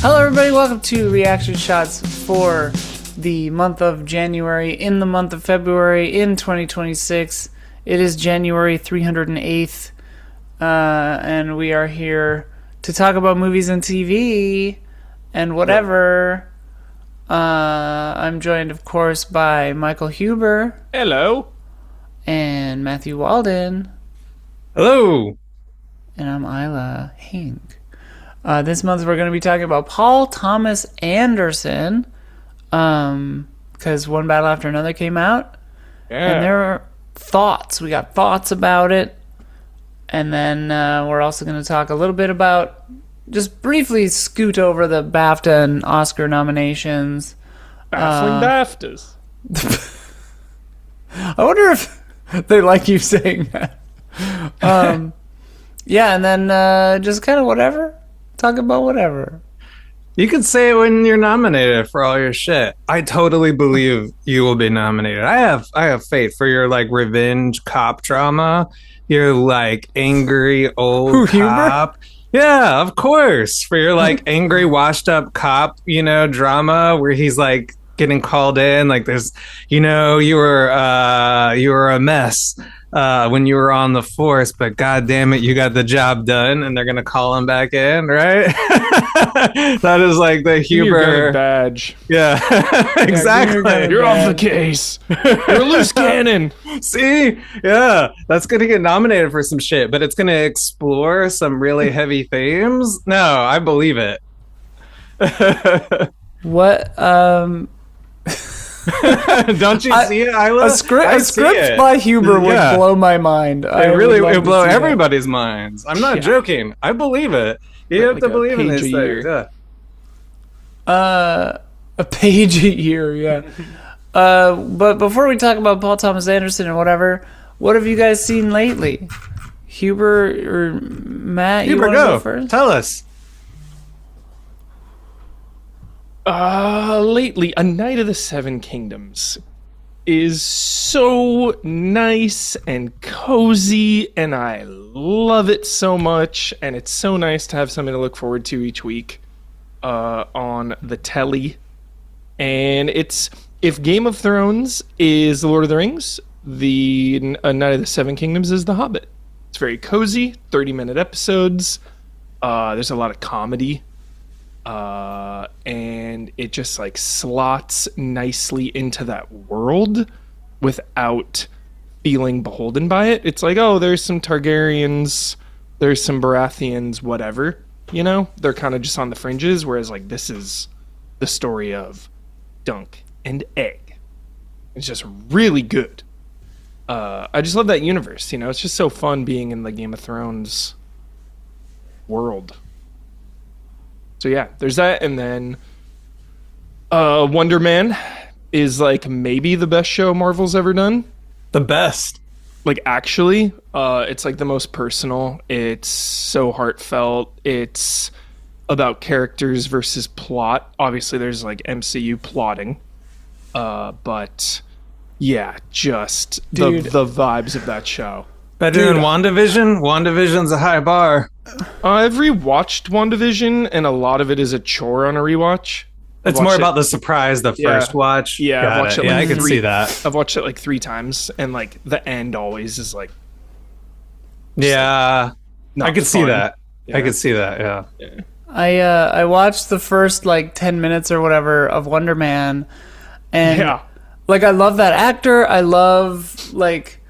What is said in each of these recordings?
Hello everybody, welcome to Reaction Shots for the month of January, in the month of February, in 2026. It is January 308th, and we are here to talk about movies and TV and whatever. I'm joined, of course, by Michael Huber. Hello. And Matthew Walden. Hello. And I'm Isla Hink. This month we're going to be talking about Paul Thomas Anderson, because One Battle After Another came out, and there are thoughts. We got thoughts about it, and then we're also going to talk a little bit about, just briefly scoot over the BAFTA and Oscar nominations. Baffling BAFTAs. I wonder if they like you saying that. Yeah, and then just kind of whatever. Talk about whatever. You could say it when you're nominated for all your shit. I totally believe you will be nominated. I have faith for your like revenge cop drama. Your like angry old cop. Yeah, of course. For your like angry washed up cop, drama where he's like getting called in, like there's, you were a mess when you were on the force, but god damn it, you got the job done, and they're gonna call him back in, right? That is like the Huber badge. Yeah, exactly. You're off the case. You're a loose cannon. See, yeah, that's gonna get nominated for some shit, but it's gonna explore some really heavy themes. No, I believe it. What? Don't you see it, Isla? A script by Huber would blow my mind. It would blow everybody's minds. I'm not joking. I believe it. You have to believe in these things. Yeah. A page a year, yeah. But before we talk about Paul Thomas Anderson and whatever, what have you guys seen lately? Huber or Matt? Huber, go first. Tell us. Lately, A Night of the Seven Kingdoms is so nice and cozy, and I love it so much, and it's so nice to have something to look forward to each week on the telly. And it's, if Game of Thrones is The Lord of the Rings, A Night of the Seven Kingdoms is The Hobbit. It's very cozy, 30-minute episodes. There's a lot of comedy. And it just like slots nicely into that world without feeling beholden by it. It's like, oh, there's some Targaryens, there's some Baratheons, whatever, they're kind of just on the fringes. Whereas like, this is the story of Dunk and Egg. It's just really good. I just love that universe, it's just so fun being in the Game of Thrones world. So yeah, there's that, and then Wonder Man is like maybe the best show Marvel's ever done. The best. Like actually, it's like the most personal. It's so heartfelt. It's about characters versus plot. Obviously, there's like MCU plotting, but yeah, just the vibes of that show. Better than WandaVision? WandaVision's a high bar. I've rewatched WandaVision, and a lot of it is a chore on a rewatch. It's more about the surprise, the first watch. Yeah, I've watched it like I can see that. I've watched it like 3 times, and like the end always is like... Yeah, like, I could see that. Yeah. I could see that, yeah. I watched the first like 10 minutes or whatever of Wonder Man, and like I love that actor. I love like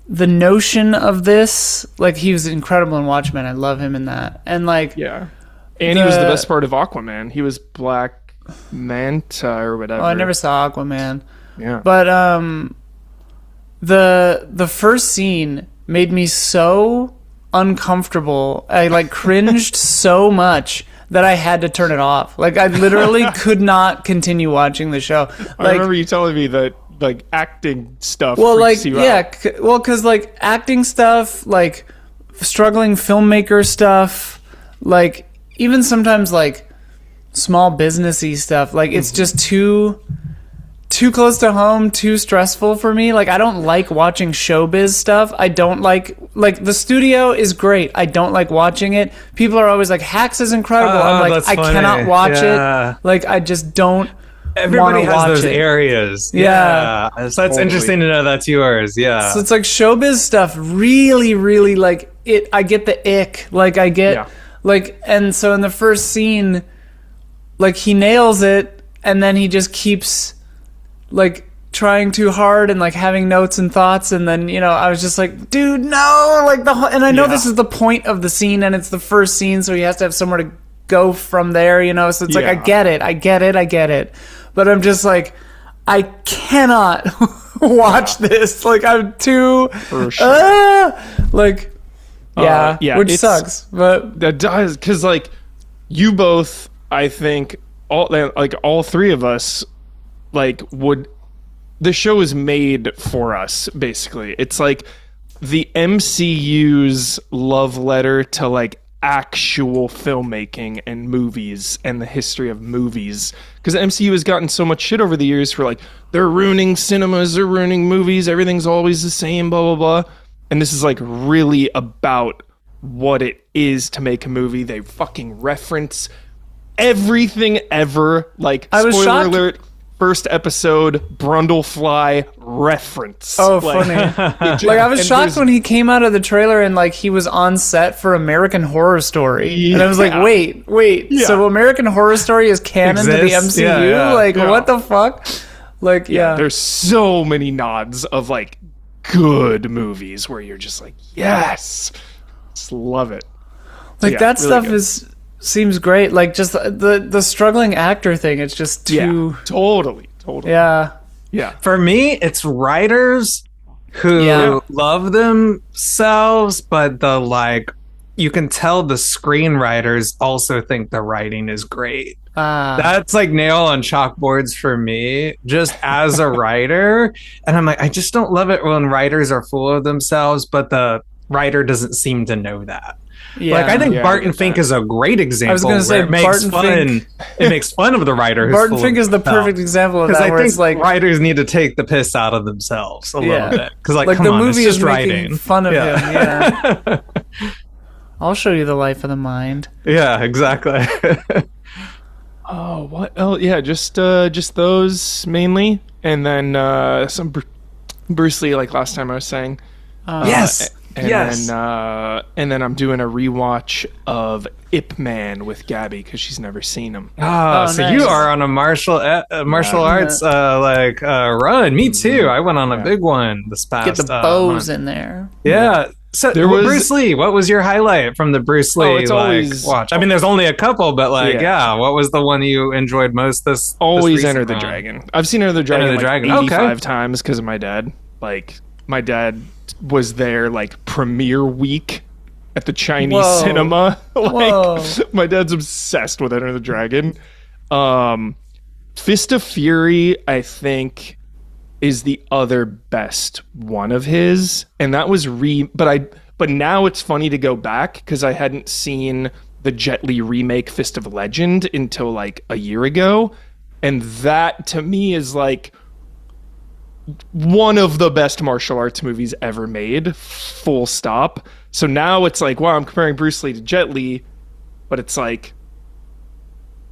the notion of this. Like he was incredible in Watchmen. I love him in that. And like and he was the best part of Aquaman. He was Black Manta or whatever. Oh, I never saw Aquaman. Yeah. But the first scene made me so uncomfortable. I like cringed so much that I had to turn it off. Like I literally could not continue watching the show. Like, I remember you telling me that like acting stuff. Well, like freaks you out. well, because like acting stuff, like struggling filmmaker stuff, like even sometimes like small businessy stuff, like it's just too too close to home, too stressful for me. Like, I don't like watching showbiz stuff. I don't like the studio is great. I don't like watching it. People are always like, Hacks is incredible. I'm like, that's I funny. cannot watch Yeah. it. Like, I just don't. Everybody wanna has watch those it. areas. Yeah. So that's interesting to know that's yours. Yeah. So it's like showbiz stuff really, really like it. I get the ick. Like I get like, and so in the first scene, like he nails it, and then he just keeps like trying too hard and like having notes and thoughts, and then I was just like, dude, no, like the whole, and I know this is the point of the scene, and it's the first scene, so he has to have somewhere to go from there, So it's like I get it. But I'm just like, I cannot watch this. Like, I'm too... For sure. Which sucks. But that does, because, like, you both, I think, all three of us, like, would... The show is made for us, basically. It's like the MCU's love letter to, like, actual filmmaking and movies and the history of movies, because the MCU has gotten so much shit over the years for like they're ruining cinemas, they're ruining movies, everything's always the same, blah blah blah. And this is like really about what it is to make a movie. They fucking reference everything ever. Like, I was spoiler shocked. alert, first episode, Brundlefly reference. Oh, funny. Like, I was shocked when he came out of the trailer and, like, he was on set for American Horror Story. And I was like, wait. So American Horror Story is canon to the MCU? Yeah. What the fuck? Like, There's so many nods of, like, good movies where you're just like, yes. Just love it. Like, that really stuff good. seems great. Like, just the struggling actor thing, it's just too... Yeah, totally. Yeah. For me, it's writers who love themselves, but you can tell the screenwriters also think the writing is great. That's like nail on chalkboards for me, just as a writer. And I'm like, I just don't love it when writers are full of themselves, but the writer doesn't seem to know that. Yeah. Like, I think Barton Fink is a great example. I was going to say, it makes fun of the writer. Barton Fink is the perfect example of that. Because I think it's like, writers need to take the piss out of themselves a little bit. Because like come the on, movie it's just is making writing. fun of him. Yeah. I'll show you the life of the mind. Yeah, exactly. Oh, what? Oh, yeah, just those mainly, and then some Bruce Lee, like last time I was saying. Yes. And then I'm doing a rewatch of Ip Man with Gabby because she's never seen him. So nice. you are on a martial arts run. Me too. I went on a big one this past. Get the bows in there. Yeah. So There was- Bruce Lee. What was your highlight from the Bruce Lee it's always- watch? I mean, there's only a couple, but what was the one you enjoyed most? This Always recent Enter the run? Dragon. I've seen Enter the Dragon, Enter the like Dragon. 85 times because of my dad. Like, my dad was there like premiere week at the Chinese Whoa. cinema. Whoa. My dad's obsessed with Enter the Dragon. Fist of Fury, I think, is the other best one of his, and that was but now it's funny to go back because I hadn't seen the Jet Li remake Fist of Legend until like a year ago, and that to me is like one of the best martial arts movies ever made, full stop. So now it's like, wow, I'm comparing Bruce Lee to Jet Li, but it's like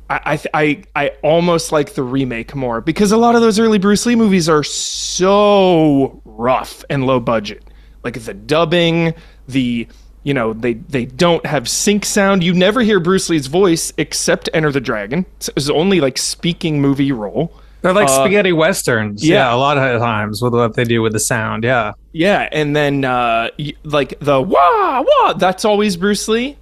I almost like the remake more because a lot of those early Bruce Lee movies are so rough and low budget. Like the dubbing, they don't have sync sound. You never hear Bruce Lee's voice except Enter the Dragon. It's only like speaking movie role. They're like spaghetti westerns. yeah. A lot of times with what they do with the sound. Yeah. Yeah, and then like the wah wah, that's always Bruce Lee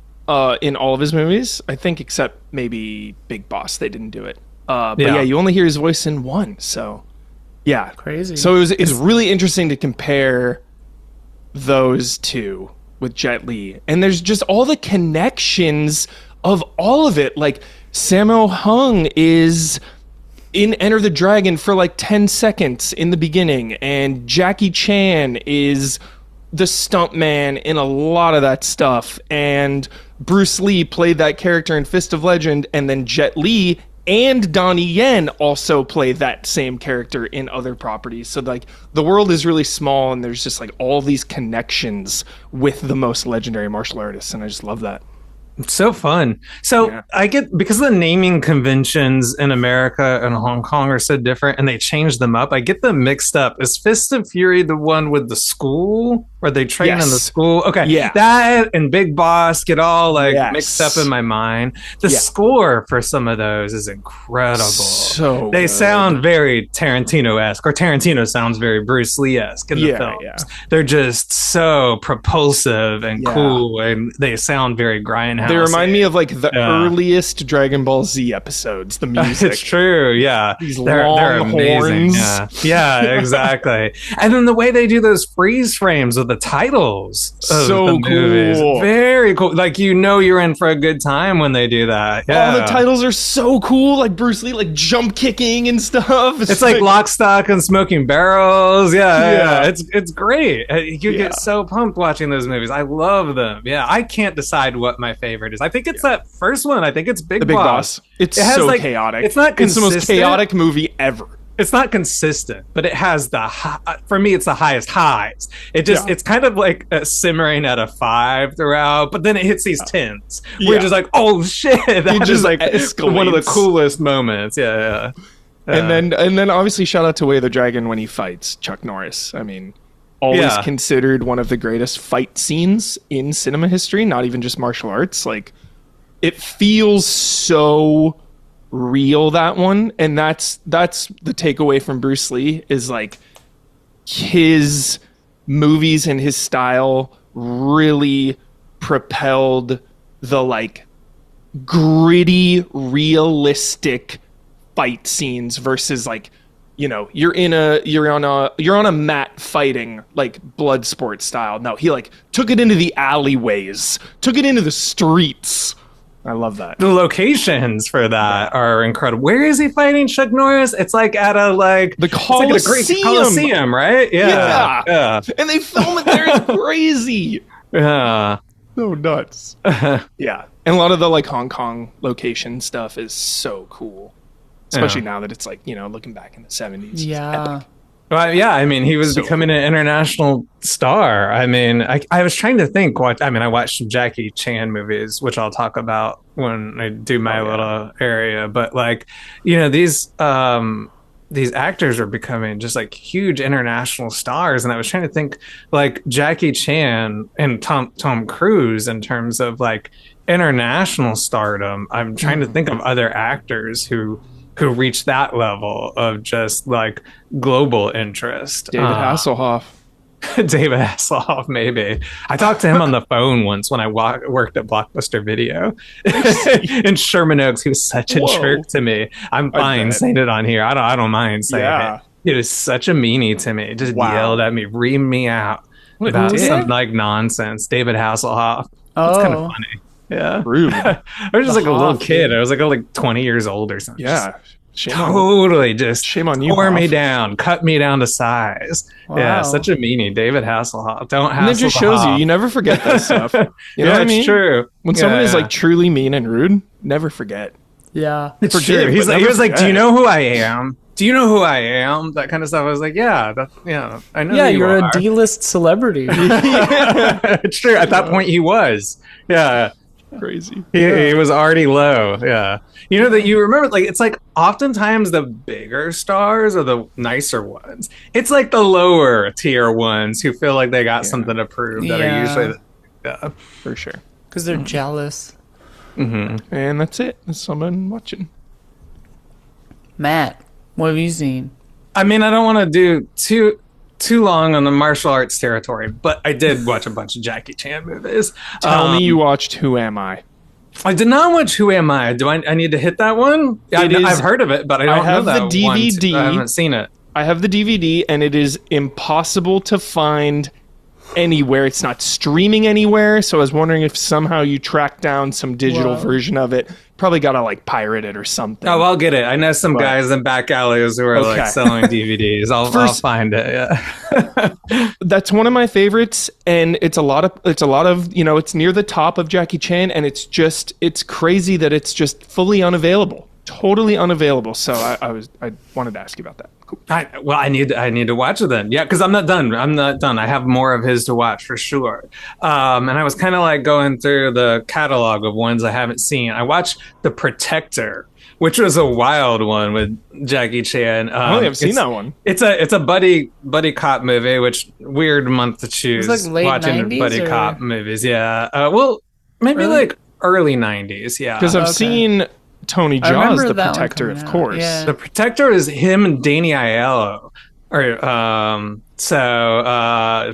in all of his movies, I think, except maybe Big Boss. They didn't do it. But you only hear his voice in one. So yeah, Crazy. So it's really interesting to compare those two with Jet Li, and there's just all the connections of all of it. Like Sammo Hung is in Enter the Dragon for like 10 seconds in the beginning, and Jackie Chan is the stuntman in a lot of that stuff, and Bruce Lee played that character in Fist of Legend, and then Jet Li and Donnie Yen also play that same character in other properties. So like the world is really small, and there's just like all these connections with the most legendary martial artists, and I just love that. It's so fun. So I get, because the naming conventions in America and Hong Kong are so different and they change them up, I get them mixed up. Is Fist of Fury the one with the school where they train in the school? Okay. Yeah. That and Big Boss get all like mixed up in my mind. The score for some of those is incredible. So they good. sound very Tarantino-esque, or Tarantino sounds very Bruce Lee-esque in the films. Yeah. They're just so propulsive and cool, and they sound very grindhouse. They remind me of like the earliest Dragon Ball Z episodes. The music, it's true. Yeah, they're amazing. Horns. Yeah, exactly. And then the way they do those freeze frames with the titles, of so the movies, cool, very cool. Like you're in for a good time when they do that. Yeah, the titles are so cool. Like Bruce Lee, like jump kicking and stuff. It's like Lock, Stock, and Smoking Barrels. Yeah. It's great. You get so pumped watching those movies. I love them. Yeah, I can't decide what my favorite is. I think it's that first one. I think it's Big Boss. It's so chaotic. It's not consistent. It's the most chaotic movie ever. It's not consistent, but it has for me, it's the highest highs. It's kind of like simmering at a 5 throughout, but then it hits these 10s. We're just like, oh shit, that is like escalates. One of the coolest moments. Yeah. And then obviously shout out to Way of the Dragon when he fights Chuck Norris. I mean, always considered one of the greatest fight scenes in cinema history, not even just martial arts. Like, it feels so real, that one. And that's the takeaway from Bruce Lee, is like his movies and his style really propelled the like gritty, realistic fight scenes versus like, you know, you're on a mat fighting like blood sport style. No, he like took it into the alleyways, took it into the streets. I love that. The locations for that are incredible. Where is he fighting Chuck Norris? It's like at the Coliseum. Like a Greek Coliseum, right? Yeah. And they film it there. It's crazy. Yeah. So nuts. Yeah. And a lot of the like Hong Kong location stuff is so cool. Especially now that it's like, you know, looking back in the 70s. Yeah. Well, yeah, I mean, he was becoming an international star. I mean, I was trying to think I watched some Jackie Chan movies, which I'll talk about when I do my little area. But like, you know, these actors are becoming just like huge international stars. And I was trying to think like Jackie Chan and Tom Cruise in terms of like international stardom. I'm trying to think of other actors who reached that level of just like global interest. David Hasselhoff. David Hasselhoff, maybe. I talked to him on the phone once when I worked at Blockbuster Video in Sherman Oaks. He was such a jerk to me. I'm fine saying it on here. I don't mind saying it. He was such a meanie to me. Just yelled at me, reamed me out about some like nonsense. David Hasselhoff. It's kind of funny. Yeah. Rude. I was just like a little kid. I was like 20 years old or something. Yeah. Shame on you. Tore me down, cut me down to size. Wow. Yeah, such a meanie. David Hasselhoff. Don't Hasselhoff. And it just shows you never forget that stuff. You know what I mean? It's true. When someone is like truly mean and rude, never forget. Yeah. It's true. He was like, do you know who I am? Do you know who I am? That kind of stuff. I was like, I know. Yeah, you're a D-list celebrity. It's true. At that point, he was. Yeah. Crazy. He was already low. Yeah. You know that you remember, like, it's like oftentimes the bigger stars are the nicer ones. It's like the lower tier ones who feel like they got something to prove that are usually for sure. Because they're jealous. Mm-hmm. And that's it. That's what I'm watching. Matt, what have you seen? I mean, I don't want to do too long on the martial arts territory, but I did watch a bunch of Jackie Chan movies. Tell me you watched Who Am I? I did not watch Who Am I? Do I need to hit that one? I've heard of it, but I don't know that the DVD. I haven't seen it. I have the DVD, and it is impossible to find anywhere. It's not streaming anywhere, so I was wondering if somehow you tracked down some digital version of it. Probably gotta like pirate it or something. Oh, I'll get it. I know some guys in back alleys who are like selling DVDs. I'll find it. Yeah. That's one of my favorites, and it's a lot of it's near the top of Jackie Chan, and it's crazy that it's just fully unavailable. totally unavailable. So I wanted to ask you about that. Cool. I need to watch it then. Yeah, because I'm not done. I have more of his to watch for sure. And I was kind of like going through the catalog of ones I haven't seen. I watched The Protector, which was a wild one with Jackie Chan. I only have seen that one. It's a buddy cop movie, which weird month to choose. It was like late watching 90s buddy or? cop movies. Yeah. Well, maybe Really? like early 90s. Yeah. Because I've Okay. seen Tony I Jaa's remember The that one Protector, coming of out, course. yeah. The Protector is him and Danny Aiello, or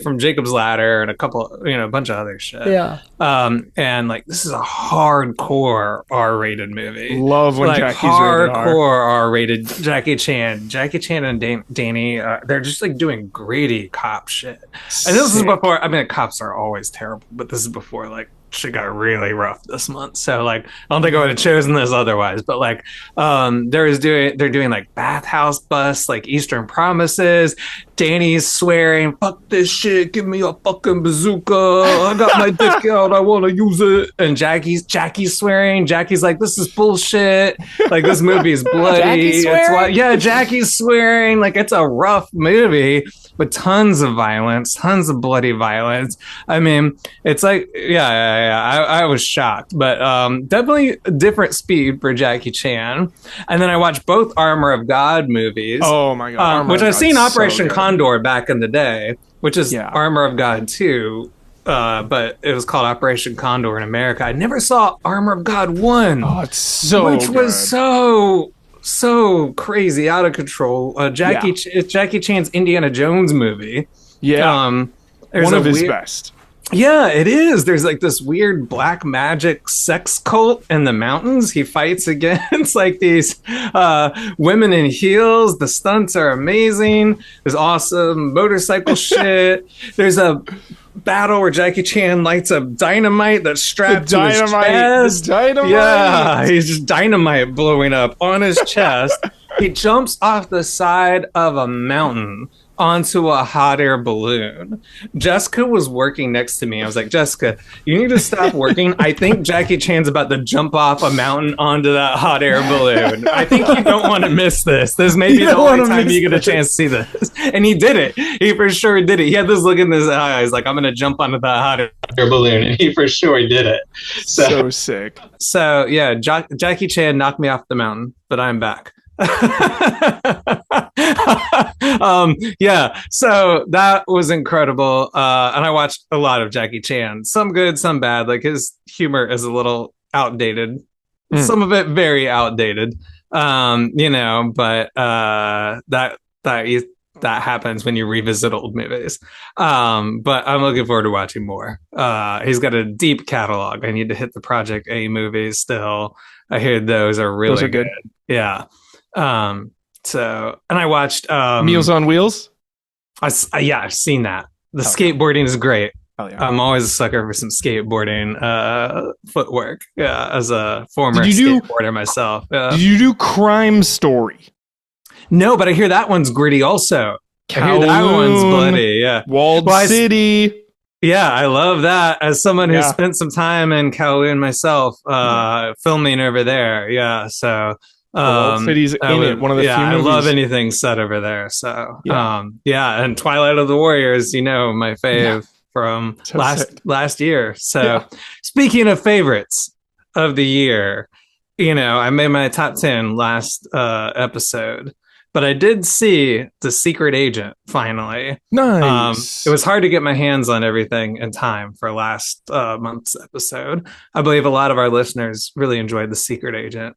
from Jacob's Ladder and a bunch of other shit. Yeah. And like this is a hardcore R-rated movie. Love when Like Jackie's rated R. hardcore R-rated. Jackie Chan and Danny, they're just like doing gritty cop shit. And this is Sick. before. I mean, cops are always terrible, but this is before like shit got really rough this month. So like, I don't think I would have chosen this otherwise. But like, they're doing like bathhouse busts, like Eastern Promises. Danny's swearing, "Fuck this shit! Give me a fucking bazooka! I got my dick out. I want to use it." And Jackie's swearing. Jackie's like, "This is bullshit. Like this movie is bloody." Jackie's swearing? Jackie's swearing. Like it's a rough movie with tons of violence, tons of bloody violence. I mean, it's like, I was shocked, but definitely a different speed for Jackie Chan. And then I watched both Armor of God movies. Oh my god! Armor Which of I've seen God's so Operation good. Condor back in the day, which is Yeah. Armor of God 2, but it was called Operation Condor in America. I never saw Armor of God 1, Oh, it's so which good. was so crazy, out of control. It's Jackie Chan's Indiana Jones movie. yeah, There's one of a his weird- best. Yeah, it is. There's like this weird black magic sex cult in the mountains. He fights against like these women in heels. The stunts are amazing. There's awesome motorcycle shit. There's a battle where Jackie Chan lights up dynamite that's strapped to his chest. The dynamite. Yeah, he's just dynamite blowing up on his chest. He jumps off the side of a mountain onto a hot air balloon. Jessica was working next to me. I was like, "Jessica, you need to stop working. I think Jackie Chan's about to jump off a mountain onto that hot air balloon. I think you don't want to miss this. This may be the only time you get a chance to see this." And he did it. He for sure did it. He had this look in his eyes like, "I'm going to jump onto that hot air balloon." And he for sure did it. So sick. So yeah, Jackie Chan knocked me off the mountain, but I'm back. Yeah, so that was incredible. And I watched a lot of Jackie Chan, some good, some bad. Like his humor is a little outdated, some of it very outdated. But that happens when you revisit old movies. But I'm looking forward to watching more. He's got a deep catalog. I need to hit the Project A movies still. I hear those are really Those are good. Yeah. And I watched Meals on Wheels. I've seen that. The Oh, skateboarding is great. Oh yeah. I'm always a sucker for some skateboarding footwork. Yeah, as a former Did you do- skateboarder myself. Did you do Crime Story? No, but I hear that one's gritty also. I hear that one's Kowloon, bloody. Yeah. Walled Well, City. Yeah, I love that. As someone who Yeah. spent some time in Kowloon myself, filming over there. Yeah, so Walled City's in it. One of the few I movies. love anything set over there. So Yeah. and Twilight of the Warriors, my fave from So sick. last year. So Yeah. speaking of favorites of the year, I made my top 10 last episode. But I did see The Secret Agent finally. Nice. It was hard to get my hands on everything in time for last month's episode. I believe a lot of our listeners really enjoyed The Secret Agent.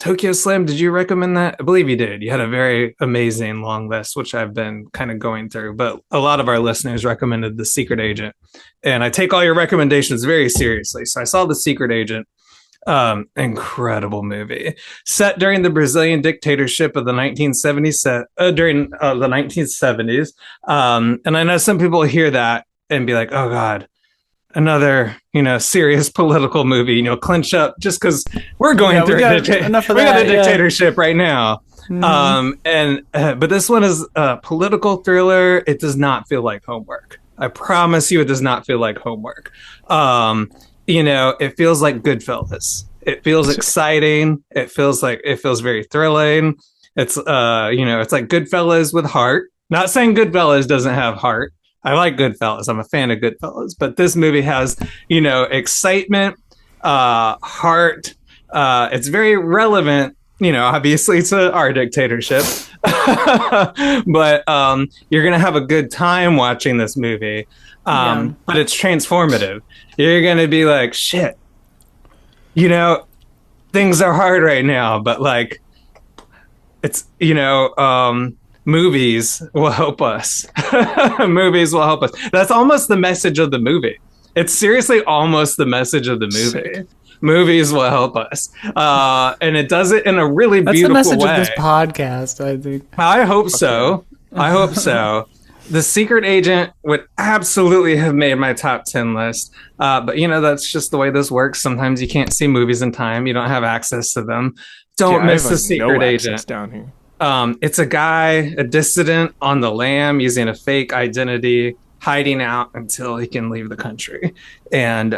Tokyo Slim, did you recommend that? I believe you did. You had a very amazing long list, which I've been kind of going through. But a lot of our listeners recommended The Secret Agent. And I take all your recommendations very seriously. So I saw The Secret Agent. Incredible movie set during the Brazilian dictatorship of the 1970s, during the 1970s. And I know some people hear that and be like, "Oh God, another serious political movie." Clinch up just because we're going through enough of we got that, a dictatorship right now. But this one is a political thriller. It does not feel like homework. I promise you, it does not feel like homework. It feels like Goodfellas. It feels exciting. It feels very thrilling. It's it's like Goodfellas with heart. Not saying Goodfellas doesn't have heart. I like Goodfellas. I'm a fan of Goodfellas, but this movie has, excitement, heart. It's very relevant, obviously to our dictatorship, but you're gonna have a good time watching this movie. But it's transformative. You're gonna be like, shit, things are hard right now, but like, it's movies will help us. Movies will help us. That's almost the message of the movie. It's seriously almost the message of the movie. Sick. Movies will help us. And it does it in a really beautiful way. That's the message of this podcast, I think. I hope so. I hope so. The Secret Agent would absolutely have made my top 10 list. But, that's just the way this works. Sometimes you can't see movies in time. You don't have access to them. Don't miss The Secret Agent. Down here. It's a guy, a dissident on the lam using a fake identity, hiding out until he can leave the country. And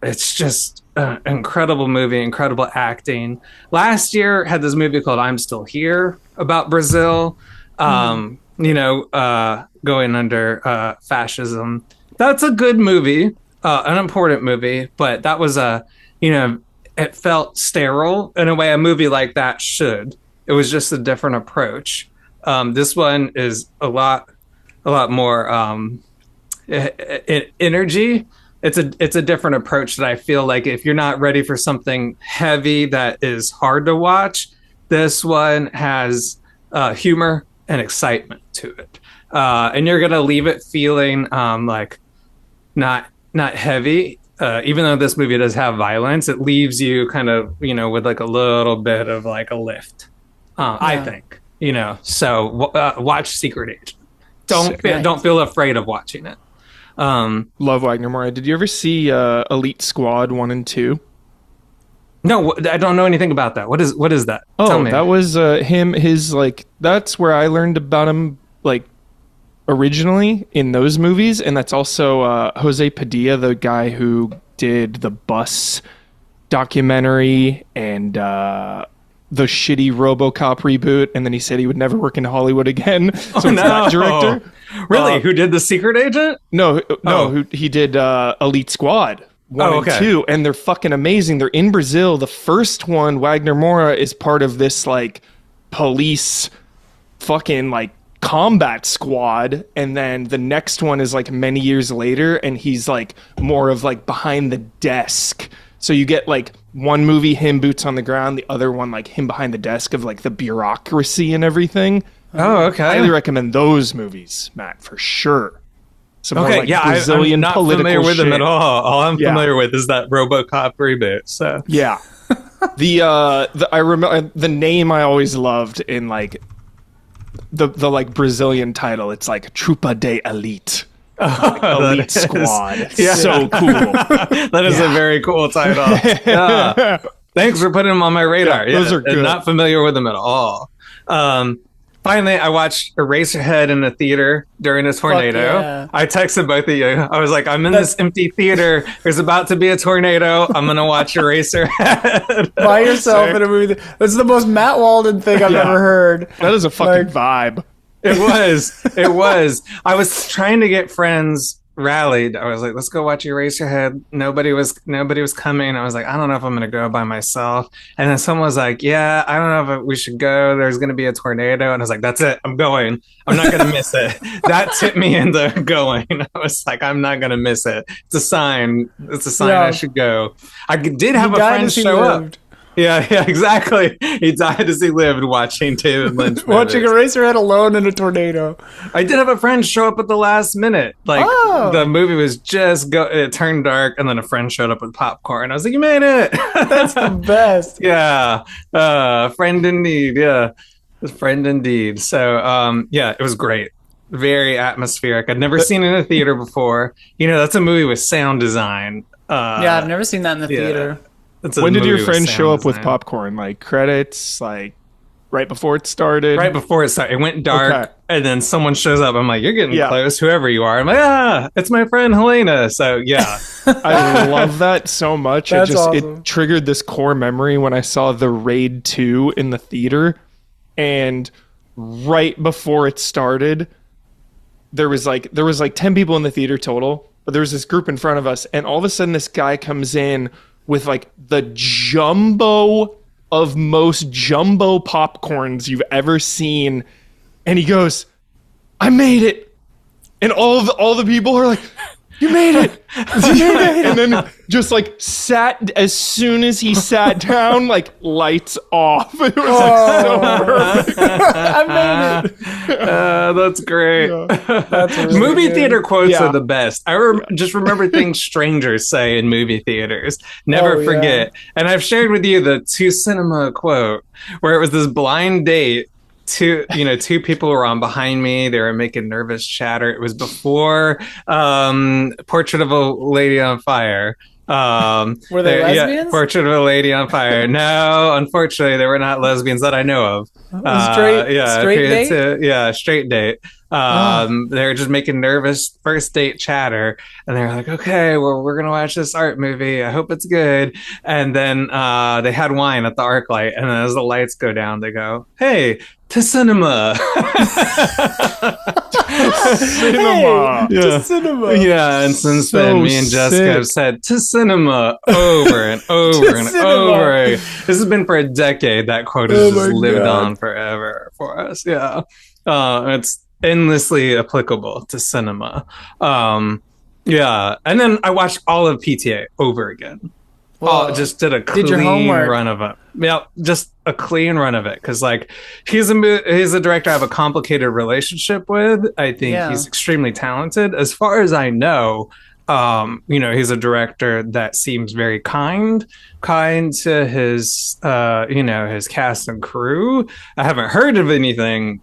it's just an incredible movie, incredible acting. Last year had this movie called I'm Still Here about Brazil, going under fascism. That's a good movie, an important movie, but that was it felt sterile in a way a movie like that should. It was just a different approach. This one is a lot more energy. It's a different approach that I feel like if you're not ready for something heavy that is hard to watch, this one has humor and excitement to it, and you're gonna leave it feeling like not heavy. Even though this movie does have violence, it leaves you kind of with like a little bit of like a lift. I think, so watch Secret Agent. Don't feel afraid of watching it. Love Wagner Moura. Did you ever see Elite Squad 1 and 2? No, I don't know anything about that. What is that? Oh, Tell me. That was him. His that's where I learned about him originally in those movies, and that's also Jose Padilla, the guy who did the Bus documentary and the shitty RoboCop reboot, and then he said he would never work in Hollywood again. So it's that director. Really? Who did The Secret Agent? No. He did Elite Squad 1 and 2, and they're fucking amazing. They're in Brazil. The first one, Wagner Moura, is part of this police fucking combat squad, and then the next one is many years later, and he's more of behind the desk. So you get one movie, him boots on the ground, the other one him behind the desk of the bureaucracy and everything. Oh, okay. I highly recommend those movies, Matt, for sure. Some more Brazilian I'm not political familiar with shit. them at all. All I'm familiar with is that RoboCop reboot. So yeah, I remember the name I always loved in the Brazilian title. It's Trupa de Elite. Elite Squad. Yeah. So cool. That is a very cool title. Yeah. Thanks for putting them on my radar. Yeah, those are good. Not familiar with them at all. Finally, I watched Eraserhead in the theater during a tornado. Yeah. I texted both of you. I was like, I'm in this empty theater. There's about to be a tornado. I'm going to watch Eraserhead. By yourself in a movie. That's the most Matt Walden thing I've ever heard. That is a fucking vibe. It was. I was trying to get friends rallied. I was like, let's go watch Eraserhead. Nobody was coming. I was like, I don't know if I'm going to go by myself. And then someone was like, yeah, I don't know if we should go. There's going to be a tornado. And I was like, that's it. I'm going. I'm not going to miss it. That tipped me into going. I was like, I'm not going to miss it. It's a sign. I should go. I did have a friend show up. Yeah, exactly. He died as he lived watching David Lynch. Watching Eraserhead alone in a tornado. I did have a friend show up at the last minute. The movie was it turned dark, and then a friend showed up with popcorn. I was like, you made it. That's the best. Yeah. Friend indeed. Yeah. Friend indeed. So, it was great. Very atmospheric. I'd never seen it in a theater before. That's a movie with sound design. I've never seen that in the theater. When did your friend show up with popcorn? Credits? right before it started? Right before it started. It went dark, Okay. and then someone shows up. I'm like, you're getting Yeah. close, whoever you are. I'm like, it's my friend Helena. So, yeah. I love that so much. That's awesome. It triggered this core memory when I saw The Raid 2 in the theater. And right before it started, there was like 10 people in the theater total, but there was this group in front of us, and all of a sudden this guy comes in with like the jumbo of most jumbo popcorns you've ever seen, and he goes, "I made it," and all the people are like, "You made it!" And then just like sat as soon as he sat down, like lights off. It was like so perfect. I made it. That's great. That's really Movie good. theater quotes Yeah. are the best. I just remember things strangers say in movie theaters. Never Oh, yeah. forget. And I've shared with you the To Cinema quote where it was this blind date. Two people were on behind me. They were making nervous chatter. It was before Portrait of a Lady on Fire. Were they lesbians? Portrait of a Lady on Fire. No, unfortunately, they were not lesbians that I know of. Straight date? Straight date. They were just making nervous first date chatter, and they were like, "Okay, well, we're gonna watch this art movie. I hope it's good." And then they had wine at the arc light, and then as the lights go down, they go, "Hey, to cinema." Cinema. To cinema. Yeah, and since So then, me and Jessica sick. have said to cinema over and over and cinema. over. This has been for a decade. That quote has Oh just my lived God. on forever for us. Yeah, it's endlessly applicable to cinema. Yeah, and then I watched all of PTA over again. Well, Just did a did your clean homework. run of it. Yeah, just a clean run of it. Because like he's a director I have a complicated relationship with. I think Yeah. he's extremely talented. As far as I know, he's a director that seems very kind to his his cast and crew. I haven't heard of anything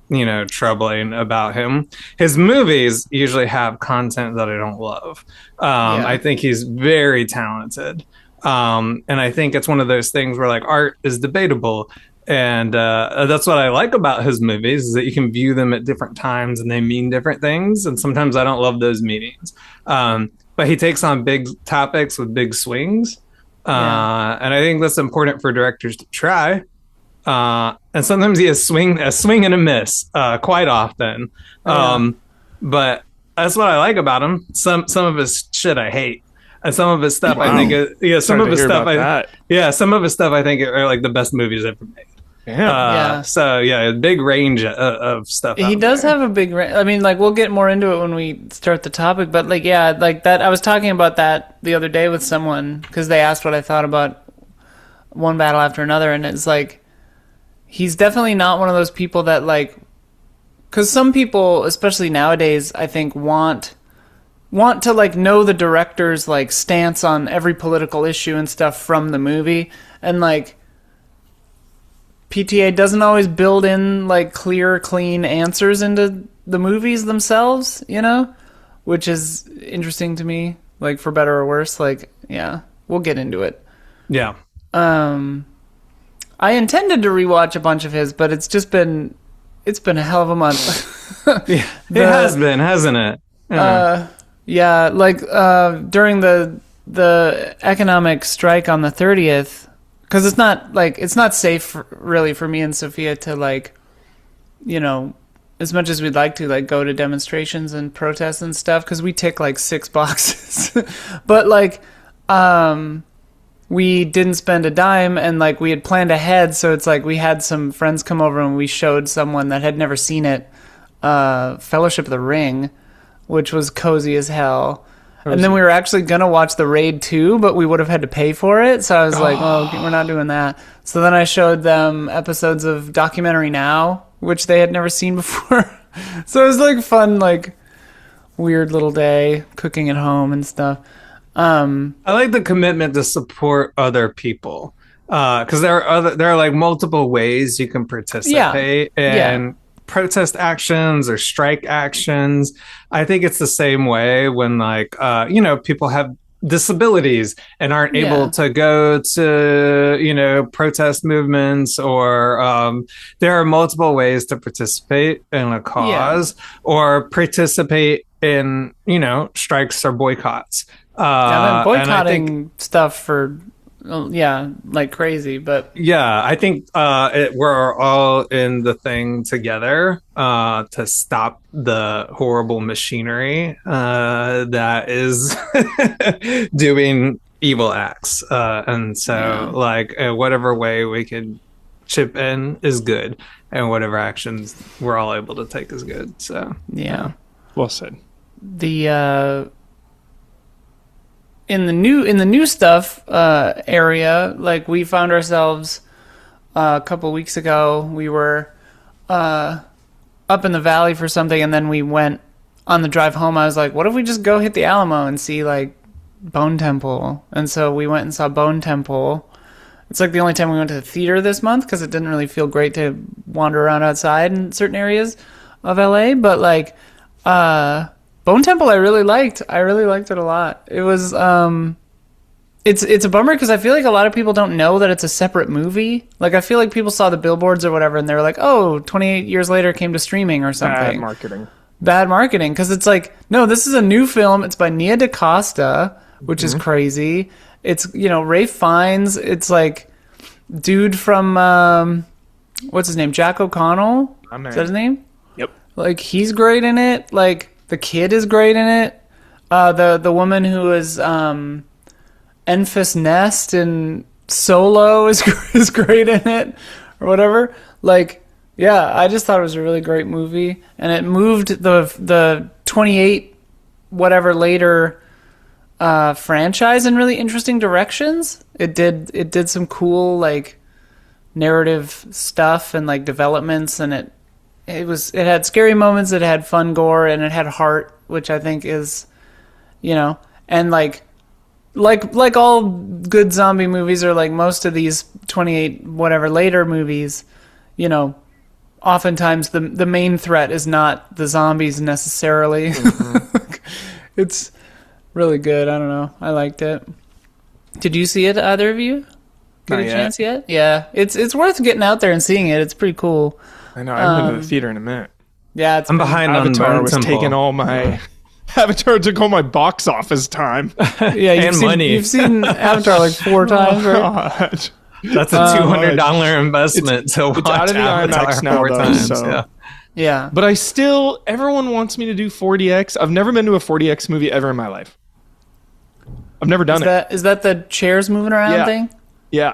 troubling about him. His movies usually have content that I don't love. I think he's very talented. And I think it's one of those things where like art is debatable. And that's what I like about his movies is that you can view them at different times and they mean different things. And sometimes I don't love those meanings. But he takes on big topics with big swings. And I think that's important for directors to try. And sometimes he has a swing and a miss quite often. But that's what I like about him. Some of his shit I hate. And some of his stuff I think some of his stuff I think are like the best movies ever made. So a big range of stuff. He does have a big range. I mean, like we'll get more into it when we start the topic, but like like that I was talking about that the other day with someone because they asked what I thought about One Battle After Another, and it's like he's definitely not one of those people that like, because some people, especially nowadays, I think want to like know the director's like stance on every political issue and stuff from the movie, and like PTA doesn't always build in like clear, clean answers into the movies themselves, which is interesting to me, like for better or worse. Like, yeah, we'll get into it. Yeah. I intended to rewatch a bunch of his, but it's been a hell of a month. It has been, hasn't it? Yeah, like during the economic strike on the 30th, because it's not safe really for me and Sophia to like, as much as we'd like to like go to demonstrations and protests and stuff, because we tick like 6 boxes, but like we didn't spend a dime, and like we had planned ahead, so it's like we had some friends come over and we showed someone that had never seen it Fellowship of the Ring, which was cozy as hell. And then we were actually going to watch The Raid 2, but we would have had to pay for it. So I was like, oh, we're not doing that. So then I showed them episodes of Documentary Now, which they had never seen before. So it was like fun, like weird little day, cooking at home and stuff. I like the commitment to support other people. Because there are like multiple ways you can participate in protest actions or strike actions. I think it's the same way when like people have disabilities and aren't Yeah. able to go to protest movements, or there are multiple ways to participate in a cause or participate in strikes or boycotts. I've been And I think boycotting stuff for, like crazy, but I think we're all in the thing together to stop the horrible machinery that is doing evil acts. And so, whatever way we can chip in is good, and whatever actions we're all able to take is good. So, yeah. Well said. The in the new stuff area, like we found ourselves a couple weeks ago. We were up in the valley for something, and then we went on the drive home. I was like, what if we just go hit the Alamo and see like Bone Temple? And so we went and saw Bone Temple. It's like the only time we went to the theater this month because it didn't really feel great to wander around outside in certain areas of LA. But like Bone Temple I really liked. I really liked it a lot. It was it's a bummer because I feel like a lot of people don't know that it's a separate movie. Like I feel like people saw the billboards or whatever and they were like, oh, 28 years later it came to streaming or something. Bad marketing because it's like, no, this is a new film. It's by Nia DaCosta, which is crazy. It's, Ralph Fiennes. It's like dude from what's his name? Jack O'Connell. Is that his name? Yep. Like he's great in it. Like the kid is great in it. The woman who is Enfys Nest in Solo is great in it, or whatever. Like, yeah, I just thought it was a really great movie, and it moved the 28 whatever later franchise in really interesting directions. It did some cool like narrative stuff and like developments, and it had scary moments, it had fun gore, and it had heart, which I think is, and like all good zombie movies, or like most of these 28 whatever later movies, oftentimes the main threat is not the zombies necessarily. It's really good. I don't know. I liked it. Did you see it, either of you? Get a chance yet? Yeah. It's worth getting out there and seeing it. It's pretty cool. I know. I haven't been to the theater in a minute. Yeah, I'm behind on Avatar. Bone Temple. Taking all my Avatar took all my box office time. Yeah, money. You've seen Avatar like 4 times, right? God. That's a $200 investment to watch out of the Avatar IMAX now, 4 though, times. so- Yeah. But everyone wants me to do 4DX. I've never been to a 4DX movie ever in my life. I've never done it. Is that the chairs moving around thing? Yeah.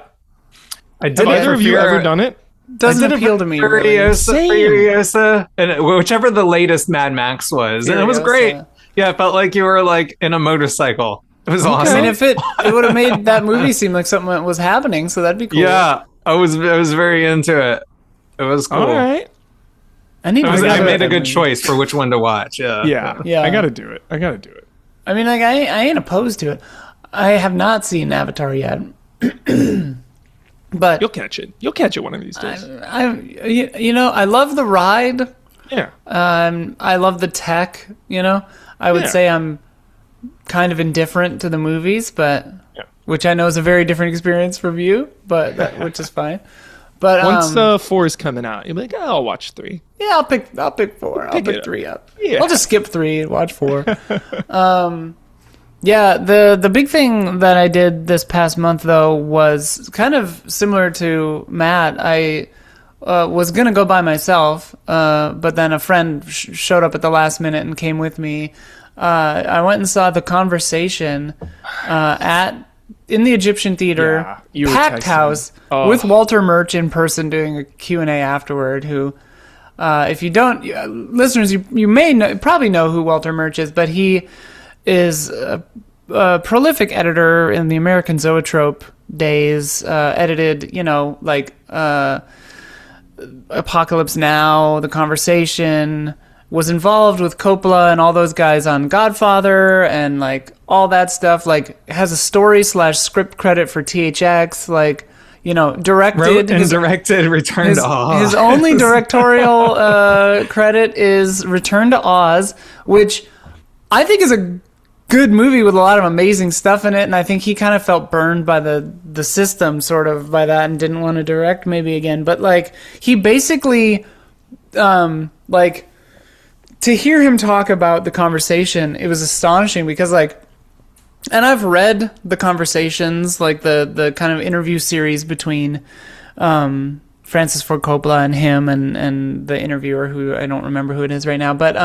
I did Have it either for of you fear- ever done it? Doesn't I did appeal it to me. for Really. Furiosa, and whichever the latest Mad Max was, and it was Furiosa. great. Yeah, it felt like you were like in a motorcycle. It was awesome. I mean, if it would have made that movie seem like something that was happening, so that'd be cool. Yeah, I was very into it. It was cool. All right. I made a good choice for which one to watch. Yeah. Yeah. I gotta do it. I mean, like I ain't opposed to it. I have not seen Avatar yet, but You'll catch it. You'll catch it one of these days. I love the ride. Yeah. I love the tech. I would say I'm kind of indifferent to the movies, but which I know is a very different experience from you, but which is fine. But Once 4 is coming out, you'll be like, I'll watch 3. yeah, I'll pick 4. I'll pick 3 up. Yeah. I'll just skip 3 and watch 4. Yeah, the big thing that I did this past month though was kind of similar to Matt. I was gonna go by myself, but then a friend showed up at the last minute and came with me. I went and saw The Conversation in the Egyptian Theater, you were packed texting. house, with Walter Murch in person doing a Q&A afterward. Who, if you don't, listeners, you may probably know who Walter Murch is, but he is a prolific editor in the American Zoetrope days. Edited, like Apocalypse Now, The Conversation. Was involved with Coppola and all those guys on Godfather and like all that stuff. Like has a story / script credit for THX. Like directed Wrote and directed Return to Oz. His only directorial credit is Return to Oz, which I think is a good movie with a lot of amazing stuff in it, and I think he kind of felt burned by the system sort of by that and didn't want to direct maybe again. But like he basically like to hear him talk about The Conversation, it was astonishing because like, and I've read The Conversations, like the kind of interview series between Francis Ford Coppola and him and the interviewer, who I don't remember who it is right now, but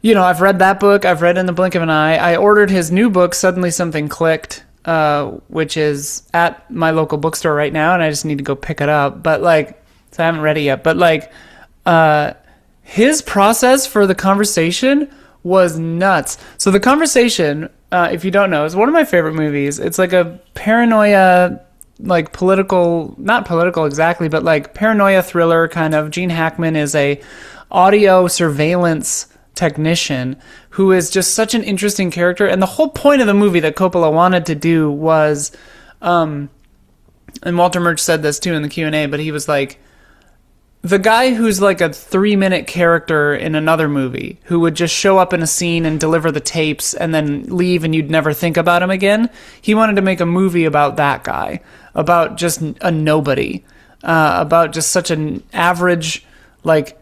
you know, I've read that book. I've read In the Blink of an Eye. I ordered his new book, Suddenly Something Clicked, which is at my local bookstore right now, and I just need to go pick it up. But like, so I haven't read it yet. But like, his process for The Conversation was nuts. So The Conversation, if you don't know, is one of my favorite movies. It's like a paranoia, like political, not political exactly, but like paranoia thriller kind of. Gene Hackman is a audio surveillance technician who is just such an interesting character, and the whole point of the movie that Coppola wanted to do was and Walter Murch said this too in the Q&A, but he was like, the guy who's like a 3-minute character in another movie who would just show up in a scene and deliver the tapes and then leave and you'd never think about him again, he wanted to make a movie about that guy, about just a nobody, about just such an average like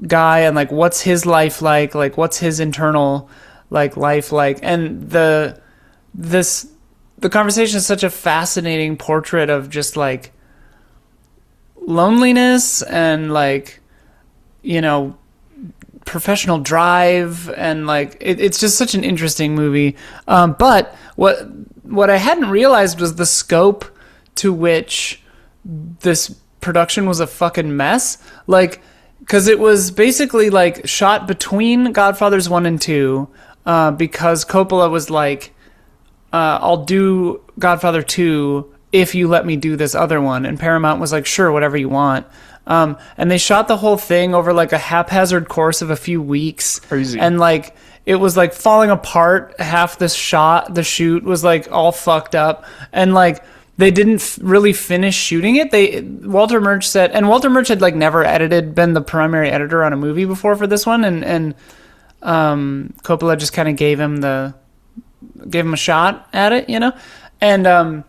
guy, and like what's his life like what's his internal like life like. And the Conversation is such a fascinating portrait of just like loneliness and like, you know, professional drive, and like it's just such an interesting movie. But what I hadn't realized was the scope to which this production was a fucking mess. Like, because it was basically like shot between Godfathers 1 and 2, because Coppola was like, I'll do Godfather 2 if you let me do this other one. And Paramount was like, sure, whatever you want. And they shot the whole thing over like a haphazard course of a few weeks. Crazy. And like, it was like falling apart. Half the shoot was like all fucked up. And like, they didn't really finish shooting it. Walter Murch said, and Walter Murch had like never been the primary editor on a movie before for this one, and Coppola just kind of gave him a shot at it, you know. And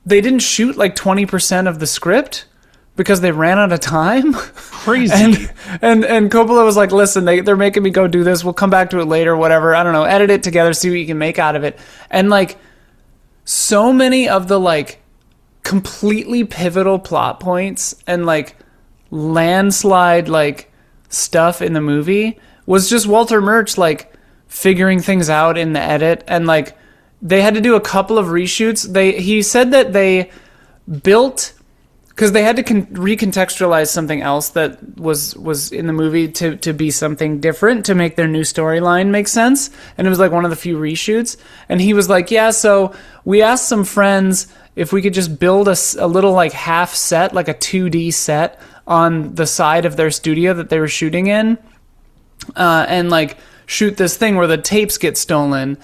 they didn't shoot like 20% of the script because they ran out of time. Crazy. and Coppola was like, listen, they're making me go do this. We'll come back to it later, whatever. I don't know. Edit it together, see what you can make out of it. And like, so many of the like completely pivotal plot points and like landslide like stuff in the movie was just Walter Murch like figuring things out in the edit. And like they had to do a couple of reshoots. He said that they built, because they had to recontextualize something else that was in the movie to be something different, to make their new storyline make sense. And it was like one of the few reshoots. And he was like, yeah, so we asked some friends if we could just build a little like half set, like a 2D set on the side of their studio that they were shooting in, and like shoot this thing where the tapes get stolen.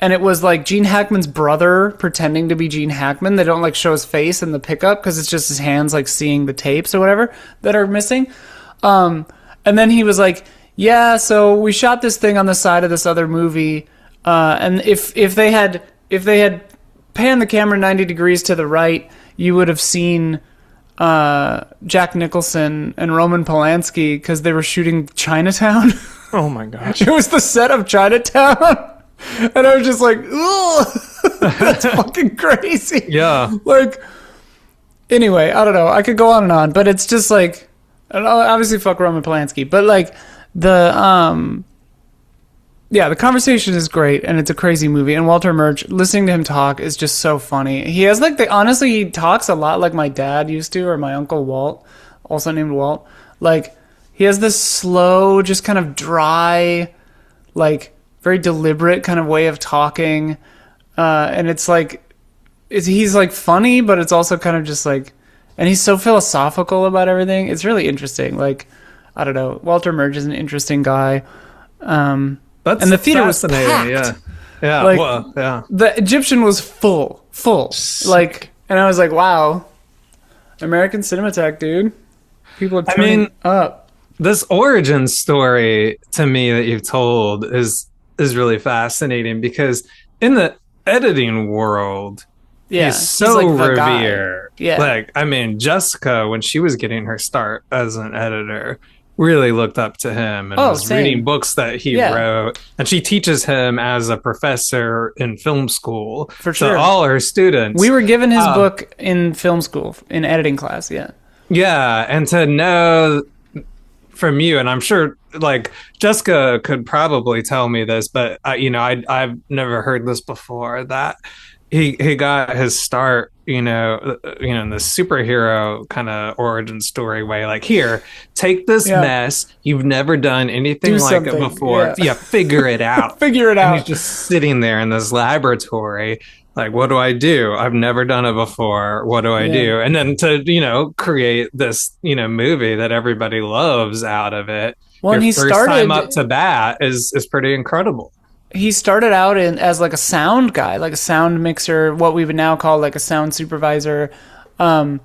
And it was like Gene Hackman's brother pretending to be Gene Hackman. They don't like show his face in the pickup because it's just his hands like seeing the tapes or whatever that are missing. And then he was like, yeah, so we shot this thing on the side of this other movie. And if they had panned the camera 90 degrees to the right, you would have seen Jack Nicholson and Roman Polanski because they were shooting Chinatown. Oh my gosh. It was the set of Chinatown. And I was just like, ugh, that's fucking crazy. Yeah. Like, anyway, I don't know. I could go on and on, but it's just like, I don't know, obviously fuck Roman Polanski, but like The Conversation is great, and it's a crazy movie. And Walter Murch, listening to him talk is just so funny. He has like honestly, he talks a lot like my dad used to, or my uncle Walt, also named Walt. Like, he has this slow, just kind of dry, like very deliberate kind of way of talking. And it's like, he's like funny, but it's also kind of just like, and he's so philosophical about everything. It's really interesting. Like, I don't know. Walter Murch is an interesting guy. And the theater was packed. Yeah. Like, well, yeah. The Egyptian was full. Sick. Like, and I was like, wow, American Cinematheque, dude. People are turning up. This origin story to me that you've told is is really fascinating because in the editing world, Yeah, he's so like the guy. revered. Yeah. Like, I mean, Jessica, when she was getting her start as an editor, really looked up to him and Oh, was same. reading books that he Yeah. wrote. And she teaches him as a professor in film school. For sure. To all her students. We were given his book in film school, in editing class, yeah. Yeah, and to know from you, and I'm sure like Jessica could probably tell me this, but I've never heard this before, that he got his start, in the superhero kind of origin story way. Like, here, take this mess. You've never done anything like it before. Yeah, figure it out. Figure it out. And he's just sitting there in this laboratory. Like, what do I do? I've never done it before. What do I do? And then to, create this, movie that everybody loves out of it. Well, and he first time up to bat is pretty incredible. He started out as like a sound guy, like a sound mixer, what we would now call like a sound supervisor. And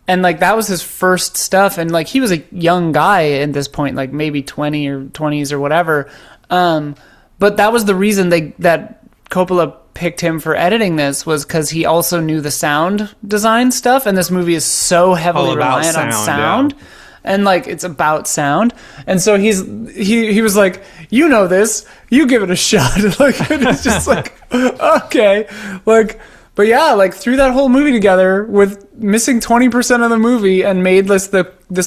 like that was his first stuff. And like he was a young guy at this point, like maybe 20 or 20s or whatever. But that was the reason that Coppola picked him for editing this, was because he also knew the sound design stuff. And this movie is so heavily reliant on sound. Yeah. And like it's about sound, and so he was like, you know this, you give it a shot. Like, and it's just like, okay, like, but yeah, like threw that whole movie together with missing 20% of the movie and made this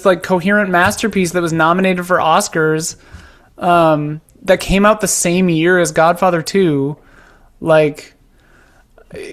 like coherent masterpiece that was nominated for Oscars, that came out the same year as Godfather 2, like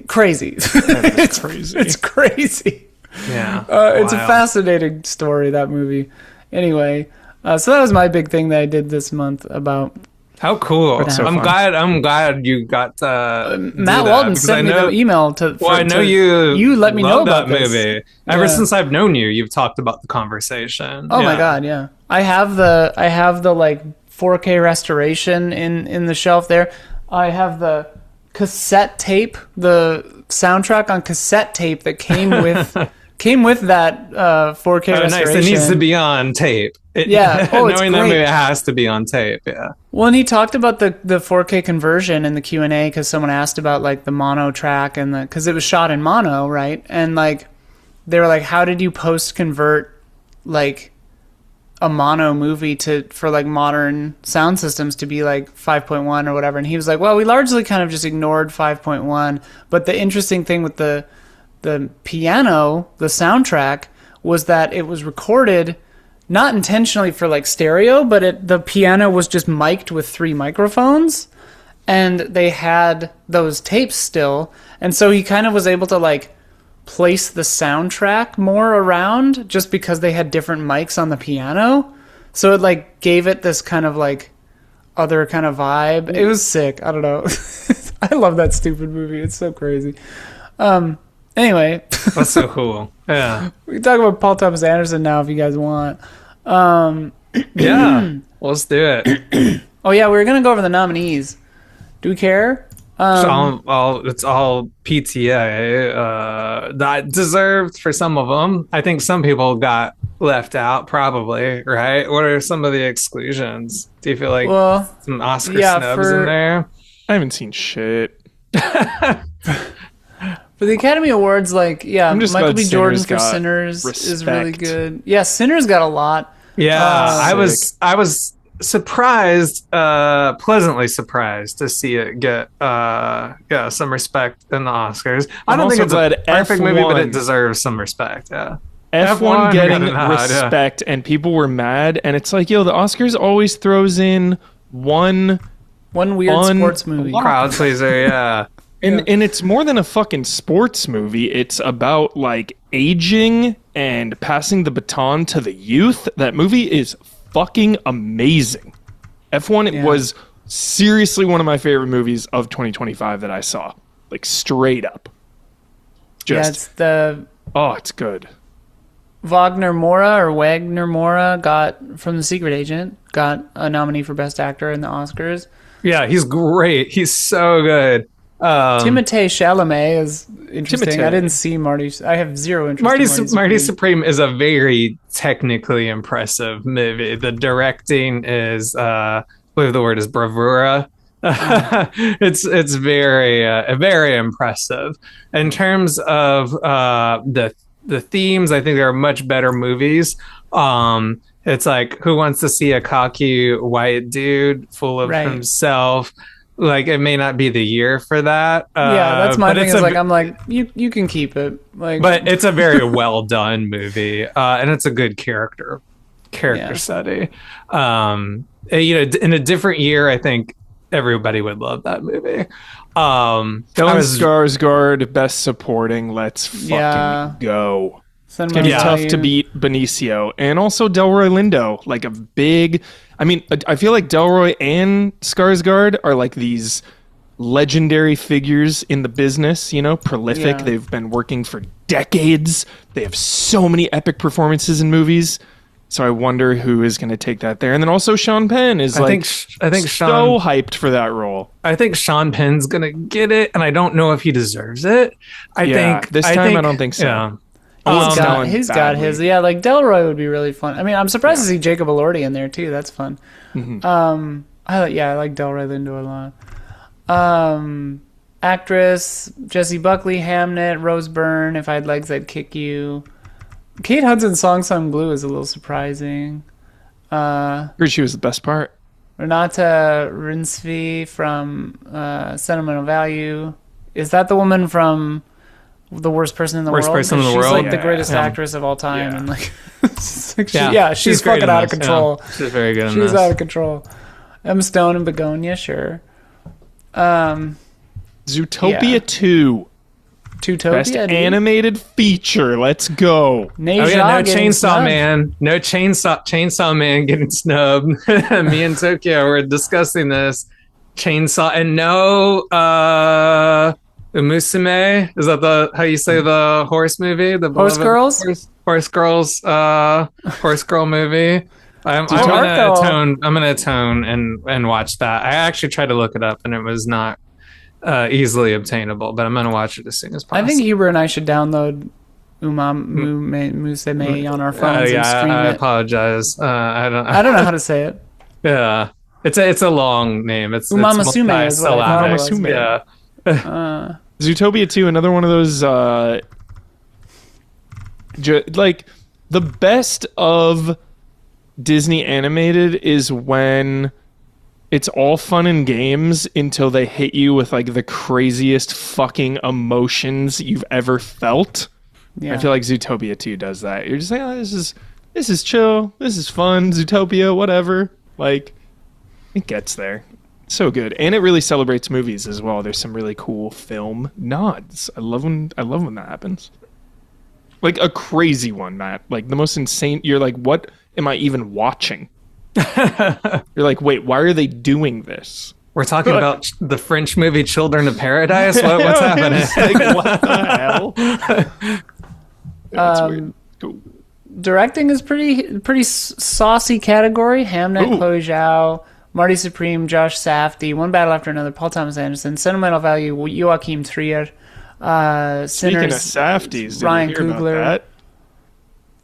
crazy. It's crazy. It's crazy. Yeah. It's a fascinating story, that movie. Anyway, so that was my big thing that I did this month about. How cool. So I'm glad you got Matt Walton sent me the email I know you let me know about that this movie. Ever since I've known you, you've talked about the conversation. Oh my god, yeah. I have the like 4K restoration in the shelf there. I have the cassette tape, the soundtrack on cassette tape that came with that 4K restoration. Nice. It needs to be on tape. Knowing that movie, it has to be on tape. Yeah. Well, and he talked about the 4K conversion in the Q&A, because someone asked about like the mono track and because it was shot in mono, right? And like they were like, how did you post convert like a mono movie for like modern sound systems to be like 5.1 or whatever? And he was like, well, we largely kind of just ignored 5.1, but the interesting thing with the piano, the soundtrack, was that it was recorded not intentionally for like stereo, but the piano was just mic'd with 3 microphones, and they had those tapes still, and so he kind of was able to like place the soundtrack more around just because they had different mics on the piano, so it like gave it this kind of like other kind of vibe. It was sick. I don't know. I love that stupid movie. It's so crazy. Anyway. That's so cool. Yeah. We can talk about Paul Thomas Anderson now if you guys want. Yeah. Let's do it. Oh, yeah. We were going to go over the nominees. Do we care? It's all PTA. That deserved for some of them. I think some people got left out, probably, right? What are some of the exclusions? Do you feel like some Oscar snubs in there? I haven't seen shit. For the Academy Awards, Michael B. Jordan for Sinners respect. Is really good. Yeah, Sinners got a lot. Yeah, I was surprised, pleasantly surprised to see it get some respect in the Oscars. I don't think it's a perfect movie, but it deserves some respect. Yeah. F1 getting respect, and people were mad, and it's like, the Oscars always throws in one weird sports movie. Crowd pleaser, yeah. And it's more than a fucking sports movie. It's about like aging and passing the baton to the youth. That movie is fucking amazing. F1 was seriously one of my favorite movies of 2025 that I saw. Like straight up. It's good. Wagner Moura got, from The Secret Agent, got a nominee for Best Actor in the Oscars. Yeah, he's great. He's so good. Timothée Chalamet is interesting. I didn't see Marty. I have zero interest in Marty Supreme is a very technically impressive movie. The directing is, I believe the word is bravura. It's very impressive in terms of the themes. I think there are much better movies. It's like, who wants to see a cocky white dude full of Right. himself? Like, it may not be the year for that. Yeah, that's my but thing. it's Is a- like, I'm like, you can keep it. Like, but it's a very well done movie, and it's a good character Yeah. study. In a different year, I think everybody would love that movie. Stellan Skarsgård, best supporting. Let's fucking Yeah. go. Cinema It's gonna be Yeah. tough to beat Benicio, and also Delroy Lindo. Like a big. I mean, I feel like Delroy and Skarsgård are like these legendary figures in the business. You know, prolific. Yeah. They've been working for decades. They have so many epic performances in movies. So I wonder who is going to take that there. And then also Sean Penn is I think so Sean hyped for that role. I think Sean Penn's gonna get it, and I don't know if he deserves it. I don't think so. Yeah. He's got his. Yeah, like Delroy would be really fun. I mean, I'm surprised to see Jacob Elordi in there too. That's fun. I like Delroy Lindo a lot. Actress Jessie Buckley, Hamnet, Rose Byrne. If I had legs, I'd kick you. Kate Hudson's Song Sung Blue is a little surprising. Heard she was the best part. Renata Rinsby from Sentimental Value. Is that the woman from The Worst Person in the Worst World? Person in the She's World? like the greatest Yeah. actress of all time, Yeah. and like, she's She's great fucking in out of this. control. Yeah. She's very good in She's this. out of control. Emma Stone and Begonia, sure. Zootopia Yeah. 2. Zootopia. Best animated feature. Let's go. Oh yeah, no Chainsaw Man. No Chainsaw Man getting snubbed. Me and Tokyo were discussing this. Chainsaw and no Umusume. Is that how you say the horse movie? The Horse beloved Girls? Horse Girls horse girl movie. I'm Marco. gonna atone and watch that. I actually tried to look it up and it was not easily obtainable, but I'm gonna watch it as soon as possible. I think Huber and I should download Musume on our phones and stream I it. apologize. I don't know how to say it. Yeah, it's a long name. It's Umamasume is what I thought it was. multi-syllabic. Yeah, Zootopia 2, another one of those like the best of Disney animated is when it's all fun and games until they hit you with like the craziest fucking emotions you've ever felt. Yeah. I feel like Zootopia 2 does that. You're just like, oh, this is chill, this is fun, Zootopia, whatever. Like, it gets there. So good. And it really celebrates movies as well. There's some really cool film nods. I love when that happens. Like a crazy one, Matt. Like the most insane. You're like, what am I even watching? You're like, wait, why are they doing this? we're talking about the French movie Children of Paradise. What's happening? Like, what the hell? That's weird. Cool. Directing is pretty saucy category. Hamnet, Ooh. Chloe Zhao, Marty Supreme, Josh Safdie, One Battle After Another, Paul Thomas Anderson, Sentimental Value, Joachim Trier, Sinners, Speaking of Safdies, did Ryan you hear about Coogler. that?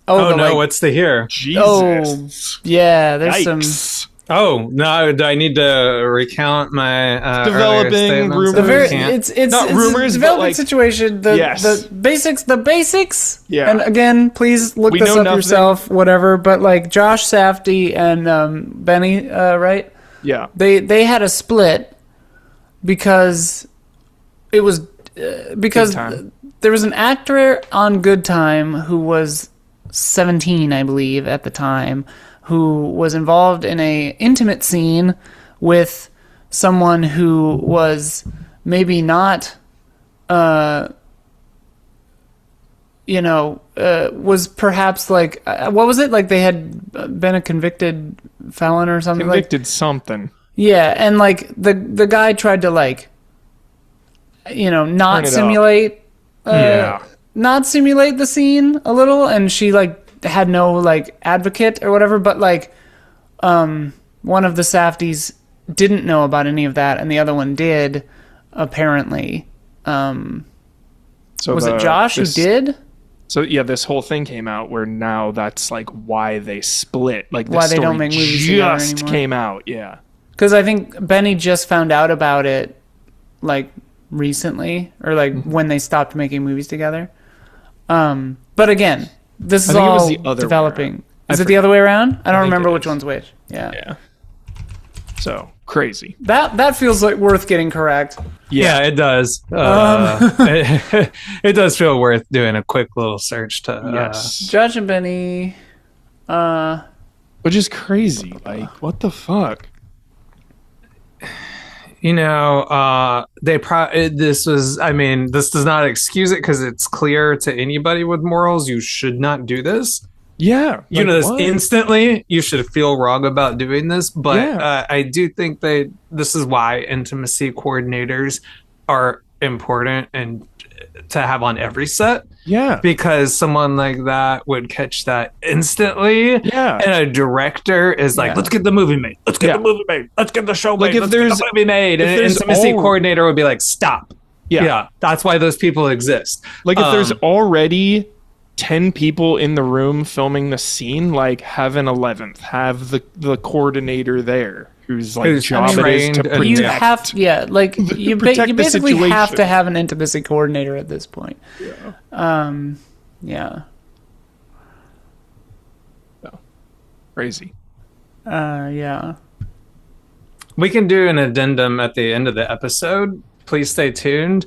Oh no, what's the here? Jesus. yeah, there's some Yikes. Oh no, do I need to recount my earlier Developing statements? rumors. the very Can't. it's Not it's rumors, a but, development like- situation. Yes. The basics. Yeah. And again, please look We this know up nothing. yourself. Whatever. But like Josh Safdie and Benny, right? Yeah. They had a split because it was because Good Time. there was an actor on Good Time who was 17, I believe, at the time, who was involved in a intimate scene with someone who was maybe not was perhaps like what was it, like they had been a convicted felon or something, Convicted something. yeah, and like the guy tried to like not Turn it up. simulate Yeah. not simulate the scene a little, and she like had no like advocate or whatever, but like one of the Safdies didn't know about any of that and the other one did, apparently. So Was it Josh who did? So yeah, this whole thing came out where now that's like why they split. Like this Why they story don't make movies together just anymore. came out. Yeah. because I think Benny just found out about it like recently, or like when they stopped making movies together. But again, this is I think it was all the other way developing. around. Is it the other way around? I don't think remember it which is. one's which. Yeah. So crazy. That feels like worth getting correct. Yeah, it does. It does feel worth doing a quick little search to. Yes. Josh and Benny. Which is crazy. Like, what the fuck? You know, this was. I mean, this does not excuse it because it's clear to anybody with morals you should not do this. Yeah. You like, know this what? instantly. You should feel wrong about doing this, but Yeah. I do think this is why intimacy coordinators are important and to have on every set. Yeah. Because someone like that would catch that instantly. Yeah. And a director is like, Yeah. let's get the movie made. Let's get Yeah. the movie made. Let's get the show Like, made. if Let's get there's- the movie made. if And an there's intimacy all- coordinator would be like, stop. Yeah. That's why those people exist. Like, if there's Um, already 10 people in the room filming the scene, like, have an 11th. Have the coordinator there whose, like, Who's job it is trained to and- protect. You have, like you Protect the basically have situation. to have an intimacy coordinator at this point. Yeah. Crazy. Yeah. We can do an addendum at the end of the episode. Please stay tuned.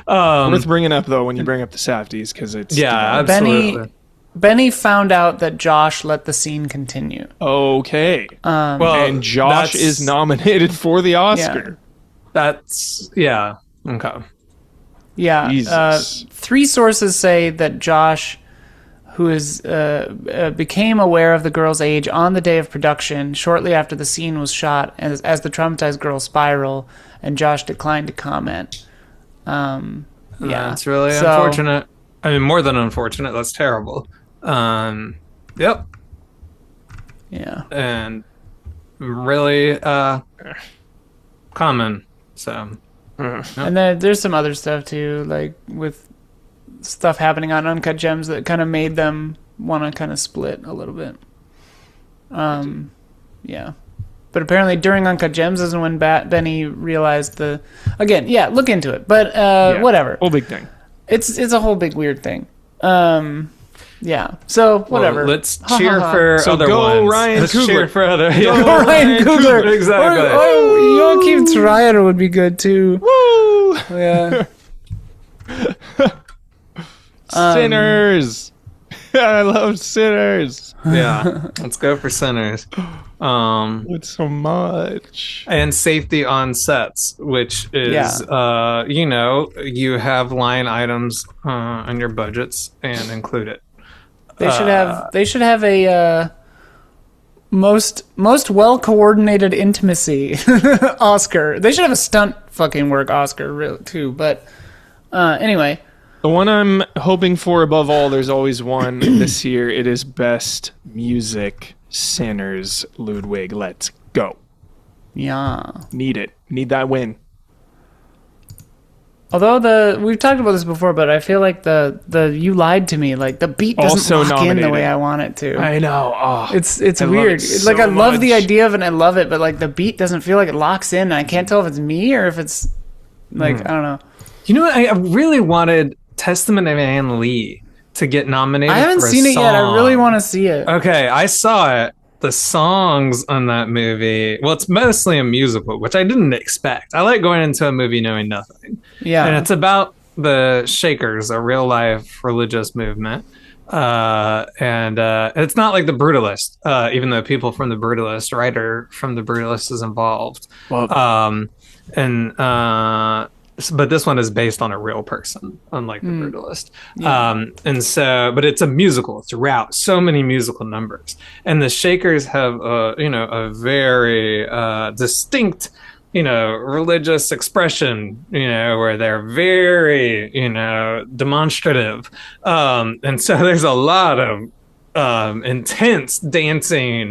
Worth bringing up, though, when you bring up the Safdies, because it's... Yeah, Benny found out that Josh let the scene continue. Okay. well, And Josh that's- is nominated for the Oscar. That's yeah. Okay. Yeah. Jesus. 3 sources say that Josh, who became aware of the girl's age on the day of production, shortly after the scene was shot, as the traumatized girl spiral, and Josh declined to comment. Yeah, That's really So- unfortunate. I mean, more than unfortunate. That's terrible. Yep. Yeah. And really common. So And then there's some other stuff too, like with stuff happening on Uncut Gems that kind of made them want to kind of split a little bit. Yeah. But apparently during Uncut Gems is when Benny realized again, look into it. But whatever. Whole big thing. It's a whole big weird thing. Yeah. So whatever. well, let's cheer for So other go ones. Ryan Let's Coogler. cheer for other. Go Ryan Coogler. Exactly. Or Joachim Trier would be good too. Woo! Yeah. Sinners. I love Sinners. Yeah. Let's go for Sinners. It's so much. And safety on sets, which is you have line items on your budgets and include it. They should have a most well coordinated intimacy Oscar. They should have a stunt fucking work Oscar too. But anyway, The one I'm hoping for above all, there's always one this year. It is Best Music Sinners Ludwig. Let's go. yeah. Need it. Need that win. Although we've talked about this before, but I feel like the You Lied to Me, like the beat doesn't Also lock in the nominated. way I want it to. I know. Oh, It's I love weird. it It's like so I love the much. idea of it and I love it, but like the beat doesn't feel like it locks in. And I can't tell if it's me or if it's like I don't know. You know what? I really wanted Testament of Ann Lee to get nominated. I haven't for a seen it yet. I really song. want to see it. Okay, I saw it. The songs on that movie, well, it's mostly a musical, which I didn't expect. I like going into a movie knowing nothing. Yeah. And it's about the Shakers, a real life religious movement. And it's not like the Brutalist, even though people from the Brutalist, writer from the Brutalist is involved. Well, But this one is based on a real person, unlike the Brutalist. And so, but it's a musical throughout, so many musical numbers. And the Shakers have, a very distinct, religious expression, where they're very, demonstrative. And so there's a lot of intense dancing,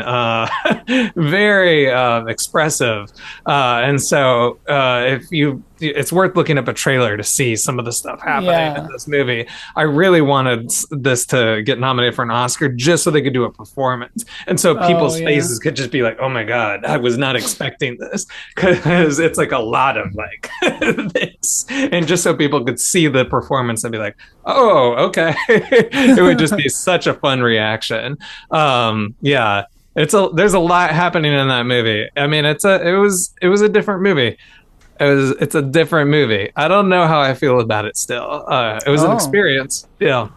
very expressive. And so if you it's worth looking up a trailer to see some of the stuff happening in Yeah. this movie. I really wanted this to get nominated for an Oscar just so they could do a performance, and so Oh people's yeah. faces could just be like, "Oh my god, I was not expecting this," because it's like a lot of like this, and just so people could see the performance and be like, "Oh, okay," it would just be such a fun reaction. Yeah. There's a lot happening in that movie. I mean, it was a different movie. It's a different movie. I don't know how I feel about it still. It was an Oh. experience. Yeah.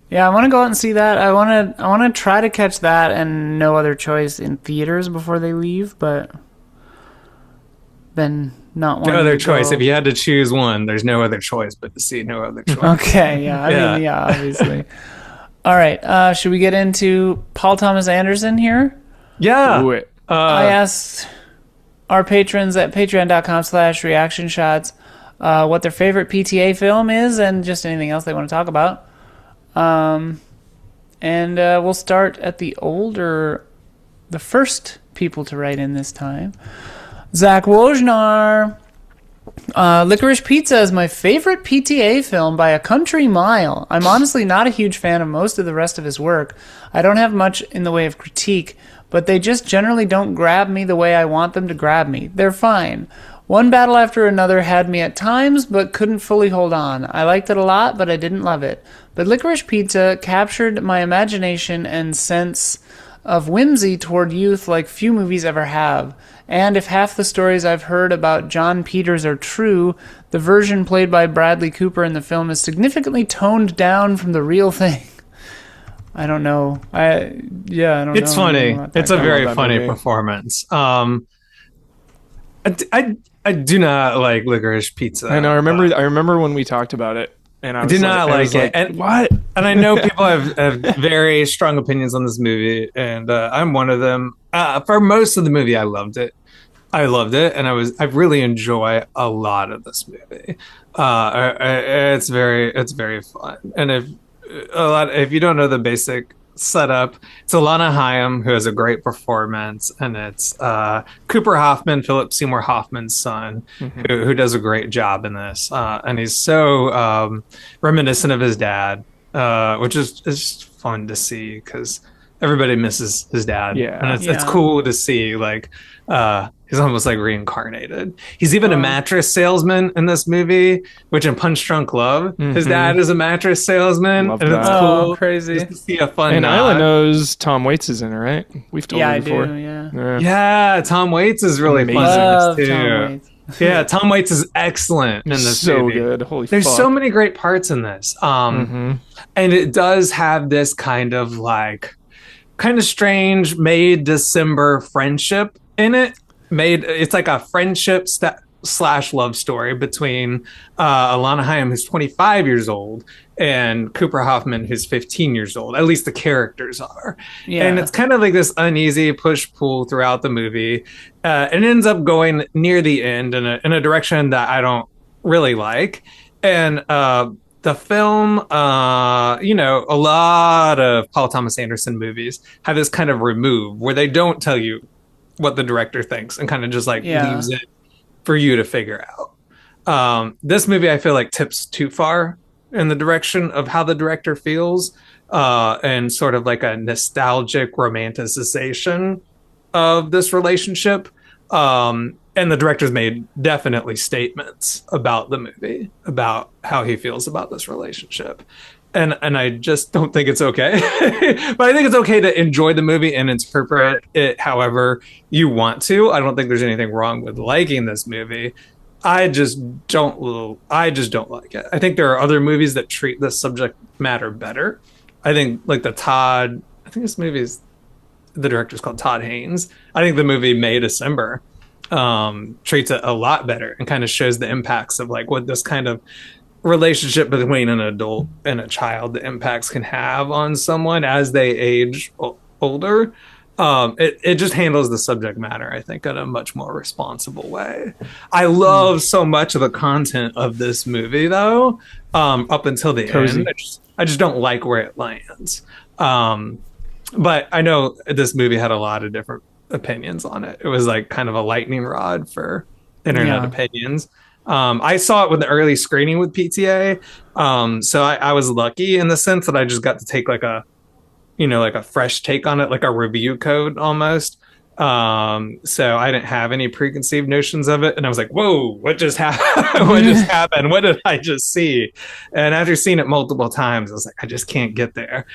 Yeah, I want to go out and see that. I want to try to catch that and No Other Choice in theaters before they leave, but then not one No other choice. If you had to choose one, there's no other choice but to see No Other Choice. Okay, yeah. I mean, yeah, obviously. All right, should we get into Paul Thomas Anderson here? Yeah. Do it. I asked our patrons at patreon.com/reaction shots what their favorite PTA film is and just anything else they want to talk about. And we'll start at the first people to write in this time. Zach Wojnar. Licorice Pizza is my favorite PTA film by a country mile. I'm honestly not a huge fan of most of the rest of his work. I don't have much in the way of critique, but they just generally don't grab me the way I want them to grab me. They're fine. One Battle After Another had me at times, but couldn't fully hold on. I liked it a lot, but I didn't love it. But Licorice Pizza captured my imagination and sense of whimsy toward youth like few movies ever have. And if half the stories I've heard about John Peters are true, the version played by Bradley Cooper in the film is significantly toned down from the real thing. I don't know. I don't know. It's funny. It's a very that funny movie. performance. I do not like Licorice Pizza. I know. I remember when we talked about it, and I I do not like it. And And what? And I know people have very strong opinions on this movie, and I'm one of them. For most of the movie, I loved it. And I really enjoy a lot of this movie. It's very fun. And if you don't know the basic setup, it's Alana Haim who has a great performance, and it's Cooper Hoffman, Philip Seymour Hoffman's son, who does a great job in this, and he's so reminiscent of his dad. Which is just fun to see because everybody misses his dad. Yeah. And it's cool to see like he's almost like reincarnated. He's even a mattress salesman in this movie, which in Punch Drunk Love, his dad is a mattress salesman. Love and it's that. cool. Oh, crazy. Just to see a fun And nod. Isla knows Tom Waits is in it, right? We've told Yeah, her I before. do, yeah. Yeah, Tom Waits is really fun Love in this too. Tom Waits. Yeah, Tom Waits is excellent in this So movie. good. Holy There's fuck. so many great parts in this. And it does have this kind of strange May December friendship in it. It's like a friendship slash love story between Alana Haim, who's 25 years old, and Cooper Hoffman, who's 15 years old. At least the characters are. Yeah. And it's kind of like this uneasy push-pull throughout the movie. It ends up going near the end in a direction that I don't really like. And the film, a lot of Paul Thomas Anderson movies have this kind of remove where they don't tell you what the director thinks and kind of just leaves it for you to figure out. This movie, I feel like tips too far in the direction of how the director feels, and sort of like a nostalgic romanticization of this relationship. And the director's made definitely statements about the movie, about how he feels about this relationship. And I just don't think it's okay. But I think it's okay to enjoy the movie and interpret it however you want to. I don't think there's anything wrong with liking this movie. I just don't like it. I think there are other movies that treat this subject matter better. I think this movie's, the director's called Todd Haynes. I think the movie May December treats it a lot better and kind of shows the impacts of what this kind of relationship between an adult and a child, the impacts can have on someone as they age older. It just handles the subject matter, I think, in a much more responsible way. I love so much of the content of this movie, though, up until the end. I just don't like where it lands. But I know this movie had a lot of different opinions on it. It was kind of a lightning rod for internet opinions. I saw it with the early screening with PTA. So I was lucky in the sense that I just got to take like a, like a fresh take on it, like a review code almost. So I didn't have any preconceived notions of it. And I was like, whoa, what just happened? What just happened? What did I just see? And after seeing it multiple times, I was like, I just can't get there.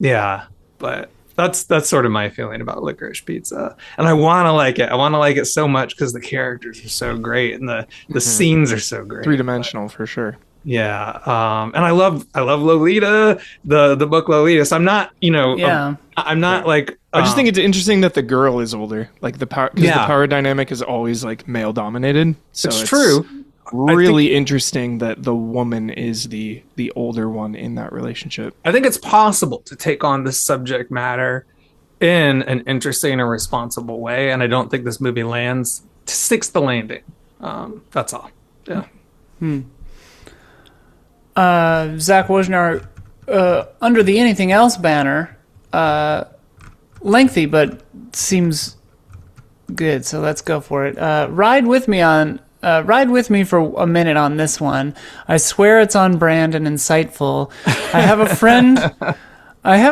Yeah, but that's sort of my feeling about Licorice Pizza. And I want to like it. I want to like it so much because the characters are so great and the scenes are so great. Three-dimensional for sure. Yeah. And I love Lolita, the book Lolita. So I'm not, I'm not like. I just think it's interesting that the girl is older. Like the power, because the power dynamic is always like male dominated. So it's true. Really interesting that the woman is the older one in that relationship. I think it's possible to take on this subject matter in an interesting and responsible way, and I don't think this movie sticks the landing. That's all. Yeah. Zach Wojnar, under the Anything Else banner, lengthy but seems good, so let's go for it. Ride with me for a minute on this one. I swear it's on brand and insightful. I have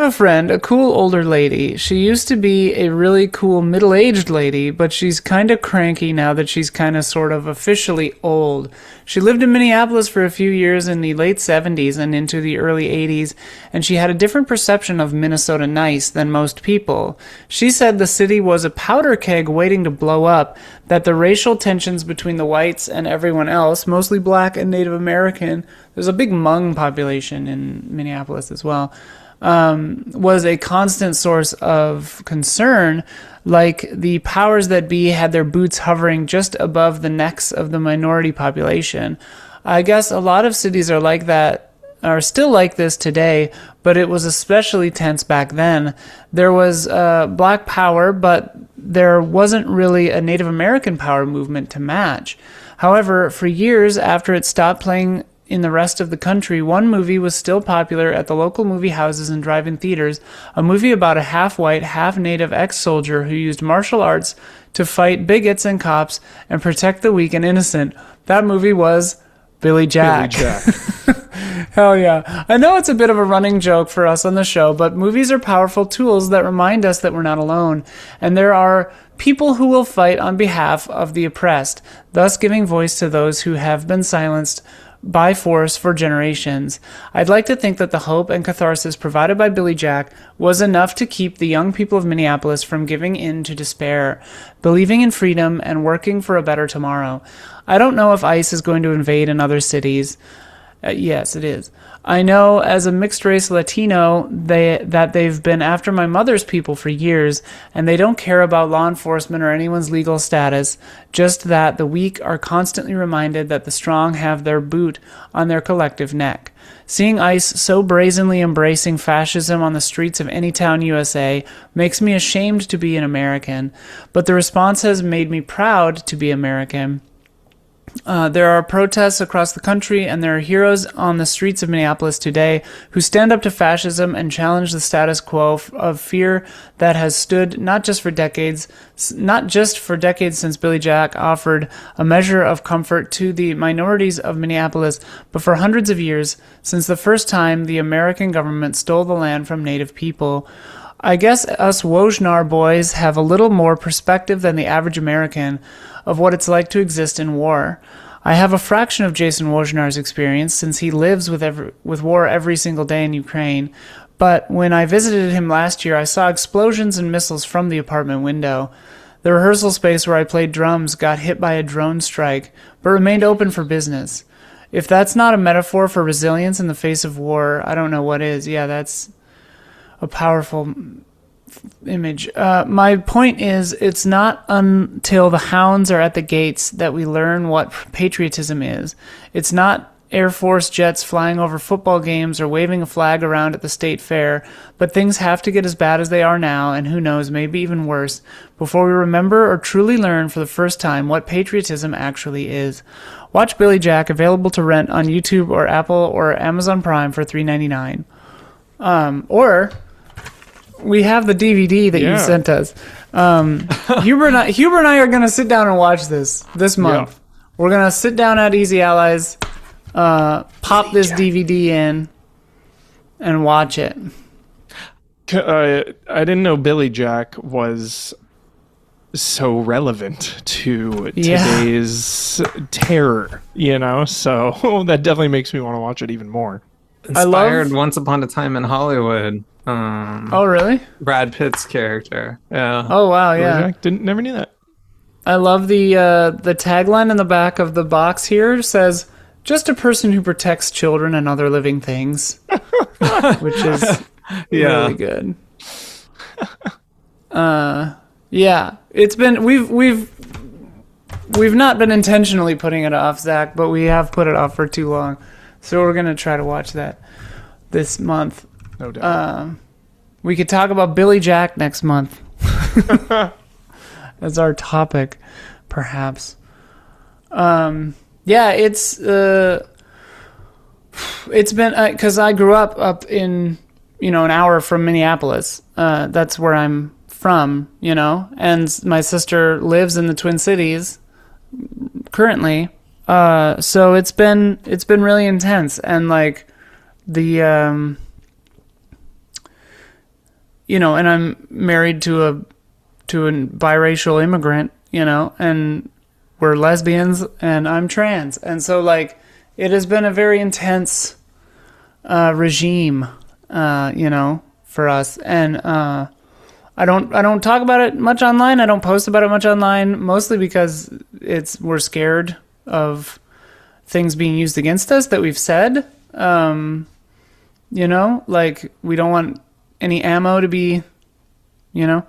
a friend, a cool older lady. She used to be a really cool middle-aged lady, but she's kind of cranky now that she's kind of sort of officially old. She lived in Minneapolis for a few years in the late 70s and into the early 80s, and she had a different perception of Minnesota nice than most people. She said the city was a powder keg waiting to blow up, that the racial tensions between the whites and everyone else, mostly black and Native American, there's a big Hmong population in Minneapolis as well, was a constant source of concern, like the powers that be had their boots hovering just above the necks of the minority population. I guess a lot of cities are like that, are still like this today, but it was especially tense back then. There was black power, but there wasn't really a Native American power movement to match. However, for years after it stopped playing in the rest of the country, one movie was still popular at the local movie houses and drive-in theaters, a movie about a half-white, half-native ex-soldier who used martial arts to fight bigots and cops and protect the weak and innocent. That movie was Billy Jack. Hell yeah. I know it's a bit of a running joke for us on the show, but movies are powerful tools that remind us that we're not alone, and there are people who will fight on behalf of the oppressed, thus giving voice to those who have been silenced by force for generations. I'd like to think that the hope and catharsis provided by Billy Jack was enough to keep the young people of Minneapolis from giving in to despair, believing in freedom and working for a better tomorrow. I don't know if ICE is going to invade in other cities. Yes, it is. I know as a mixed-race Latino that they've been after my mother's people for years, and they don't care about law enforcement or anyone's legal status, just that the weak are constantly reminded that the strong have their boot on their collective neck. Seeing ICE so brazenly embracing fascism on the streets of any town USA makes me ashamed to be an American, but the response has made me proud to be American. There are protests across the country, and there are heroes on the streets of Minneapolis today who stand up to fascism and challenge the status quo of fear that has stood not just for decades since Billy Jack offered a measure of comfort to the minorities of Minneapolis, but for hundreds of years since the first time the American government stole the land from Native people. I guess us Wojnar boys have a little more perspective than the average American of what it's like to exist in war. I have a fraction of Jason Wojnar's experience since he lives with war every single day in Ukraine, but when I visited him last year, I saw explosions and missiles from the apartment window. The rehearsal space where I played drums got hit by a drone strike, but remained open for business. If that's not a metaphor for resilience in the face of war, I don't know what is. Yeah, that's a powerful image. My point is, it's not until the hounds are at the gates that we learn what patriotism is. It's not Air Force jets flying over football games or waving a flag around at the state fair, but things have to get as bad as they are now, and who knows, maybe even worse, before we remember or truly learn for the first time what patriotism actually is. Watch Billy Jack, available to rent on YouTube or Apple or Amazon Prime for $3.99. Or we have the DVD that you sent us. Huber and I are going to sit down and watch this month. We're gonna sit down at Easy Allies, pop this DVD in, and watch it. I didn't know Billy Jack was so relevant to today's terror, so that definitely makes me want to watch it even more. Inspired Once Upon a Time in Hollywood. Oh, really? Brad Pitt's character. Yeah. Oh, wow, yeah. Never knew that. I love the tagline in the back of the box here says, "Just a person who protects children and other living things," which is really good. Yeah, it's been we've not been intentionally putting it off, Zach, but we have put it off for too long. So we're gonna try to watch that this month. No doubt. We could talk about Billy Jack next month. As our topic, perhaps. Yeah, it's been because I grew up in an hour from Minneapolis. That's where I'm from, and my sister lives in the Twin Cities currently. So it's been really intense, and like the and I'm married to a biracial immigrant, and we're lesbians, and I'm trans, and so like it has been a very intense regime, for us, and I don't talk about it much online. I don't post about it much online, mostly because we're scared of things being used against us that we've said. Like we don't want any ammo to be, even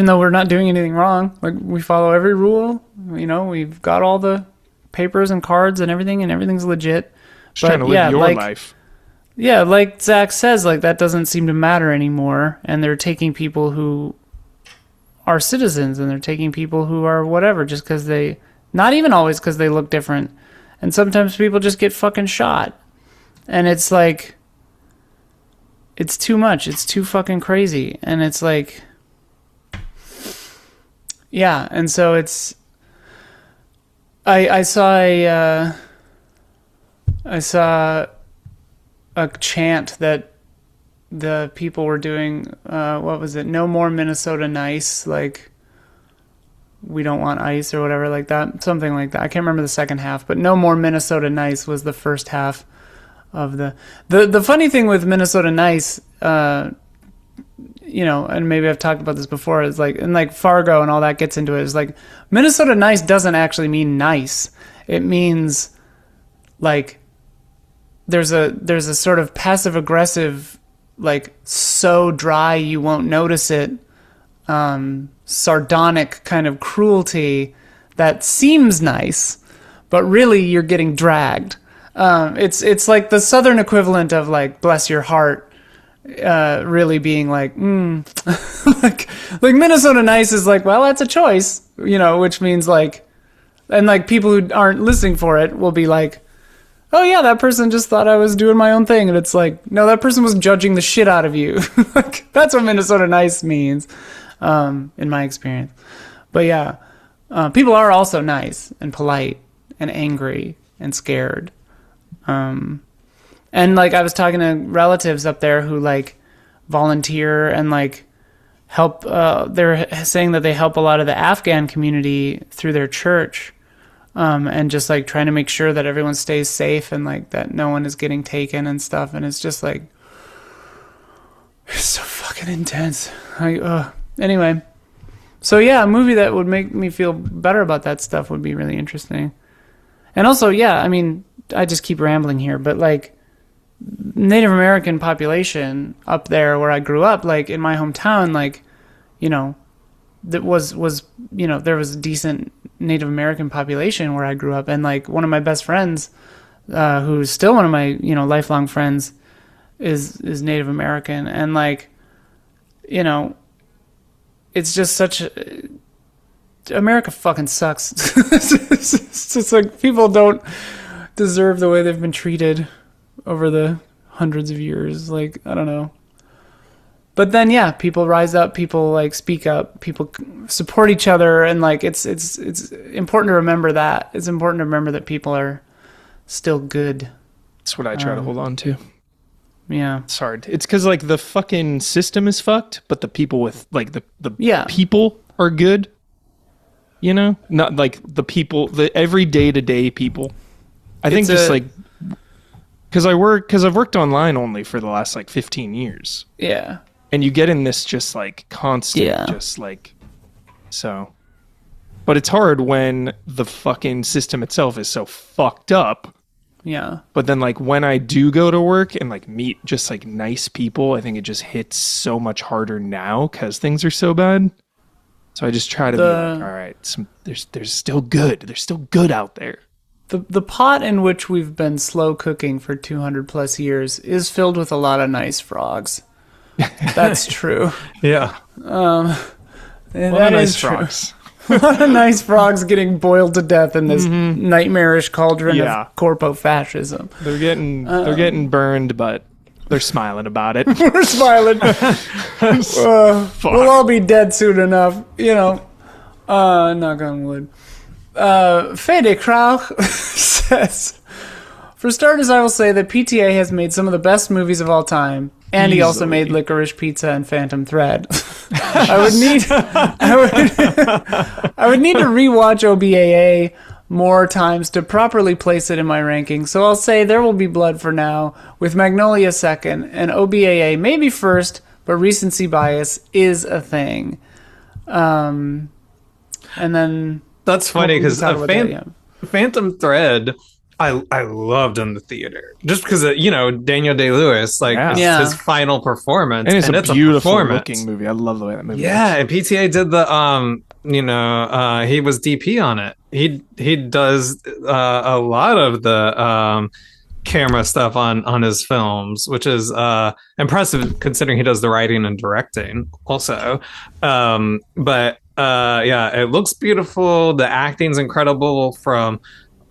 though we're not doing anything wrong. Like we follow every rule. We've got all the papers and cards and everything's legit. Just trying to live your life. Yeah, like Zach says, like that doesn't seem to matter anymore, and they're taking people who are citizens, and they're taking people who are whatever, just because not even always because they look different, and sometimes people just get fucking shot, and it's like, it's too much, it's too fucking crazy, and it's like, yeah, and so it's, I saw a chant that the people were doing, what was it? No more Minnesota nice, like we don't want ice or whatever like that. Something like that. I can't remember the second half, but no more Minnesota nice was the first half of the funny thing with Minnesota nice, and maybe I've talked about this before, is like, and like Fargo and all that gets into it, is like Minnesota nice doesn't actually mean nice. It means like there's a sort of passive aggressive, like so dry you won't notice it, sardonic kind of cruelty that seems nice, but really you're getting dragged. It's like the Southern equivalent of like bless your heart, really being like, like Minnesota nice is like, well, that's a choice, which means like, and like people who aren't listening for it will be like, oh yeah, that person just thought I was doing my own thing. And it's like, no, that person was judging the shit out of you. Like, that's what Minnesota nice means, in my experience. But yeah, people are also nice and polite and angry and scared. And like I was talking to relatives up there who like volunteer and like help. They're saying that they help a lot of the Afghan community through their church. And just like trying to make sure that everyone stays safe and like that no one is getting taken and stuff. And it's just like, it's so fucking intense. Anyway, so yeah, a movie that would make me feel better about that stuff would be really interesting. And also, yeah, I mean, I just keep rambling here, but like Native American population up there where I grew up, like in my hometown, like, that was there was a decent Native American population where I grew up, and like one of my best friends, who's still one of my lifelong friends, is Native American, and like it's just such America fucking sucks. It's just like people don't deserve the way they've been treated over the hundreds of years. Like, I don't know. But then, yeah, people rise up, people like speak up, people support each other, and like it's important to remember that. It's important to remember that people are still good. That's what I try to hold on to. Yeah, It's hard. It's because like the fucking system is fucked, but the people with like the people are good. You know, not like the people, the every day-to-day people. I think just like because I've worked online only for the last like 15 years. Yeah, and you get in this just like constant, just like so. But it's hard when the fucking system itself is so fucked up. Yeah. But then like when I do go to work and like meet just like nice people, I think it just hits so much harder now because things are so bad. So I just try to be like, all right, there's still good. There's still good out there. The pot in which we've been slow cooking for 200 plus years is filled with a lot of nice frogs. That's true. Yeah. That is true. Frogs. A lot of nice frogs getting boiled to death in this nightmarish cauldron of corpo-fascism. They're getting burned, but they're smiling about it. We're smiling. We'll all be dead soon enough, you know. Knock on wood. Fede Krauch says, for starters, I will say that PTA has made some of the best movies of all time. And he also made Licorice Pizza and Phantom Thread. I would need to rewatch OBAA more times to properly place it in my ranking. So I'll say There Will Be Blood for now, with Magnolia second, and OBAA maybe first, but recency bias is a thing. And then that's funny because Phantom Thread, I loved in the theater just because Daniel Day-Lewis, like it's his final performance, and it's a beautiful looking movie. I love the way that movie looks. And PTA did the he was DP on it. He does a lot of the camera stuff on his films, which is impressive considering he does the writing and directing also. But it looks beautiful. The acting's incredible from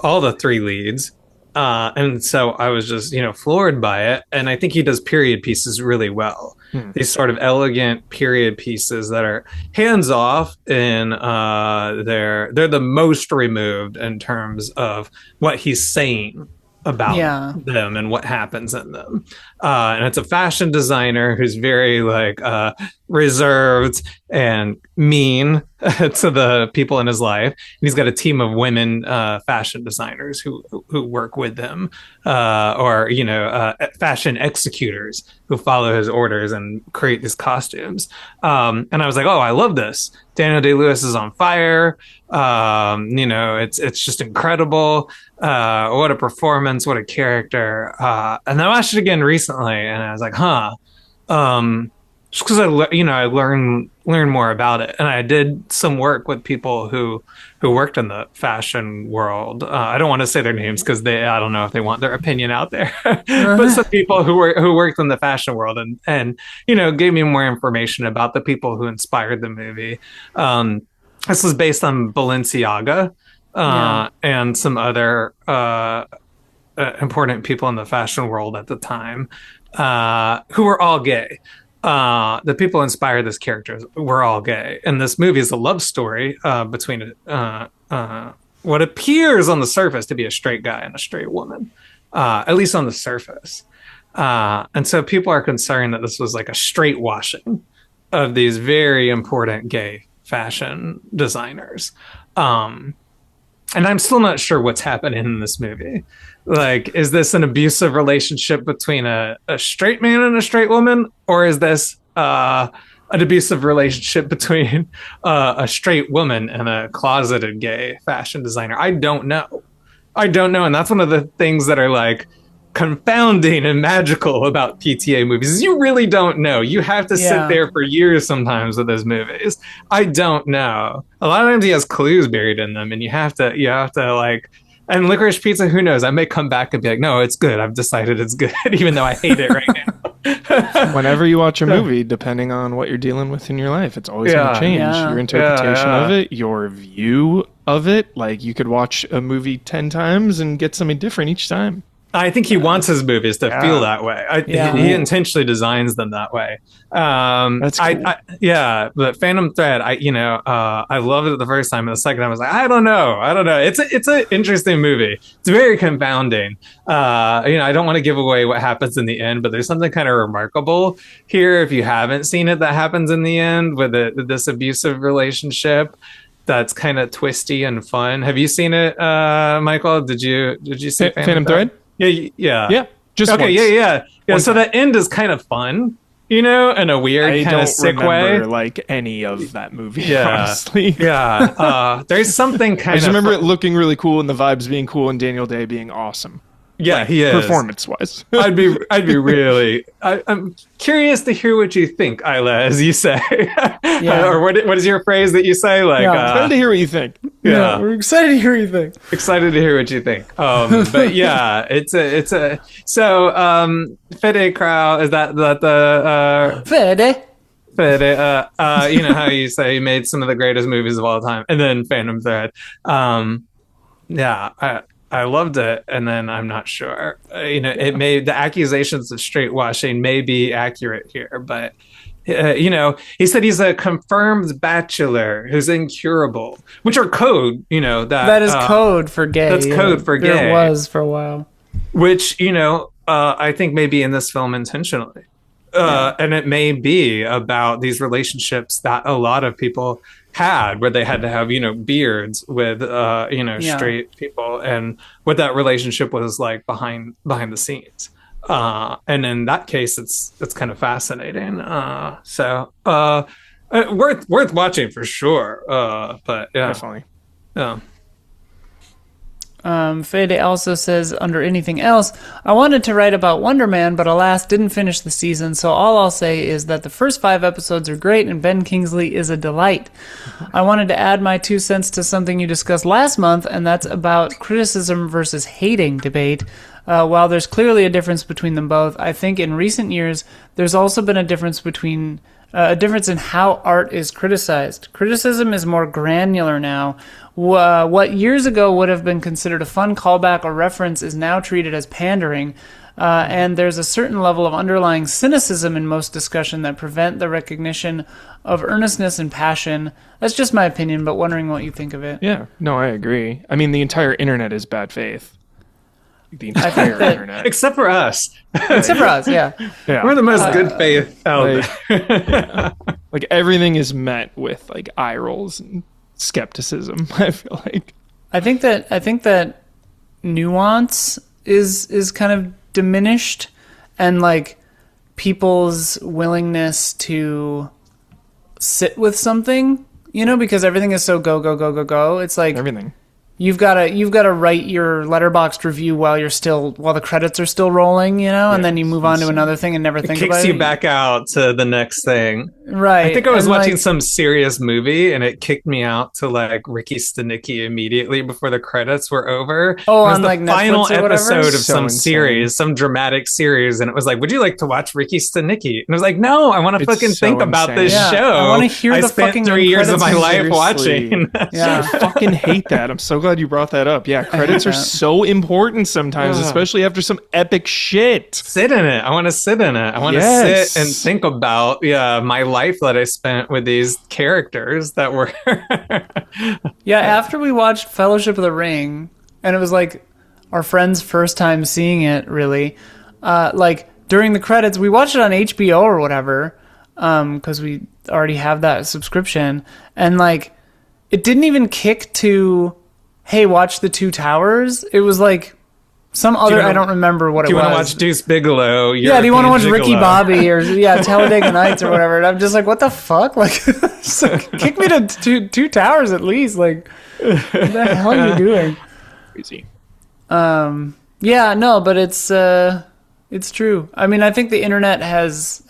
all the three leads. And so I was just, floored by it. And I think he does period pieces really well. These sort of elegant period pieces that are hands off and they're the most removed in terms of what he's saying about them and what happens in them. And it's a fashion designer who's very reserved and mean to the people in his life. And he's got a team of women fashion designers who work with him, or fashion executors who follow his orders and create these costumes. And I was like, oh, I love this. Daniel Day-Lewis is on fire. It's just incredible. What a performance, what a character. And I watched it again recently and I was like, just because I learn more about it, and I did some work with people who worked in the fashion world. I don't want to say their names because I don't know if they want their opinion out there, but some people who worked in the fashion world and gave me more information about the people who inspired the movie. This was based on Balenciaga and some other important people in the fashion world at the time who were all gay. The people who inspired this character were all gay, and this movie is a love story between what appears on the surface to be a straight guy and a straight woman, at least on the surface. And so people are concerned that this was like a straight washing of these very important gay fashion designers. And I'm still not sure what's happening in this movie. Like, is this an abusive relationship between a straight man and a straight woman? Or is this an abusive relationship between a straight woman and a closeted gay fashion designer? I don't know. And that's one of the things that are like confounding and magical about PTA movies is you really don't know. You have to sit there for years sometimes with those movies. I don't know. A lot of times he has clues buried in them, and you have to like. And Licorice Pizza, who knows? I may come back and be like, no, it's good. I've decided it's good, even though I hate it right now. Whenever you watch a movie, depending on what you're dealing with in your life, it's always going to change. Your interpretation of it, your view of it. Like, you could watch a movie 10 times and get something different each time. I think he wants his movies to feel that way. He intentionally designs them that way. That's cool. But Phantom Thread, I loved it the first time, and the second time I was like, I don't know. It's an interesting movie. It's very confounding. I don't want to give away what happens in the end, but there's something kind of remarkable here if you haven't seen it that happens in the end with this abusive relationship. That's kind of twisty and fun. Have you seen it, Michael? Did you see Phantom Thread? Yeah. Just okay. once. Yeah. So the end is kind of fun, in a weird kind of sick way. I don't remember like any of that movie. Honestly. There's something kind of. I just remember it looking really cool and the vibes being cool and Daniel Day being awesome. Yeah, he is performance-wise. I'd be really. I'm curious to hear what you think, Isla, as you say. Or what is your phrase that you say? Like, excited to hear what you think. Yeah, we're excited to hear what you think. Excited to hear what you think. But yeah, it's a. So, Fede Crow, is that the Fede? You know how you say he made some of the greatest movies of all time, and then Phantom Thread. I loved it, and then I'm not sure. The accusations of straight washing may be accurate here, but he said he's a confirmed bachelor who's incurable, which are code. That is code for gay. That's code for gay. It was for a while. Which I think may be in this film intentionally. And it may be about these relationships that a lot of people had, where they had to have beards with straight people, and what that relationship was like behind the scenes. And in that case, it's kind of fascinating. Worth watching for sure. But yeah, definitely. Yeah. Fede also says, under anything else, I wanted to write about Wonder Man, but alas, didn't finish the season, so all I'll say is that the first 5 episodes are great and Ben Kingsley is a delight. I wanted to add my 2 cents to something you discussed last month, and that's about criticism versus hating debate. While there's clearly a difference between them both, I think in recent years there's also been a difference in how art is criticized. Criticism is more granular now. What years ago would have been considered a fun callback or reference is now treated as pandering, and there's a certain level of underlying cynicism in most discussion that prevent the recognition of earnestness and passion. That's just my opinion, but wondering what you think of it. Yeah, no, I agree. I mean, the entire internet is bad faith. The entire internet. Except for us. Except for us, yeah. We're the most good faith out there. Like everything is met with like eye rolls and skepticism, I feel like. I think that nuance is kind of diminished, and like people's willingness to sit with something, because everything is so go. It's like everything. You've got to write your Letterboxd review while the credits are still rolling, and then you move on to another thing and never think about it. Kicks you back out to the next thing. Right. I think I was watching some serious movie and it kicked me out to like Ricky Stenicki immediately before the credits were over. Oh, it was on the like final Netflix or episode whatever? of some series, some dramatic series, and it was like, would you like to watch Ricky Stenicki? And I was like, no, I want to fucking think about this show. I want to hear the spent fucking 3 years of my life seriously. watching. Yeah, I fucking hate that. I'm so glad you brought that up. Yeah, credits are so important sometimes, especially after some epic shit. Sit in it. I want to sit in it. I want to sit and think about my life that I spent with these characters that were after we watched Fellowship of the Ring, and it was like our friend's first time seeing it, really, like during the credits, we watched it on HBO or whatever, because we already have that subscription, and like it didn't even kick to, hey, watch The Two Towers. It was like some other, I don't remember what it was. Do you want to watch Deuce Bigelow? Do you want to watch Ricky Bobby or Talladega Nights or whatever? And I'm just like, what the fuck? Like, kick me to two Towers at least. Like, what the hell are you doing? Crazy. But it's true. I mean, I think the internet has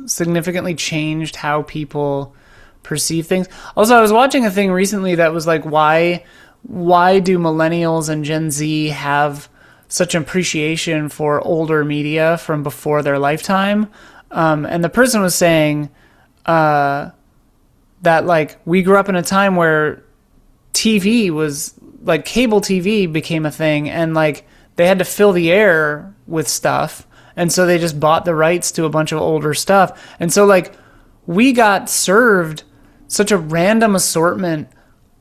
significantly changed how people perceive things. Also, I was watching a thing recently that was like, why do millennials and Gen Z have such appreciation for older media from before their lifetime? And the person was saying that like we grew up in a time where TV was like cable TV became a thing, and like they had to fill the air with stuff. And so they just bought the rights to a bunch of older stuff. And so like we got served such a random assortment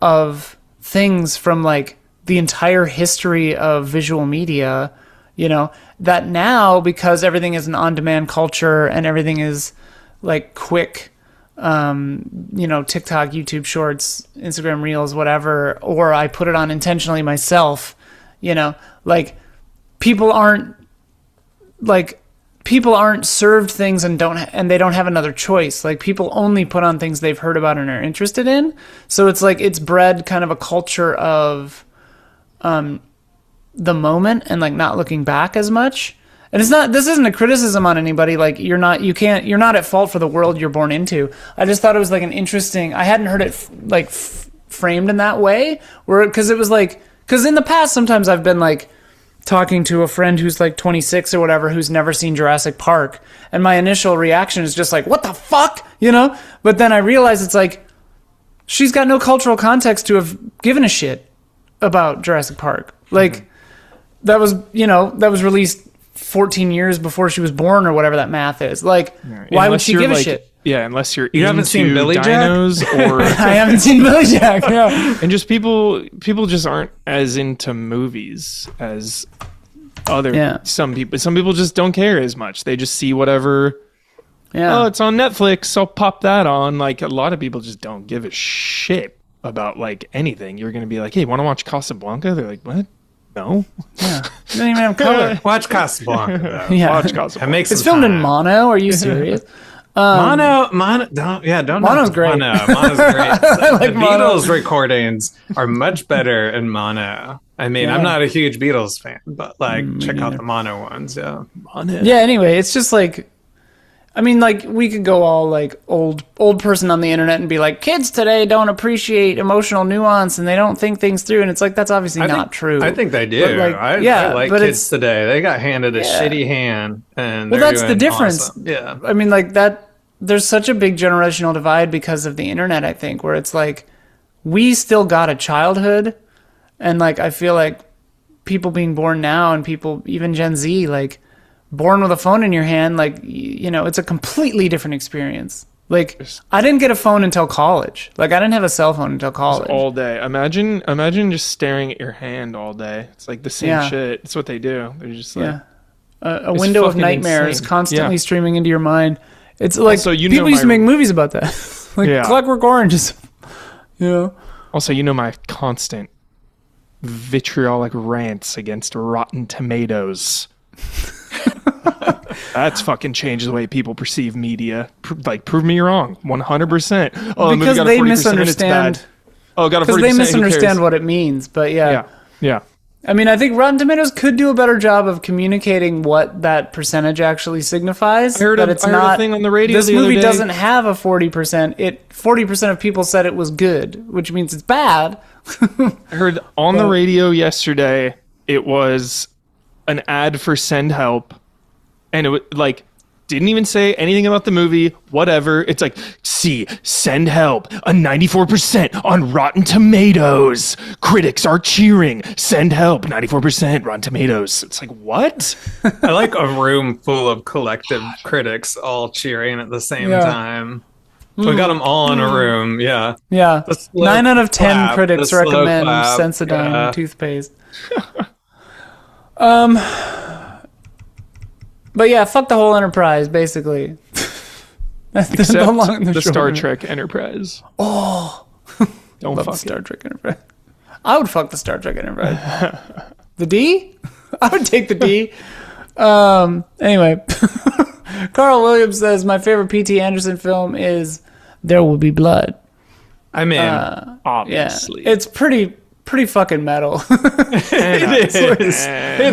of things from like the entire history of visual media, you know, that now, because everything is an on-demand culture and everything is like quick, you know, TikTok, YouTube Shorts, Instagram Reels, whatever, or I put it on intentionally myself, you know, like people aren't served things and they don't have another choice. Like people only put on things they've heard about and are interested in. So it's like it's bred kind of a culture of the moment and like not looking back as much. And this isn't a criticism on anybody. Like you're not at fault for the world you're born into. I just thought it was like an interesting, I hadn't heard it framed in that way, because in the past, sometimes I've been like talking to a friend who's like 26 or whatever, who's never seen Jurassic Park. And my initial reaction is just like, what the fuck? You know? But then I realize it's like, she's got no cultural context to have given a shit about Jurassic Park. Like that was released 14 years before she was born or whatever that math is. Like, why would she give a shit? Yeah, unless you haven't seen Billy dinos Jack? Or I haven't seen Billy Jack. Yeah. And just people just aren't as into movies as some people. Some people just don't care as much. They just see whatever. Yeah. Oh, it's on Netflix. I'll pop that on. Like a lot of people just don't give a shit about like anything. You're gonna be like, hey, want to watch Casablanca? They're like, what? No. Yeah. They don't even have color. Watch Casablanca, though. Yeah. Watch Casablanca. It's filmed in mono. Are you serious? Mono, don't. Mono's great. Mono's great. Like the mono. Beatles recordings are much better in mono. I mean, I'm not a huge Beatles fan, but like, check out the mono ones. Yeah, Mono. Yeah. Anyway, it's just like, I mean, like we could go all like old person on the internet and be like, kids today don't appreciate emotional nuance and they don't think things through, and it's like that's obviously not true. I think they do. But, like, I like but kids today. They got handed a shitty hand, and that's the difference. Awesome. Yeah, I mean, like that. There's such a big generational divide because of the internet. I think where it's like we still got a childhood, and like I feel like people being born now and people even Gen Z like born with a phone in your hand, like, you know, it's a completely different experience. Like I didn't get a phone until college. Like I didn't have a cell phone until college. All day. Imagine just staring at your hand all day. It's like the same shit. It's what they do. They're just like a window of nightmares insane. Constantly streaming into your mind. It's like also, people used to make movies about that. Like Clockwork Orange is, you know. Also, you know my constant vitriolic rants against Rotten Tomatoes. That's fucking changed the way people perceive media. Prove me wrong. 100%. Oh, because they misunderstand. Oh, got a 40%. Because they misunderstand what it means. But yeah. I mean, I think Rotten Tomatoes could do a better job of communicating what that percentage actually signifies. I heard a thing on the radio. This movie doesn't have a 40%. 40% of people said it was good, which means it's bad. I heard on the radio yesterday it was an ad for Send Help, and it was like didn't even say anything about the movie, whatever. It's like, see, Send Help, a 94% on Rotten Tomatoes. Critics are cheering. Send Help, 94% Rotten Tomatoes. It's like, what? I like a room full of collective critics all cheering at the same time. We got them all in a room, yeah. 9 out of 10 critics recommend Sensodyne toothpaste. But yeah, fuck the whole Enterprise, basically. Except the Star Trek Enterprise. Oh, don't fuck Star Trek Enterprise. I would fuck the Star Trek Enterprise. The D? I would take the D. Anyway, Carl Williams says my favorite P.T. Anderson film is There Will Be Blood. I mean, obviously, it's pretty fucking metal. It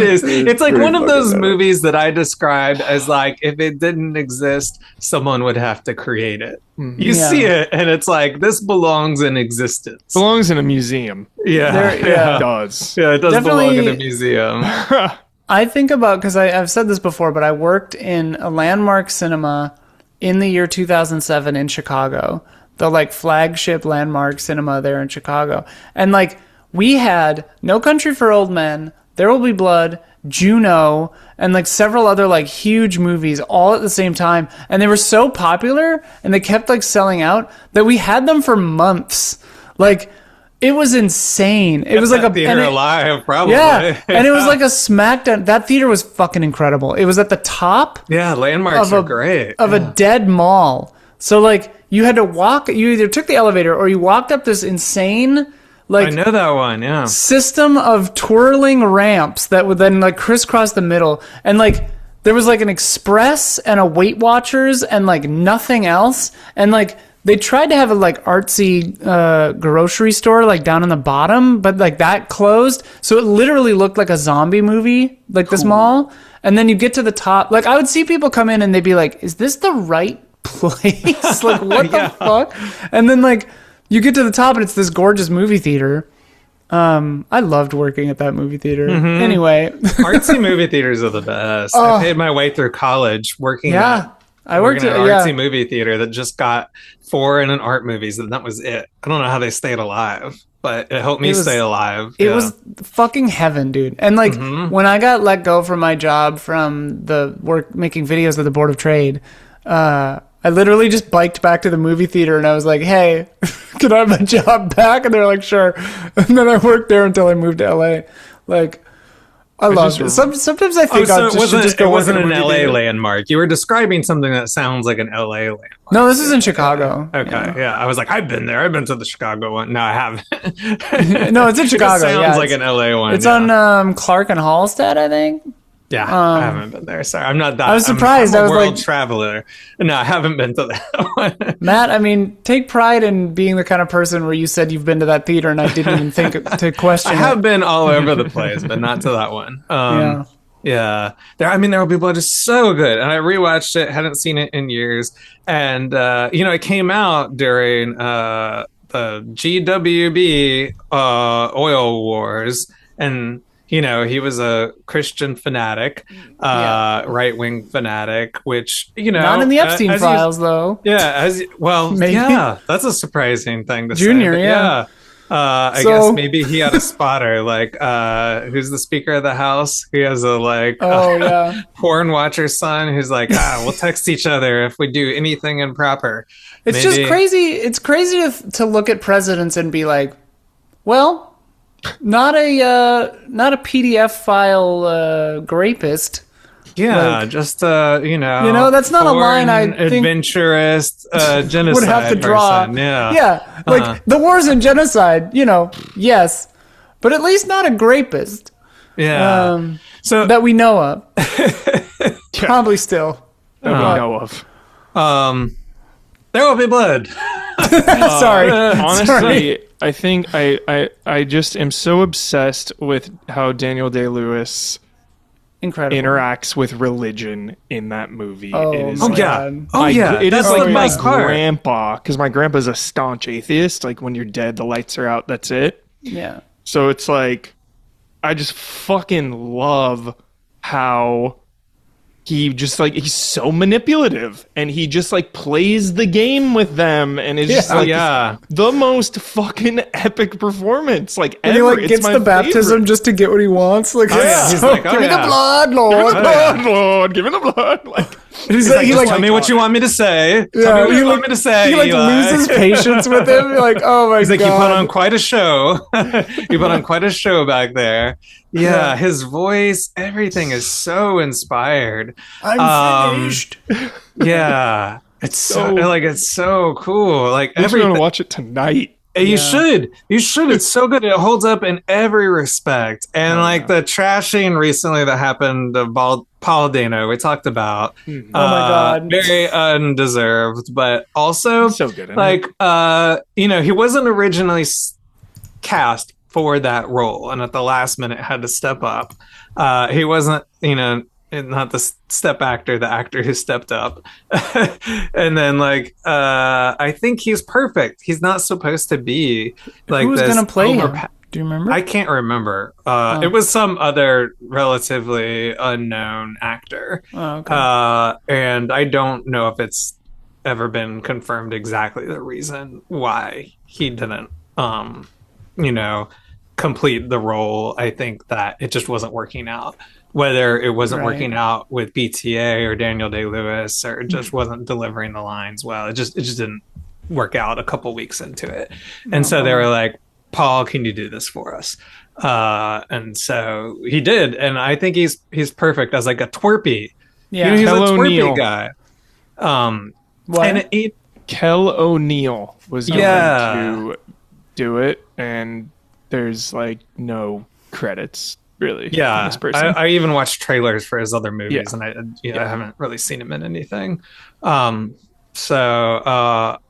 is. It's like one of those movies that I described as like, if it didn't exist, someone would have to create it. You see it, and it's like, this belongs in existence. Belongs in a museum. It does. Yeah, it does belong in a museum. I think about, because I've said this before, but I worked in a landmark cinema in the year 2007 in Chicago. The like flagship landmark cinema there in Chicago. And like, we had No Country for Old Men, There Will Be Blood, Juno, and like several other like huge movies all at the same time. And they were so popular and they kept like selling out that we had them for months. Like, it was insane. It was like a theater alive, probably. Yeah, and it was like a smackdown. That theater was fucking incredible. It was at the top. Yeah, landmarks are great. Of a dead mall. So like you had to walk. You either took the elevator or you walked up this insane like I know that one. Yeah, system of twirling ramps that would then like crisscross the middle, and like there was like an express and a Weight Watchers and like nothing else, and like. They tried to have a like artsy grocery store like down on the bottom, but like that closed. So it literally looked like a zombie movie, like this mall. And then you get to the top. Like I would see people come in and they'd be like, is this the right place? Like what the fuck? And then like you get to the top and it's this gorgeous movie theater. I loved working at that movie theater. Mm-hmm. Anyway. Artsy movie theaters are the best. I paid my way through college working I worked at an artsy movie theater that just got foreign and art movies, and that was it. I don't know how they stayed alive, but it helped me stay alive. It was fucking heaven, dude. And like when I got let go from my job from the work making videos at the Board of Trade, I literally just biked back to the movie theater and I was like, hey, can I have my job back? And they're like, sure. And then I worked there until I moved to LA. Like, I love it. Sometimes I think I should just go. It wasn't an LA theater. landmark. You were describing something that sounds like an LA landmark. No, this is in Chicago. Okay, yeah. I was like, I've been there. I've been to the Chicago one. No, I haven't. No, it's in Chicago. It sounds like an LA one. It's on Clark and Hallstead, I think. Yeah, I haven't been there. Sorry, I'm not that. I was surprised. I'm a I was world like, traveler. No, I haven't been to that one. Matt, I mean, take pride in being the kind of person where you said you've been to that theater and I didn't even think to question I have been all over the place, but not to that one. Yeah. There were people that are just so good. And I rewatched it, hadn't seen it in years. And, it came out during the GWB oil wars. And, he was a Christian fanatic, right-wing fanatic, which, not in the Epstein files, though. Yeah, maybe. Yeah, that's a surprising thing to Junior, say. Yeah. I guess maybe he had a spotter, like, who's the Speaker of the House? He has a, porn watcher son who's like, we'll text each other if we do anything improper. It's just crazy. It's crazy to look at presidents and be like, well... Not a PDF file rapist. Yeah, like, just that's not a line I think adventurous genocide would have to draw. Person. Yeah, yeah, like the wars and genocide. Yes, but at least not a grapist. Yeah, so that we know of. Probably still that we know of. There will be blood. Sorry, honestly. Sorry. I think I just am so obsessed with how Daniel Day-Lewis interacts with religion in that movie. Oh, it is it is like my grandpa, because my grandpa's a staunch atheist. Like when you're dead, the lights are out. That's it. Yeah. So it's like I just fucking love how he just like he's so manipulative and he just like plays the game with them and it's just like the most fucking epic performance like and ever. He like gets the baptism just to get what he wants. Like he's like, give me the blood, Lord. Lord, give me the blood. Like he's like, tell me what you want me to say. Tell me what you want me to say. He like Eli. loses patience with him. You're like, oh my god. He's like, you put on quite a show. You put on quite a show back there. Yeah, his voice, everything is so inspired. I'm finished. Yeah, it's it's so cool. Like I'm gonna watch it tonight. You should. It's so good. It holds up in every respect. And the trashing recently that happened of Paul Dano, we talked about. Oh my god, very undeserved, but also so good. he wasn't originally cast for that role, and at the last minute had to step up. He wasn't, not the step actor, the actor who stepped up. And then I think he's perfect. He's not supposed to be like who's this gonna play him? Do you remember? I can't remember. It was some other relatively unknown actor. Oh, okay. And I don't know if it's ever been confirmed exactly the reason why he didn't complete the role. I think that it just wasn't working out. whether it wasn't Right. working out with BTA or Daniel Day-Lewis, or it just wasn't delivering the lines well. It just didn't work out a couple weeks into it. And so they were like, Paul, can you do this for us? And so he did, and I think he's perfect as like a twerpy. Yeah. You know, he's Kel a twerpy O'Neill. guy. What? And it, Kel O'Neill was going Yeah. to do it, and there's like no credits really. for yeah, this person. I even watched trailers for his other movies, Yeah. and I haven't really seen him in anything. But at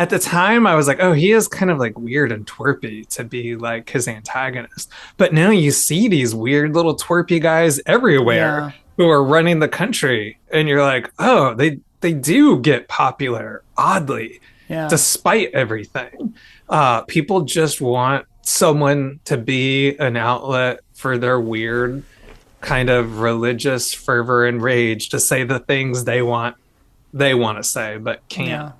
the time I was like, oh, he is kind of like weird and twerpy to be like his antagonist. But now you see these weird little twerpy guys everywhere who are running the country, and you're like, oh, they do get popular, oddly, despite everything. People just want someone to be an outlet for their weird kind of religious fervor and rage to say the things they want to say but can't.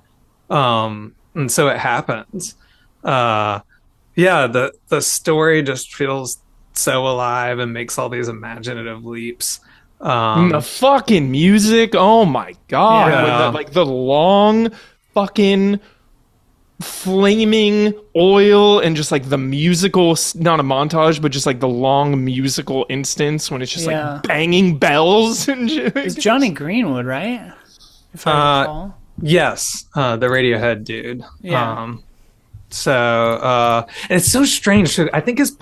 And so it happens. The story just feels so alive and makes all these imaginative leaps. The fucking music, oh my god. Yeah. With the long fucking flaming oil, and just like the musical, not a montage, but just like the long musical instance when it's just like banging bells and shit. It's Johnny Greenwood, right? If I recall. Yes, the Radiohead dude. Yeah. And it's so strange. I think his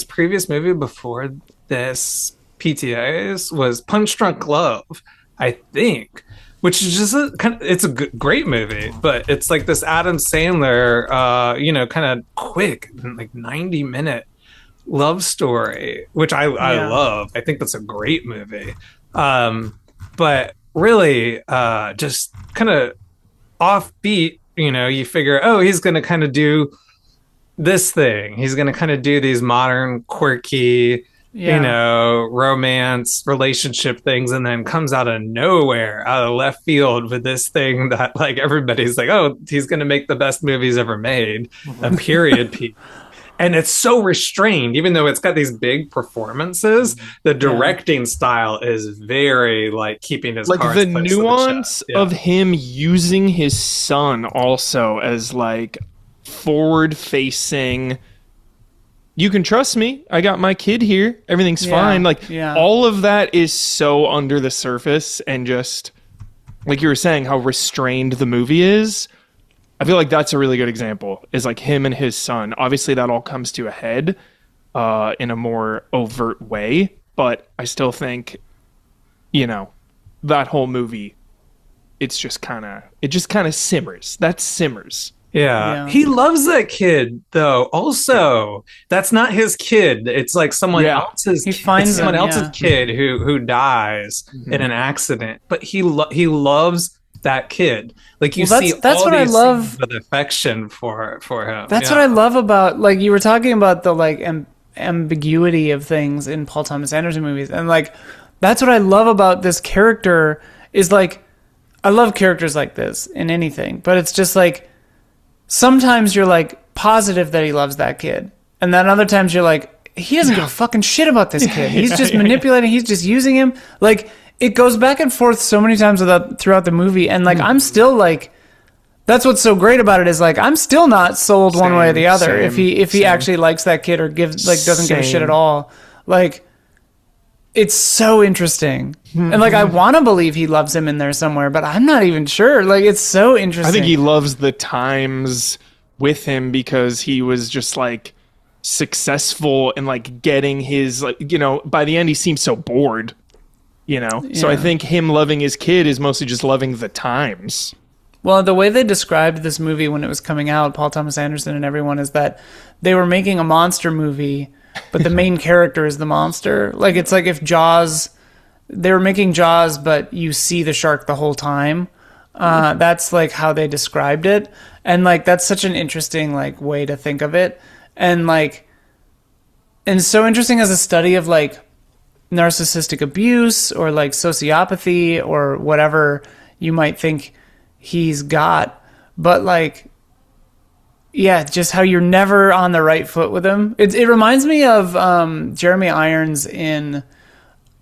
previous movie before this, PTA's, was Punch Drunk Love, I think, which is just it's a great movie, but it's like this Adam Sandler, kind of quick, like 90-minute love story, which I love. I think that's a great movie. But really, just kind of offbeat. You figure, oh, he's going to kind of do this thing. He's going to kind of do these modern, quirky, romance, relationship things, and then comes out of nowhere, out of left field, with this thing that like everybody's like, oh, he's going to make the best movies ever made, a period piece. And it's so restrained, even though it's got these big performances. The directing style is very like keeping his like cards the close to the nuance chest. of him using his son also as like forward facing. You can trust me. I got my kid here. Everything's fine. Like all of that is so under the surface, and just like you were saying, how restrained the movie is. I feel like that's a really good example, is like him and his son. Obviously that all comes to a head in a more overt way, but I still think, that whole movie, it just kind of simmers. That simmers. Yeah. He loves that kid, though. Also, that's not his kid. It's like someone else's. He finds someone else's kid who dies in an accident, but he loves that kid. Like you see, that's all what I these love scenes with affection for him. That's what I love about, like, you were talking about the like ambiguity of things in Paul Thomas Anderson movies, and like that's what I love about this character. Is like, I love characters like this in anything, but it's just like sometimes you're like positive that he loves that kid, and then other times you're like, he doesn't give a fucking shit about this kid. He's just manipulating. He's just using him. Like, it goes back and forth so many times throughout the movie, and like I'm still like, that's what's so great about it, is like I'm still not sold one way or the other if he actually likes that kid or doesn't give a shit at all. Like, it's so interesting, and like I want to believe he loves him in there somewhere, but I'm not even sure. Like, it's so interesting. I think he loves the times with him because he was just like successful in like getting his, like, by the end he seems so bored. So I think him loving his kid is mostly just loving the times. Well, the way they described this movie when it was coming out, Paul Thomas Anderson and everyone, is that they were making a monster movie, but the main character is the monster. Like, it's like if they were making Jaws, but you see the shark the whole time. That's like how they described it. And like, that's such an interesting like way to think of it. And like, and so interesting as a study of like narcissistic abuse or like sociopathy or whatever you might think he's got, but like, just how you're never on the right foot with him. It reminds me of Jeremy Irons in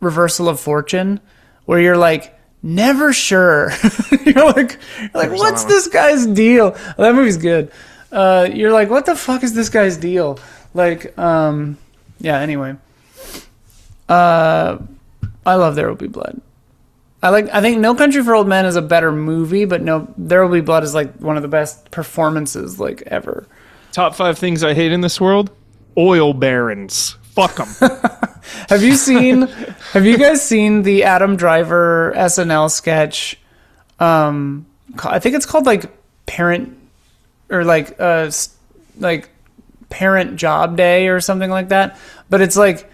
reversal of fortune, where you're like never sure. you're like, what's this guy's deal? Well, that movie's good. You're like, what the fuck is this guy's deal? Like, yeah. Anyway, I love There Will Be Blood. I think No Country for Old Men is a better movie, but There Will Be Blood is like one of the best performances like ever. Top 5 things I hate in this world: oil barons. Fuck them. Have you guys seen the Adam Driver SNL sketch? I think it's called like Parent or like Parent Job Day or something like that. But it's like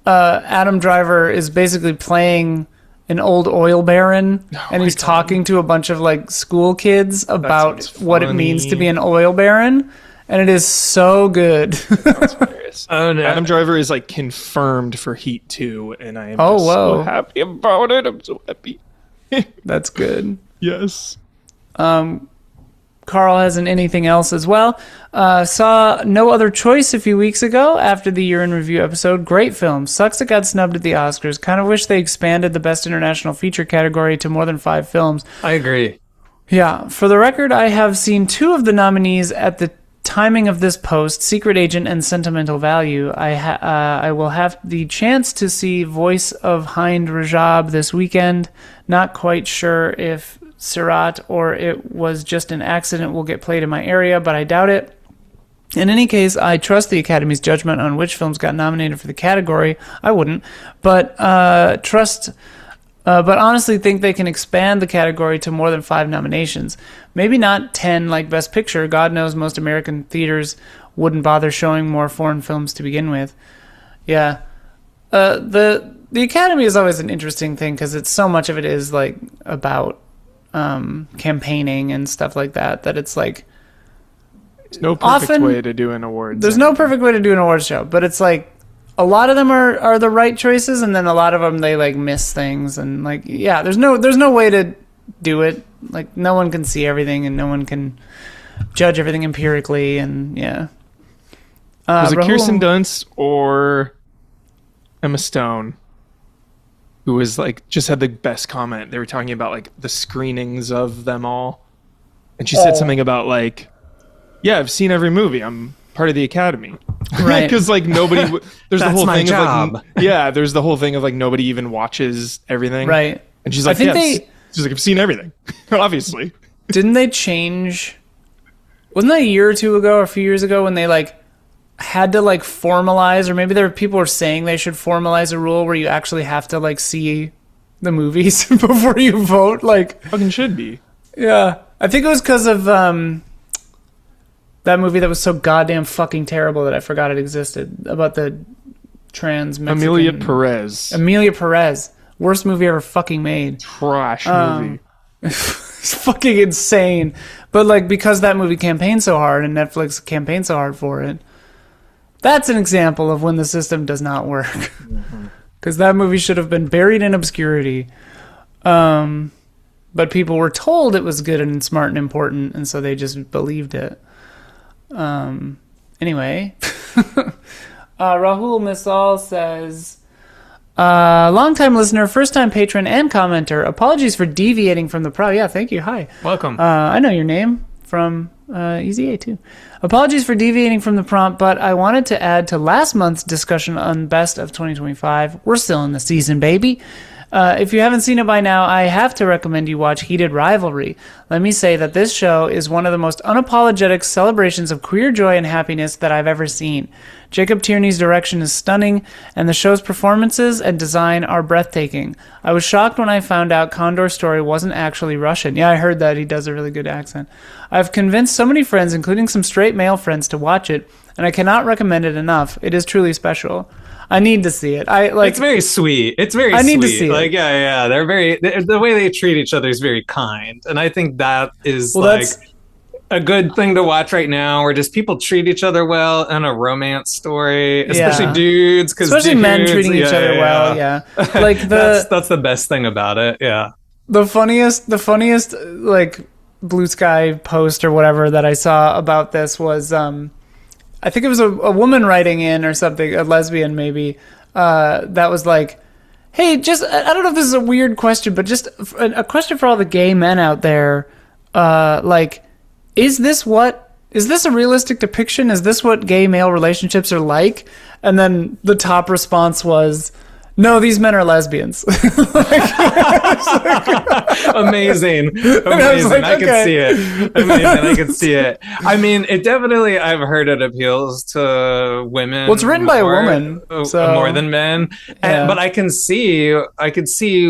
Adam Driver is basically playing an old oil baron, and he's talking to a bunch of like school kids about what it means to be an oil baron, and it is so good. That's hilarious. Oh no, Adam Driver is like confirmed for Heat 2, and I am so happy about it. I'm so happy. That's good. Yes. Carl hasn't anything else as well. Saw No Other Choice a few weeks ago after the Year in Review episode. Great film. Sucks it got snubbed at the Oscars. Kind of wish they expanded the Best International Feature category to more than 5 films. I agree. Yeah. For the record, I have seen 2 of the nominees at the timing of this post, Secret Agent and Sentimental Value. I will have the chance to see Voice of Hind Rajab this weekend. Not quite sure if Sirat or it was just an accident will get played in my area, but I doubt it. In any case, I trust the Academy's judgment on which films got nominated for the category. I wouldn't, but honestly think they can expand the category to more than 5 nominations. Maybe not 10 like Best Picture. God knows most American theaters wouldn't bother showing more foreign films to begin with. Yeah. The Academy is always an interesting thing because it's so much of it is like about campaigning and stuff like that it's like there's no perfect way to do an awards. There's no perfect way to do an awards show, but it's like a lot of them are the right choices, and then a lot of them they like miss things, and like yeah, there's no way to do it. Like no one can see everything, and no one can judge everything empirically, and yeah. Was it Rahul, Kirsten Dunst or Emma Stone who was like just had the best comment? They were talking about like the screenings of them all, and she said something about like, yeah, I've seen every movie. I'm part of the Academy, right? Because like nobody there's the That's whole my thing job. of like there's the whole thing of like nobody even watches everything, Right. And she's like, I think yes. She's like, I've seen everything. Obviously. Didn't they change? Wasn't that a year or two ago or a few years ago when they like had to like formalize, or maybe there were people were saying they should formalize a rule where you actually have to like see the movies before you vote? Like Fucking should be. yeah, I think it was because of that movie that was so goddamn fucking terrible that I forgot it existed, about the trans Mexican Amelia Perez. Worst movie ever fucking made. Trash movie. It's fucking insane. But like because that movie campaigned so hard and Netflix campaigned so hard for it, that's an example of when the system does not work. Because that movie should have been buried in obscurity. But people were told it was good and smart and important, and so they just believed it. Anyway. Rahul Misal says, long-time listener, first-time patron, and commenter. Apologies for deviating from the Yeah, thank you. Hi. Welcome. I know your name from Easy A too. Apologies for deviating from the prompt, but I wanted to add to last month's discussion on Best of 2025. We're still in the season, baby. If you haven't seen it by now, I have to recommend you watch Heated Rivalry. Let me say that this show is one of the most unapologetic celebrations of queer joy and happiness that I've ever seen. Jacob Tierney's direction is stunning, and the show's performances and design are breathtaking. I was shocked when I found out Condor's story wasn't actually Russian. Yeah, I heard that. He does a really good accent. I've convinced so many friends, including some straight male friends, to watch it, and I cannot recommend it enough. It is truly special. I need to see it. It's very sweet. It's very sweet. I need to see it. Like, yeah. They're the way they treat each other is very kind. And I think that is that's a good thing to watch right now, where just people treat each other well in a romance story, especially dudes. Especially men treating each other well. Yeah. Like that's the best thing about it. Yeah. The funniest like Blue Sky post or whatever that I saw about this was, I think it was a woman writing in or something, a lesbian maybe, that was like, Hey, just I don't know if this is a weird question, but just a question for all the gay men out there. Like, is this a realistic depiction? Is this what gay male relationships are like? And then the top response was, no, these men are lesbians. Amazing. Like, I can see it. Amazing. I can see it. I mean, it definitely, I've heard it appeals to women. Well, it's written by a woman, so more than men. Yeah. But I can see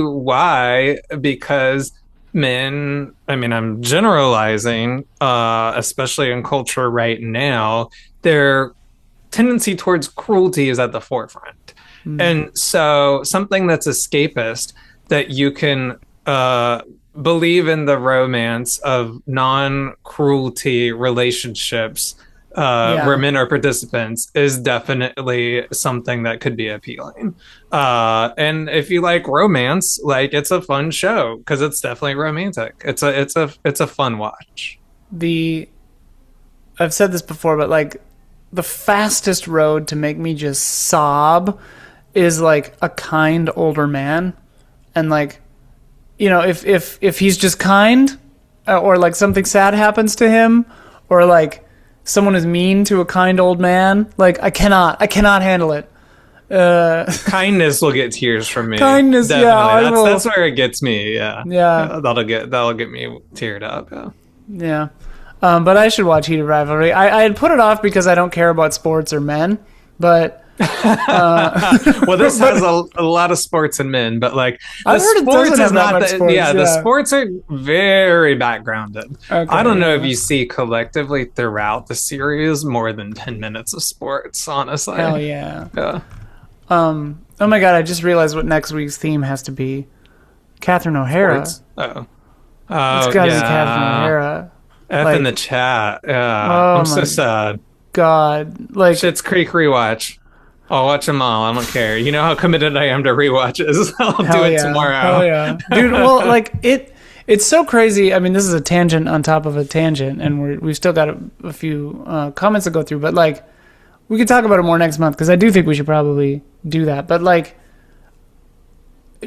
why, because men, I mean, I'm generalizing, especially in culture right now, their tendency towards cruelty is at the forefront. And so something that's escapist, that you can believe in the romance of non-cruelty relationships where men are participants, is definitely something that could be appealing. And if you like romance, like, it's a fun show because it's definitely romantic. It's a fun watch. I've said this before, but like the fastest road to make me just sob is like a kind older man. And like, you know, if he's just kind, or like something sad happens to him, or like someone is mean to a kind old man, like I cannot handle it. Kindness will get tears from me. Kindness, definitely. yeah, That's where it gets me. Yeah. That'll get me teared up. Yeah. But I should watch Heated Rivalry. I had put it off because I don't care about sports or men, but well, this has a lot of sports and men, but like I've heard it doesn't have that much sports. The sports are very backgrounded. Okay, I don't know if you see collectively throughout the series more than 10 minutes of sports, honestly. Hell yeah. Oh my god, I just realized what next week's theme has to be. Catherine O'Hara. Sports? Oh, it's gotta be Catherine O'Hara. F in the chat. Yeah. Oh I'm so sad. God. Like, Schitt's Creek rewatch. I'll watch them all. I don't care. You know how committed I am to rewatches. I'll do it tomorrow. Hell yeah. Dude, well, like, it's so crazy. I mean, this is a tangent on top of a tangent, and we've still got a few comments to go through, but like, we could talk about it more next month, because I do think we should probably do that. But like,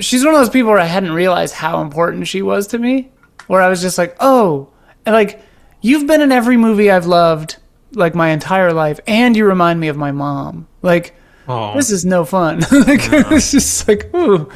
she's one of those people where I hadn't realized how important she was to me, where I was just like, oh, and like, you've been in every movie I've loved like my entire life, and you remind me of my mom. Like, this is no fun. Like, it's just like, ooh.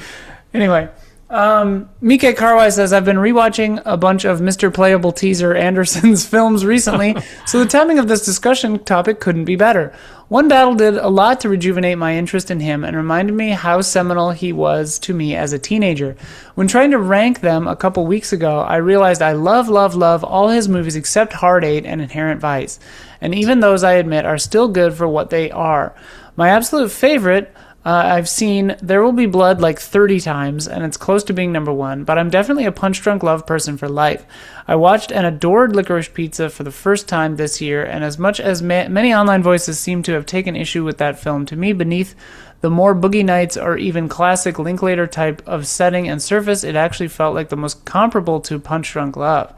Anyway, Mike Carwai says, I've been rewatching a bunch of Mr. Playable Teaser Anderson's films recently, so the timing of this discussion topic couldn't be better. One Battle did a lot to rejuvenate my interest in him and reminded me how seminal he was to me as a teenager. When trying to rank them a couple weeks ago, I realized I love all his movies except Hard Eight and Inherent Vice, and even those, I admit, are still good for what they are. My absolute favorite, I've seen There Will Be Blood like 30 times, and it's close to being number one, but I'm definitely a punch-drunk love person for life. I watched and adored Licorice Pizza for the first time this year, and as much as many online voices seem to have taken issue with that film, to me, beneath the more Boogie Nights or even classic Linklater type of setting and surface, it actually felt like the most comparable to Punch-Drunk Love.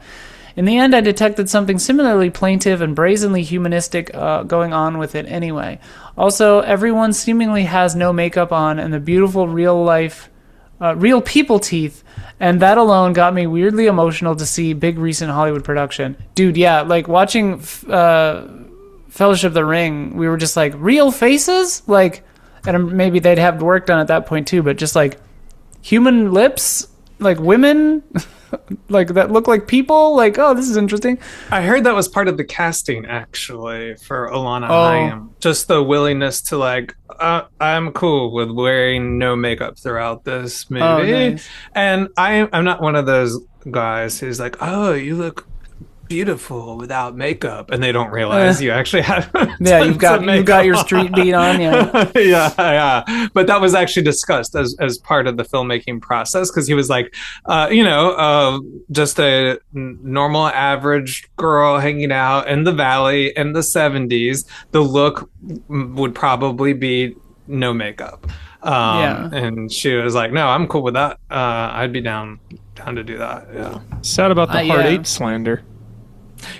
In the end, I detected something similarly plaintive and brazenly humanistic going on with it anyway. Also, everyone seemingly has no makeup on and the beautiful real people teeth, and that alone got me weirdly emotional to see big recent Hollywood production. Dude, yeah, like watching Fellowship of the Ring, we were just like, real faces? Like, and maybe they'd have work done at that point too, but just like human lips, like women... like that look like people, like, oh, this is interesting. I heard that was part of the casting actually for Alana Hayim. Just the willingness to like, I'm cool with wearing no makeup throughout this movie. Nice. And I'm not one of those guys who's like, oh, you look beautiful without makeup, and they don't realize you actually have you've got your street beat on. Yeah But that was actually discussed as part of the filmmaking process, because he was like, just a normal average girl hanging out in the valley in the 70s, the look would probably be no makeup. And she was like, no, I'm cool with that. I'd be down to do that. Yeah. Sad about the Hard Eight slander.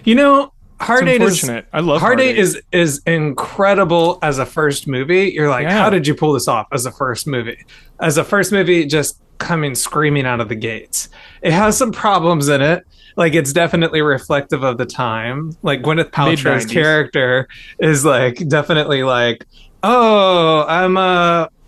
You know, Hard It's Eight is unfortunate. I love Hard Hard Eight Eight. is incredible as a first movie. You're like, Yeah. how did you pull this off as a first movie? As a first movie, just coming screaming out of the gates. It has some problems in it. Like, it's definitely reflective of the time. Like, Gwyneth Paltrow's Mid-90s. character is like definitely like, oh, I'm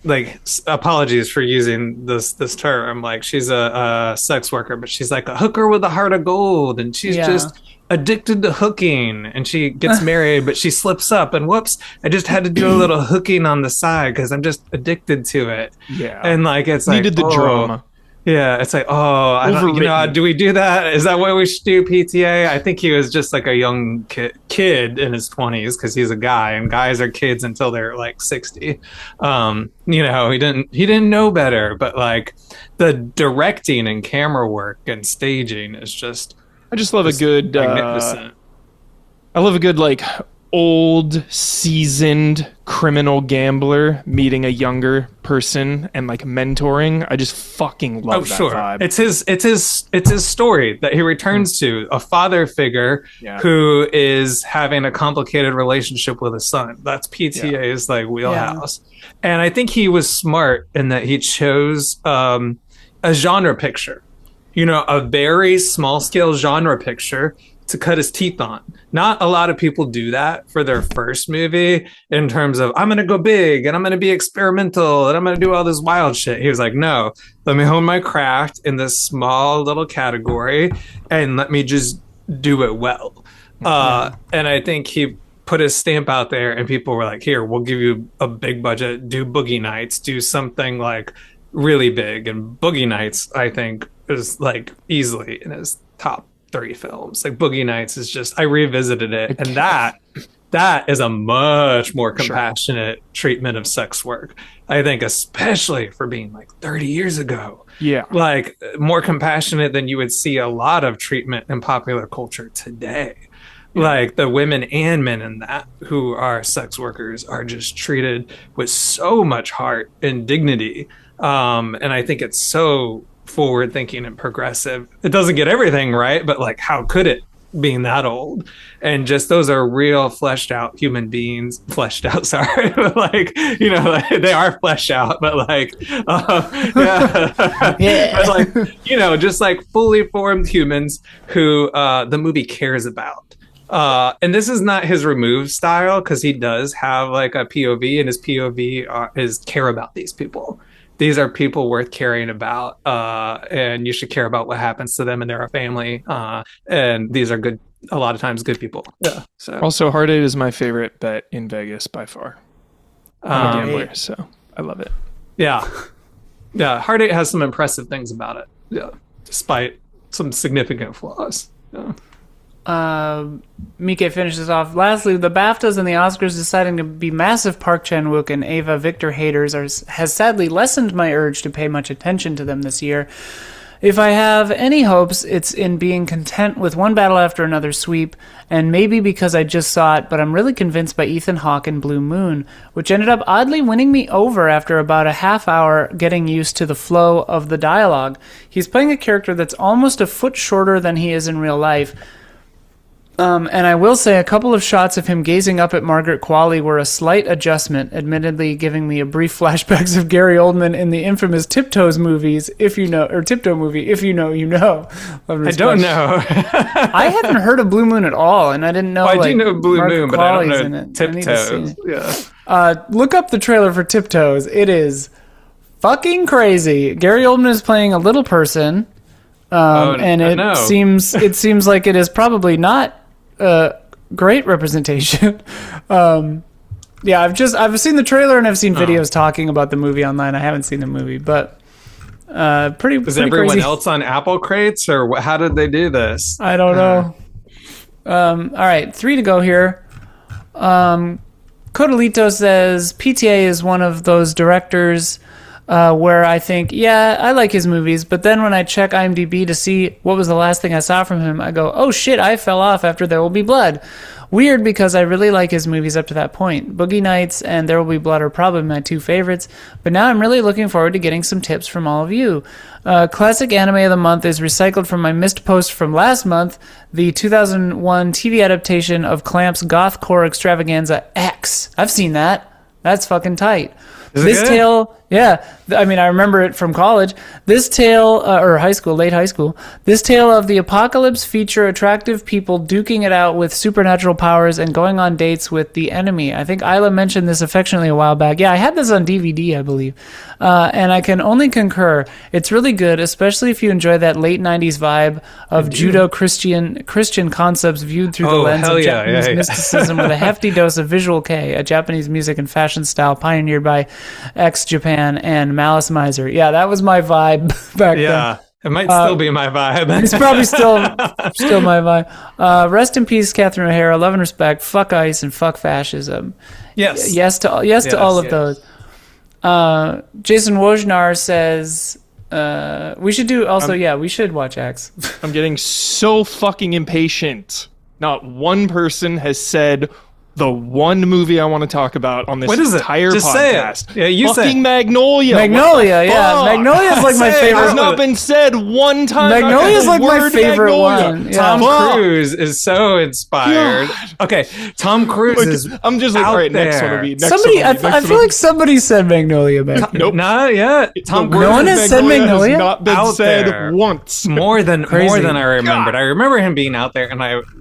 like, apologies for using this term. Like, she's a sex worker, but she's like a hooker with a heart of gold, and she's Yeah. just addicted to hooking, and she gets married, but she slips up, and whoops, I just had to do a little hooking on the side because I'm just addicted to it. Yeah. And like, it's Needed like, the drama. yeah, it's like, oh, I don't, Overwritten. do we do that? Is that what we should do, PTA? I think he was just like a young kid in his 20s because he's a guy, and guys are kids until they're like 60. He didn't know better, but like the directing and camera work and staging is just I just love a good magnificent. I love a good like old seasoned criminal gambler meeting a younger person and like mentoring. I just fucking love that vibe. It's his story that he returns to, a father figure who is having a complicated relationship with a son. That's PTA's like wheelhouse. And I think he was smart in that he chose a genre picture, a very small scale genre picture to cut his teeth on. Not a lot of people do that for their first movie in terms of, I'm going to go big and I'm going to be experimental and I'm going to do all this wild shit. He was like, no, let me hone my craft in this small little category and let me just do it well. And I think he put his stamp out there and people were like, here, we'll give you a big budget, do Boogie Nights, do something like really big. And Boogie Nights, I think, is like easily in his top 3 films. Like, Boogie Nights is just, I revisited it, and that is a much more compassionate treatment of sex work, I think, especially for being like 30 years ago. Like, more compassionate than you would see a lot of treatment in popular culture today. Like, the women and men in that who are sex workers are just treated with so much heart and dignity, and I think it's so forward thinking and progressive. It doesn't get everything right, but like, how could it, being that old? And just, those are real fleshed out human beings. Fleshed out, sorry. Like, they are fleshed out, but like, but like, just like fully formed humans who the movie cares about. And this is not his remove style, because he does have like a POV, and his POV is care about these people. These are people worth caring about, and you should care about what happens to them and their family. And these are good, a lot of times, good people. Yeah. So Also, Hard Eight is my favorite bet in Vegas by far. I'm a gambler, so I love it. Yeah. Hard Eight has some impressive things about it. Yeah, despite some significant flaws. Yeah. Mike finishes off. Lastly, the BAFTAs and the Oscars deciding to be massive Park Chan-wook and Ava Victor haters has sadly lessened my urge to pay much attention to them this year. If I have any hopes, it's in being content with one battle after another sweep, and maybe because I just saw it, but I'm really convinced by Ethan Hawke and Blue Moon, which ended up oddly winning me over after about a half hour getting used to the flow of the dialogue. He's playing a character that's almost a foot shorter than he is in real life. And I will say a couple of shots of him gazing up at Margaret Qualley were a slight adjustment, admittedly giving me a brief flashbacks of Gary Oldman in the infamous Tiptoes movies, Tiptoe movie, if you know, you know. I don't know. I hadn't heard of Blue Moon at all, and I didn't know. I do know Blue Margaret Moon, but I Qualley's don't know Tiptoes. Yeah. Look up the trailer for Tiptoes. It is fucking crazy. Gary Oldman is playing a little person, and it seems like it is probably not great representation. Yeah, I've seen the trailer and I've seen videos talking about the movie online. I haven't seen the movie, but pretty. Is pretty everyone crazy. else on Apple crates, or how did they do this? I don't know. All right, 3 to go here. Codalito says PTA is one of those directors where I think, yeah, I like his movies, but then when I check IMDb to see what was the last thing I saw from him, I go, oh shit, I fell off after There Will Be Blood. Weird, because I really like his movies up to that point. Boogie Nights and There Will Be Blood are probably my two favorites, but now I'm really looking forward to getting some tips from all of you. Classic anime of the month is recycled from my missed post from last month, the 2001 TV adaptation of Clamp's gothcore extravaganza X. I've seen that. That's fucking tight. This tale, yeah, I mean, I remember it from college. This tale, or high school, late high school, this tale of the apocalypse feature attractive people duking it out with supernatural powers and going on dates with the enemy. I think Isla mentioned this affectionately a while back. Yeah, I had this on DVD, I believe. And I can only concur. It's really good, especially if you enjoy that late 90s vibe of Judo-Christian concepts viewed through the lens of Japanese mysticism with a hefty dose of visual K, a Japanese music and fashion style pioneered by ex-Japan and Malice Miser. Yeah, that was my vibe back then. Yeah, it might still be my vibe. It's probably still my vibe. Rest in peace, Catherine O'Hara. Love and respect. Fuck ICE and fuck fascism. Yes. Yes to all of those. Jason Wojnar says we should do also. We should watch X. I'm getting so fucking impatient. Not one person has said the one movie I want to talk about on this entire Just podcast. Say it. Yeah, you fucking say Magnolia. Magnolia, yeah. Magnolia is like my favorite. It has not been said one time. Magnolia is like my favorite one. Yeah. Tom Cruise is so inspired. God. Okay, Tom Cruise is. I'm just like, all right, next one will be. I feel like somebody said Magnolia back. Nope, not yet. No one has said Magnolia. Has not been said once. More than I remembered. I remember him being out there, and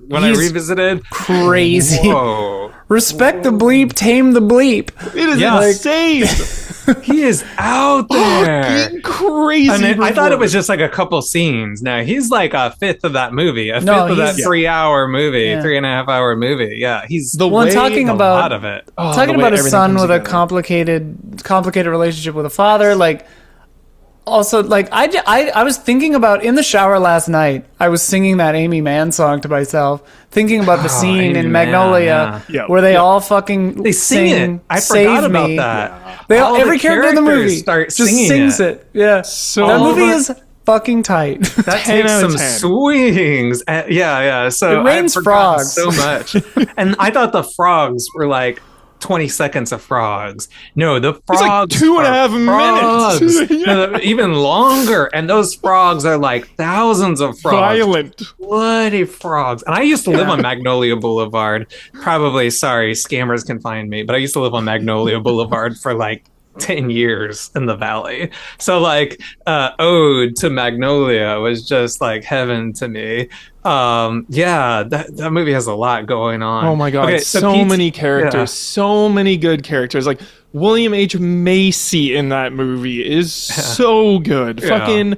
when I revisited, crazy. Whoa. Respect the bleep, tame the bleep. It is insane. He is out there. Fucking crazy. And I thought it was just like a couple scenes. No, he's like a fifth of that movie. A fifth of that 3-hour movie, 3.5-hour movie. Yeah, he's talking about a lot of it. Talking about a son with a complicated relationship with a father, like. Also, like, I was thinking about, in the shower last night, I was singing that Amy Mann song to myself, thinking about the scene in Magnolia where they all fucking they sing it. I forgot about that. Yeah. Every character in the movie just sings it. Yeah. So that movie is fucking tight. That takes some swings. Yeah. So it rains frogs so much. And I thought the frogs were like 20 seconds of frogs. No, the frogs it's like 2.5 minutes. No, even longer. And those frogs are like thousands of frogs. Violent. Bloody frogs. And I used to live on Magnolia Boulevard. Probably, sorry, scammers can find me, but I used to live on Magnolia Boulevard for like 10 years in the valley. So like Ode to Magnolia was just like heaven to me. That movie has a lot going on. Oh my god, so many characters, so many good characters. Like William H. Macy in that movie is so good. Fucking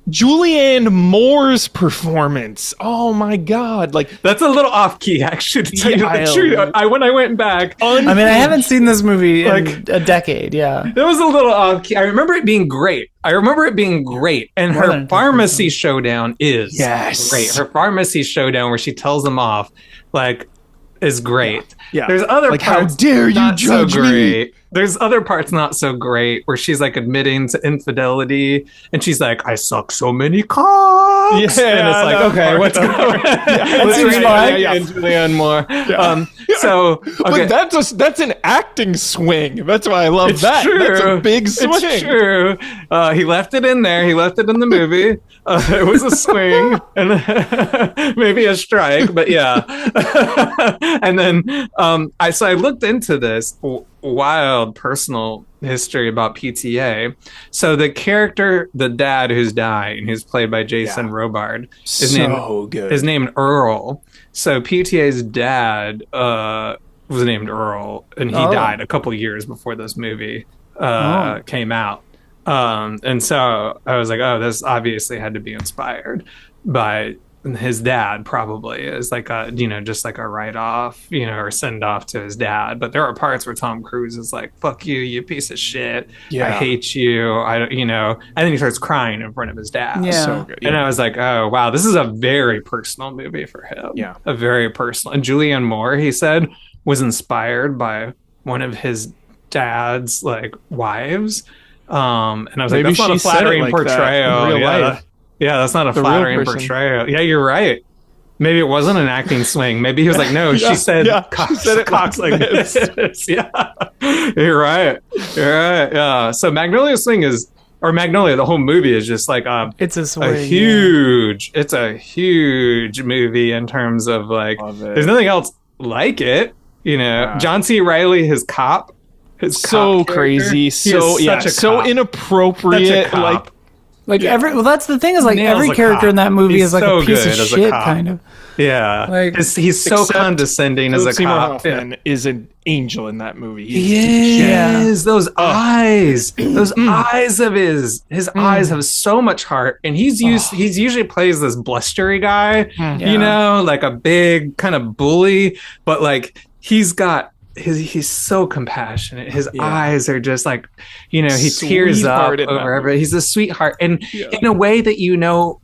Julianne Moore's performance. Oh my god, like that's a little off key actually, to tell you the truth. When I went back, I mean, I haven't seen this movie in a decade. Yeah, it was a little off key. I remember it being great. And her pharmacy showdown is great. Her pharmacy showdown where she tells them off, like, is great. Yeah. There's other like, parts how dare you judge me? There's other parts not so great where she's like admitting to infidelity and she's like, I suck so many cocks. Yeah, and it's like, okay, what's going on? That seems fine. And Julianne Moore. So okay. But that's an acting swing. That's why I love it's that. True. That's a big swing. It's true. He left it in there. He left it in the movie. It was a swing and maybe a strike, but yeah. And then I looked into this wild personal history about PTA. So the character, the dad who's dying, who's played by Jason Robard, is named Earl. So PTA's dad was named Earl, and he died a couple years before this movie came out. And so I was like, this obviously had to be inspired by his dad, probably is like just like a write-off, or send off to his dad. But there are parts where Tom Cruise is like, fuck you, you piece of shit. I hate you. And then he starts crying in front of his dad. Yeah. So good. And I was like, oh wow, this is a very personal movie for him. Yeah. A very personal. And Julianne Moore, he said, was inspired by one of his dad's like wives. And I was Maybe like, that's not a she said it flattering like that in portrayal. real Yeah, life. yeah, that's not a The real flattering person. portrayal. Yeah, you're right. Maybe it wasn't an acting swing. Maybe he was like, no, Yeah, she said yeah, she cocks, said it cocks like like this. this. Yeah, you're right. You're right. Yeah. So Magnolia swing is, or Magnolia, the whole movie is just like It's a swing. it's a huge movie in terms of like, Love it. there's nothing else like it. You know, Yeah. John C. Reilly, his cop, So cop crazy, He so is yeah, such a so cop. Such a inappropriate. cop. Like well, that's the thing is like Nails every a character cop. in that movie He's is like so a piece good of as a shit, cop. kind of. Yeah, Like- he's so Except condescending as a Seymour cop. Hoffman is an angel in that movie. He's He Yeah. is. Those eyes, those eyes of his eyes have so much heart, and he's usually plays this blustery guy, Yeah. you know, like a big kind of bully, but like he's so compassionate. His eyes are just like, you know, he tears up Sweetheart in that over movie. everything. He's a sweetheart, and Yeah. in a way that, you know,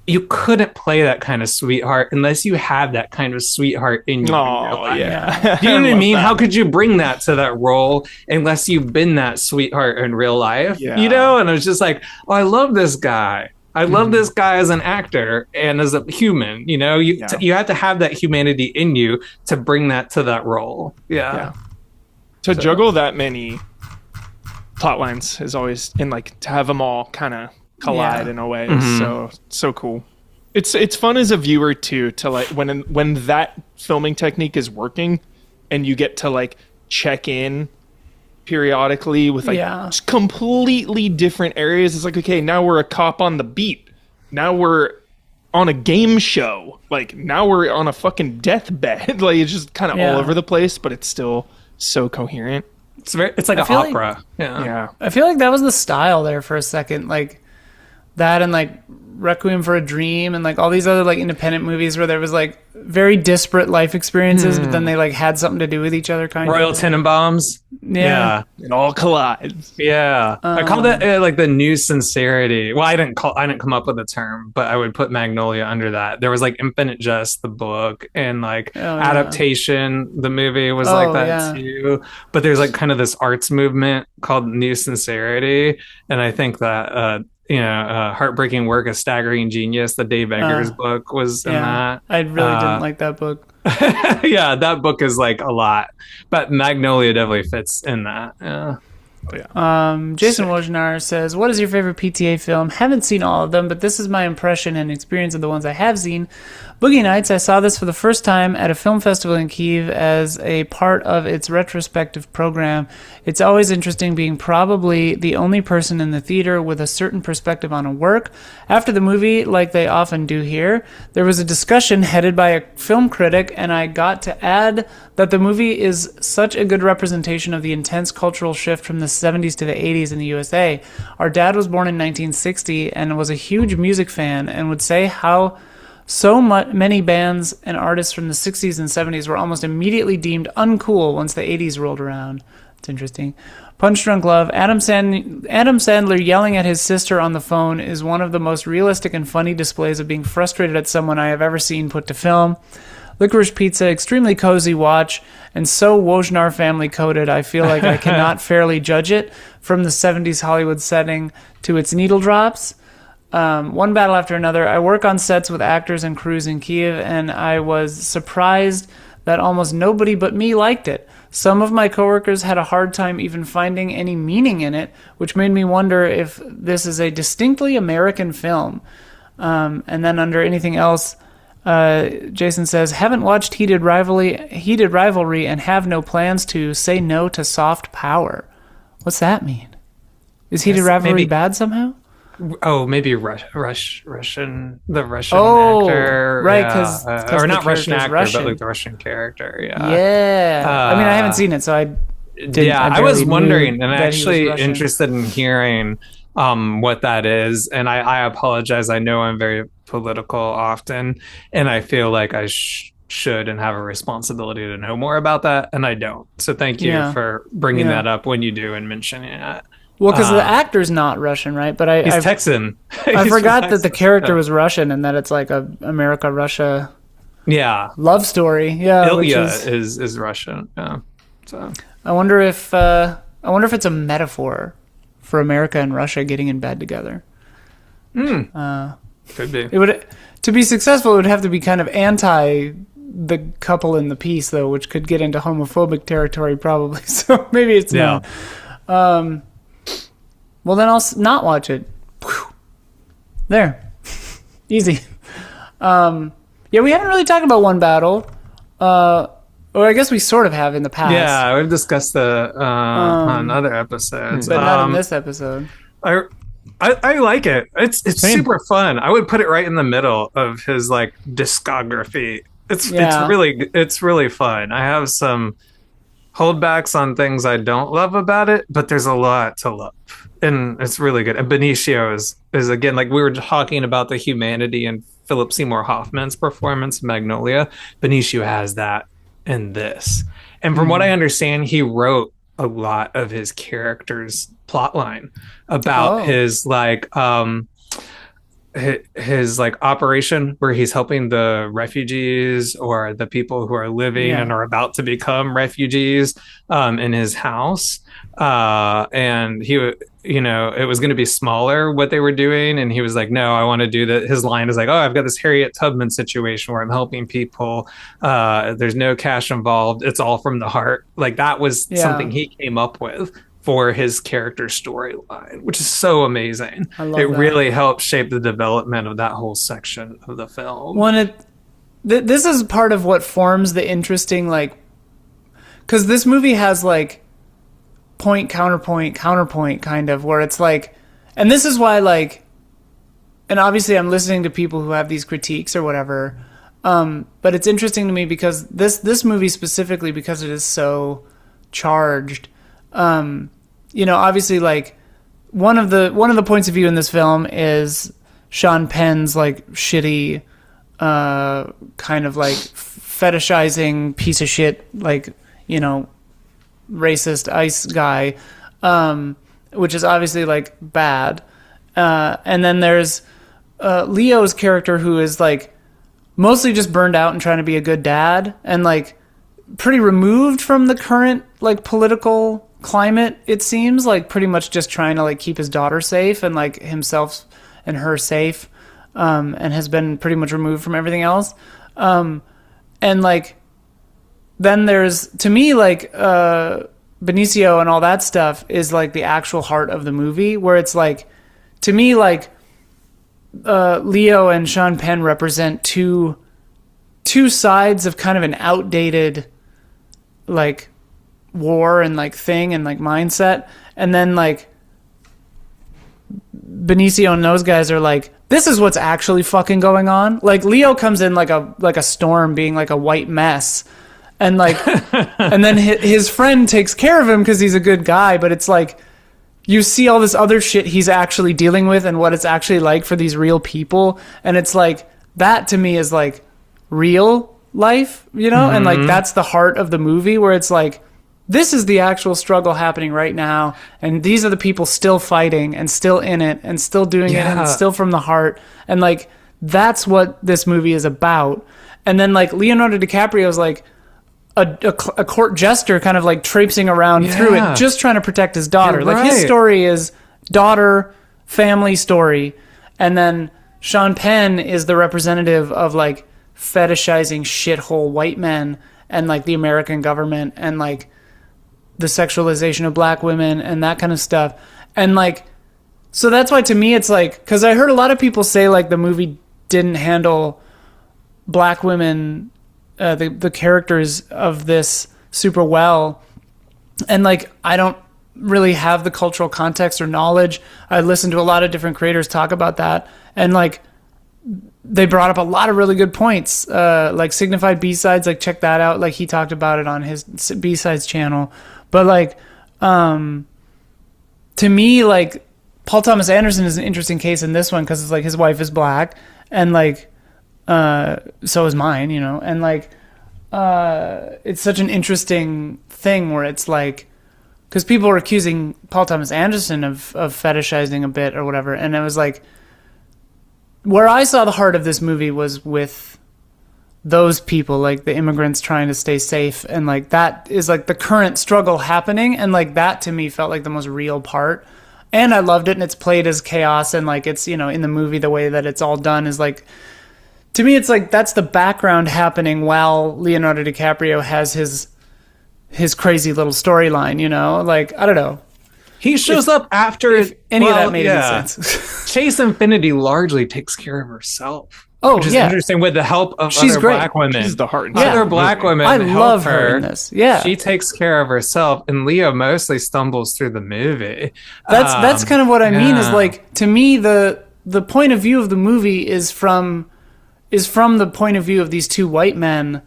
you couldn't play that kind of sweetheart unless you have that kind of sweetheart in your Oh life. yeah, Do you know what I love mean? that. How could you bring that to that role unless you've been that sweetheart in real life? Yeah. You know? And I was just like, oh, I love this guy. I love Mm-hmm. this guy as an actor and as a human. You know, you have to have that humanity in you to bring that to that role. Yeah. To juggle that many plot lines is always, and like to have them all kind of collide Yeah. in a way is so cool. It's fun as a viewer too, to like when that filming technique is working and you get to like check in periodically with like just completely different areas. It's like, okay, now we're a cop on the beat, now we're on a game show, like now we're on a fucking deathbed. Like it's just kind of all over the place, but it's still so coherent. It's like an feel like- opera. Yeah. I feel like that was the style there for a second, like that and like Requiem for a Dream and like all these other like independent movies where there was like very disparate life experiences, but then they like had something to do with each other, kind Royal of. Tenenbaums. Yeah. It all collides. Yeah, I call that like the new sincerity. Well, I didn't come up with the term, but I would put Magnolia under that. There was like Infinite Jest, the book, and like Adaptation, the movie was like that too. But there's like kind of this arts movement called New Sincerity, and I think that Heartbreaking Work, A Staggering Genius, the Dave Eggers book was in that. I really didn't like that book. Yeah, that book is like a lot, but Magnolia definitely fits in that. Yeah. Jason Wojnar says, what is your favorite PTA film? Haven't seen all of them, but this is my impression and experience of the ones I have seen. Boogie Nights, I saw this for the first time at a film festival in Kyiv as a part of its retrospective program. It's always interesting being probably the only person in the theater with a certain perspective on a work. After the movie, like they often do here, there was a discussion headed by a film critic, and I got to add that the movie is such a good representation of the intense cultural shift from the 70s to the 80s in the USA. Our dad was born in 1960 and was a huge music fan and would say how many bands and artists from the 60s and 70s were almost immediately deemed uncool once the 80s rolled around. It's interesting. Punch Drunk Love. Adam Sandler yelling at his sister on the phone is one of the most realistic and funny displays of being frustrated at someone I have ever seen put to film. Licorice Pizza, extremely cozy watch, and so Wojnar family coded, I feel like I cannot fairly judge it from the 70s Hollywood setting to its needle drops. One battle after another. I work on sets with actors and crews in Kyiv, and I was surprised that almost nobody but me liked it. Some of my coworkers had a hard time even finding any meaning in it, which made me wonder if this is a distinctly American film. And then under anything else, Jason says, haven't watched Heated Rivalry and have no plans to. Say no to soft power. What's that mean? Is Heated Rivalry bad somehow? Oh, maybe Russian, the Russian Oh, actor, right, 'cause or the not Russian character's actor, Russian. but like the Russian character. Yeah. I mean, I haven't seen it, so I didn't. I was barely wondering knew and that he was actually Russian. interested in hearing what that is. And I apologize. I know I'm very political often, and I feel like I should and have a responsibility to know more about that, and I don't. So thank you for bringing that up when you do and mentioning it. Well, because the actor's not Russian, right? But He's Texan. I He's forgot from that the Texas. character was Russian and that it's like a America-Russia Yeah. love story. Yeah, which Ilya is, is Russian. Yeah. So I wonder if it's a metaphor for America and Russia getting in bed together. Could be. It would, to be successful, it would have to be kind of anti the couple in the piece, though, which could get into homophobic territory probably. So maybe it's not. Well, then I'll not watch it. There. Easy. Yeah, we haven't really talked about One Battle. Or I guess we sort of have in the past. Yeah, we've discussed the on other episodes, but not in this episode. I like it. It's super fun. I would put it right in the middle of his like discography. It's really fun. I have some holdbacks on things I don't love about it, but there's a lot to love, and it's really good. And Benicio is again, like we were talking about the humanity in Philip Seymour Hoffman's performance in Magnolia. Benicio has that in this, and from what I understand, he wrote a lot of his character's plotline about his operation where he's helping the refugees or the people who are living and are about to become refugees in his house, and he it was going to be smaller what they were doing, and he was like, no, I want to do that. His line is like, oh, I've got this Harriet Tubman situation where I'm helping people, there's no cash involved, it's all from the heart. Like that was something he came up with for his character storyline, which is so amazing. It really helped shape the development of that whole section of the film. This is part of what forms the interesting, like, because this movie has like point, counterpoint kind of, where it's like, and this is why, like, and obviously I'm listening to people who have these critiques or whatever, but it's interesting to me because this movie specifically, because it is so charged, obviously, like, one of the points of view in this film is Sean Penn's like shitty, kind of like fetishizing piece of shit, like, racist ICE guy, which is obviously like bad. And then there's Leo's character, who is like mostly just burned out and trying to be a good dad, and like pretty removed from the current like political climate, it seems, like pretty much just trying to like keep his daughter safe and like himself and her safe, and has been pretty much removed from everything else. And like then there's, to me, like Benicio and all that stuff is like the actual heart of the movie, where it's like, to me, like Leo and Sean Penn represent two sides of kind of an outdated like war and like thing and like mindset, and then like Benicio and those guys are like, this is what's actually fucking going on. Like Leo comes in like a storm, being like a white mess, and like and then his friend takes care of him because he's a good guy, but it's like you see all this other shit he's actually dealing with and what it's actually like for these real people, and it's like that to me is like real life, and like that's the heart of the movie, where it's like, this is the actual struggle happening right now, and these are the people still fighting and still in it and still doing it and still from the heart, and like that's what this movie is about. And then like Leonardo DiCaprio is like a court jester, kind of like traipsing around through it, just trying to protect his daughter. You're like right. His story is daughter, family story, and then Sean Penn is the representative of like fetishizing shithole white men and like the American government and like the sexualization of black women and that kind of stuff. And like, so that's why to me it's like, because I heard a lot of people say like the movie didn't handle black women, the characters of this super well, and like I don't really have the cultural context or knowledge. I listened to a lot of different creators talk about that, and like they brought up a lot of really good points, like Signified B-Sides, like check that out, like he talked about it on his B-Sides channel. But like to me, like Paul Thomas Anderson is an interesting case in this one, because it's like his wife is black, and like so is mine, and like it's such an interesting thing where it's like, because people were accusing Paul Thomas Anderson of fetishizing a bit or whatever, and it was like, where I saw the heart of this movie was with those people, like the immigrants trying to stay safe, and like that is like the current struggle happening, and like that to me felt like the most real part. and I loved it, and it's played as chaos, and like it's, in the movie the way that it's all done is like, to me it's like that's the background happening while Leonardo DiCaprio has his crazy little storyline, like I don't know. He shows up after if any of that made any sense. Chase Infinity largely takes care of herself. Oh, which is interesting with the help of She's other great. black women. She's the heart and Other black women I help love her in this. Yeah. She takes care of herself, and Leo mostly stumbles through the movie. That's kind of what I mean is like, to me, the point of view of the movie is from the point of view of these two white men.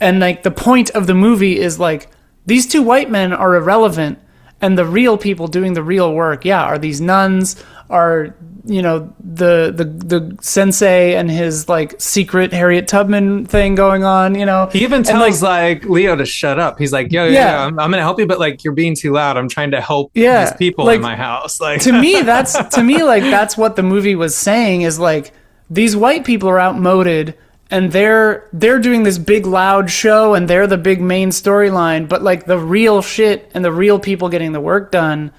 And like the point of the movie is like, these two white men are irrelevant, and the real people doing the real work, are these nuns, are the sensei and his like secret Harriet Tubman thing going on. He even tells like Leo to shut up. He's like, yo, I'm gonna help you, but like you're being too loud. I'm trying to help these people in my house. Like to me, that's what the movie was saying is like, these white people are outmoded, and they're doing this big loud show, and they're the big main storyline, but like the real shit and the real people getting the work done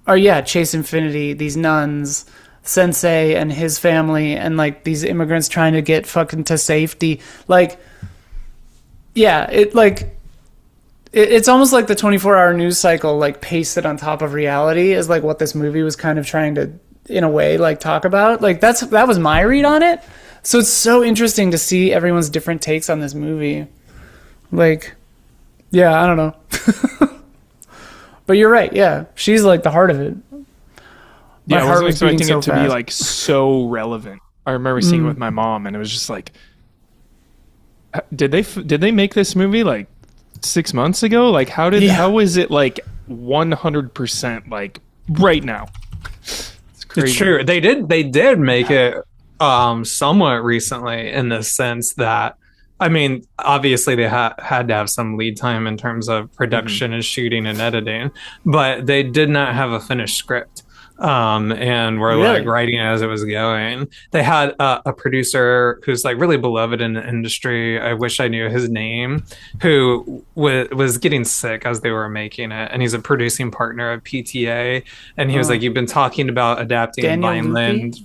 are Chase Infinity, these nuns, Sensei and his family, and like these immigrants trying to get fucking to safety. Like it's almost like the 24-hour news cycle like pasted on top of reality is like what this movie was kind of trying to, in a way, like talk about. Like that was my read on it. So it's so interesting to see everyone's different takes on this movie. Like, I don't know. But you're right. Yeah. She's like the heart of it. I wasn't expecting it to be like so relevant. I remember seeing it with my mom, and it was just like, did they make this movie like 6 months ago? Like how is it like 100% like right now? It's crazy. It's true. They did make it somewhat recently, in the sense that, I mean, obviously they had to have some lead time in terms of production and shooting and editing, but they did not have a finished script. And were like writing it as it was going. They had a producer who's like really beloved in the industry. I wish I knew his name, who was getting sick as they were making it, and he's a producing partner of PTA. And he was like, "You've been talking about adapting Vineland."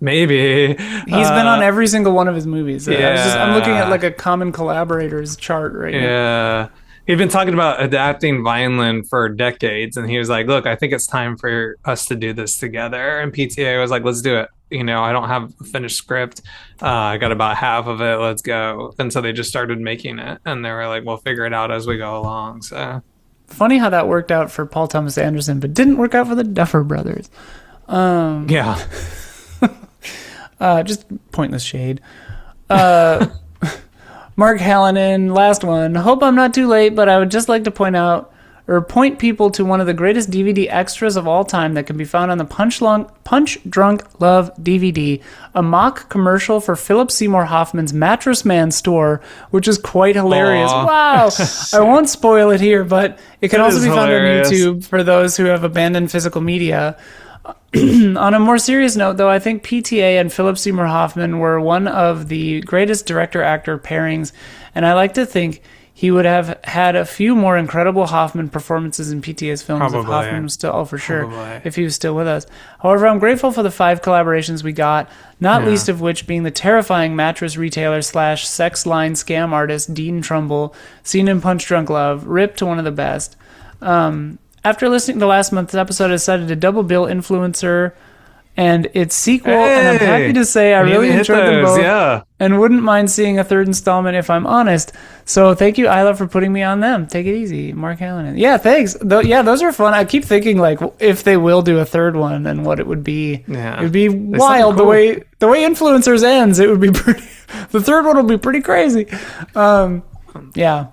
Maybe he's been on every single one of his movies. I'm looking at like a common collaborators chart right now. Yeah. He'd been talking about adapting Vineland for decades, and he was like, look, I think it's time for us to do this together. And PTA was like, let's do it. I don't have a finished script. I got about half of it. Let's go. And so they just started making it, and they were like, we'll figure it out as we go along. So funny how that worked out for Paul Thomas Anderson, but didn't work out for the Duffer Brothers. Just pointless shade. Mark Hallinan, last one. Hope I'm not too late, but I would just like to point people to one of the greatest DVD extras of all time that can be found on the Punch Drunk Love DVD, a mock commercial for Philip Seymour Hoffman's Mattress Man store, which is quite hilarious. Aww. Wow. I won't spoil it here, but it can also be found on YouTube for those who have abandoned physical media. On a more serious note, though, I think PTA and Philip Seymour Hoffman were one of the greatest director-actor pairings, and I like to think he would have had a few more incredible Hoffman performances in PTA's films if Hoffman was still, if he was still with us. However, I'm grateful for the 5 collaborations we got, not least of which being the terrifying mattress retailer / sex line scam artist Dean Trumbull, seen in Punch Drunk Love, ripped to one of the best. After listening to last month's episode, I decided to double bill Influencer and its sequel, and I'm happy to say I really enjoyed them both and wouldn't mind seeing a third installment if I'm honest. So thank you, Isla, for putting me on them. Take it easy, Mark Hallinan. Yeah, thanks. Those are fun. I keep thinking like if they will do a third one and what it would be. Yeah. It would be wild. Cool. The way Influencers ends, it would be pretty. The third one will be pretty crazy. Yeah.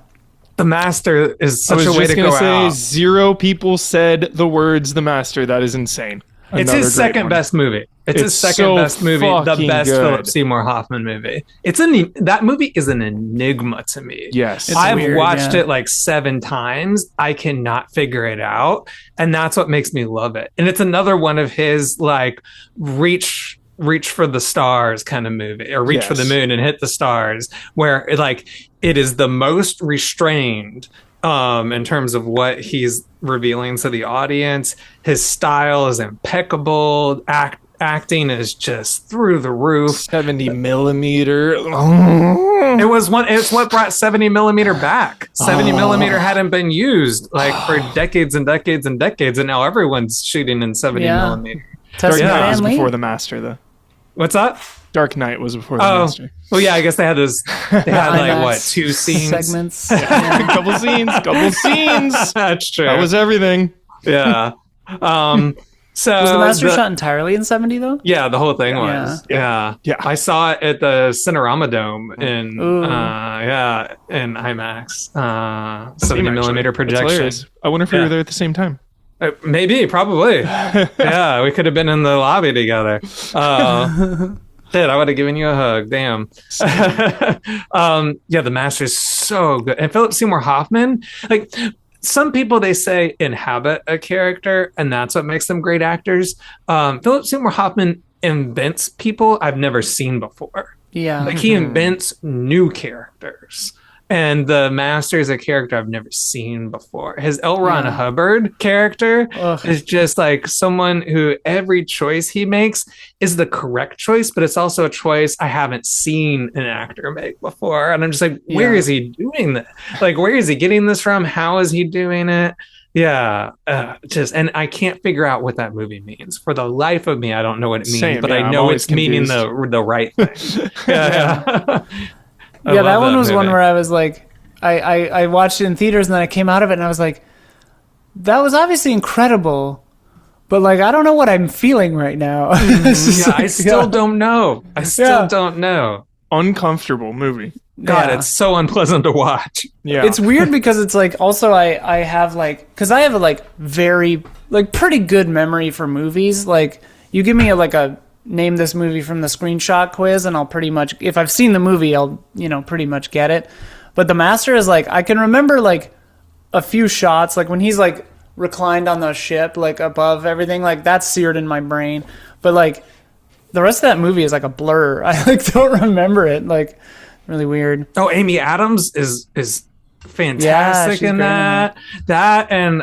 The Master is such a way to go out. 0 people said the words The Master. That is insane. It's his second best movie. It's his second best movie. The best Philip Seymour Hoffman movie. That movie is an enigma to me. Yes. I've watched it like 7 times. I cannot figure it out. And that's what makes me love it. And it's another one of his like reach reach for the stars kind of movie, or reach for the moon and hit the stars, where it is the most restrained in terms of what he's revealing to the audience. His style is impeccable. Acting is just through the roof. 70 millimeter. It's what brought 70 millimeter back. 70 millimeter hadn't been used for decades and decades and decades, and now everyone's shooting in 70 millimeter. Dark Knight was before the Master, though. What's that? Dark Knight was before the Master. Well, yeah, I guess they had those. They had 2 scenes, segments, couple scenes. That's true. That was everything. Yeah. So was the Master shot entirely in 70 though? Yeah, the whole thing was. Yeah. I saw it at the Cinerama Dome in in IMAX, 70 millimeter projection. I wonder if we were there at the same time. Maybe, probably. Yeah, we could have been in the lobby together. Shit, I would have given you a hug. Damn. The Master's so good. And Philip Seymour Hoffman, some people, they say, inhabit a character, and that's what makes them great actors. Philip Seymour Hoffman invents people I've never seen before. Yeah. He invents new characters. And the Master is a character I've never seen before. His L. Ron Hubbard character is just someone who every choice he makes is the correct choice, but it's also a choice I haven't seen an actor make before. And I'm just where is he doing that? Where is he getting this from? How is he doing it? Yeah, and I can't figure out what that movie means. For the life of me, I don't know what it means, but I know it's meaning the right thing. Yeah. Yeah, that one was one where I was I watched it in theaters, and then I came out of it and I was like, that was obviously incredible, but I don't know what I'm feeling right now. I still don't know. I still don't know. Uncomfortable movie. God, it's so unpleasant to watch. Yeah, it's weird because it's also I have because I have a very pretty good memory for movies. You give me a name this movie from the screenshot quiz, and I'll pretty much, if I've seen the movie, I'll pretty much get it. But the Master is I can remember a few shots, when he's reclined on the ship above everything, that's seared in my brain. But the rest of that movie is a blur. I don't remember it. Really weird. Oh, Amy Adams is fantastic in that. That and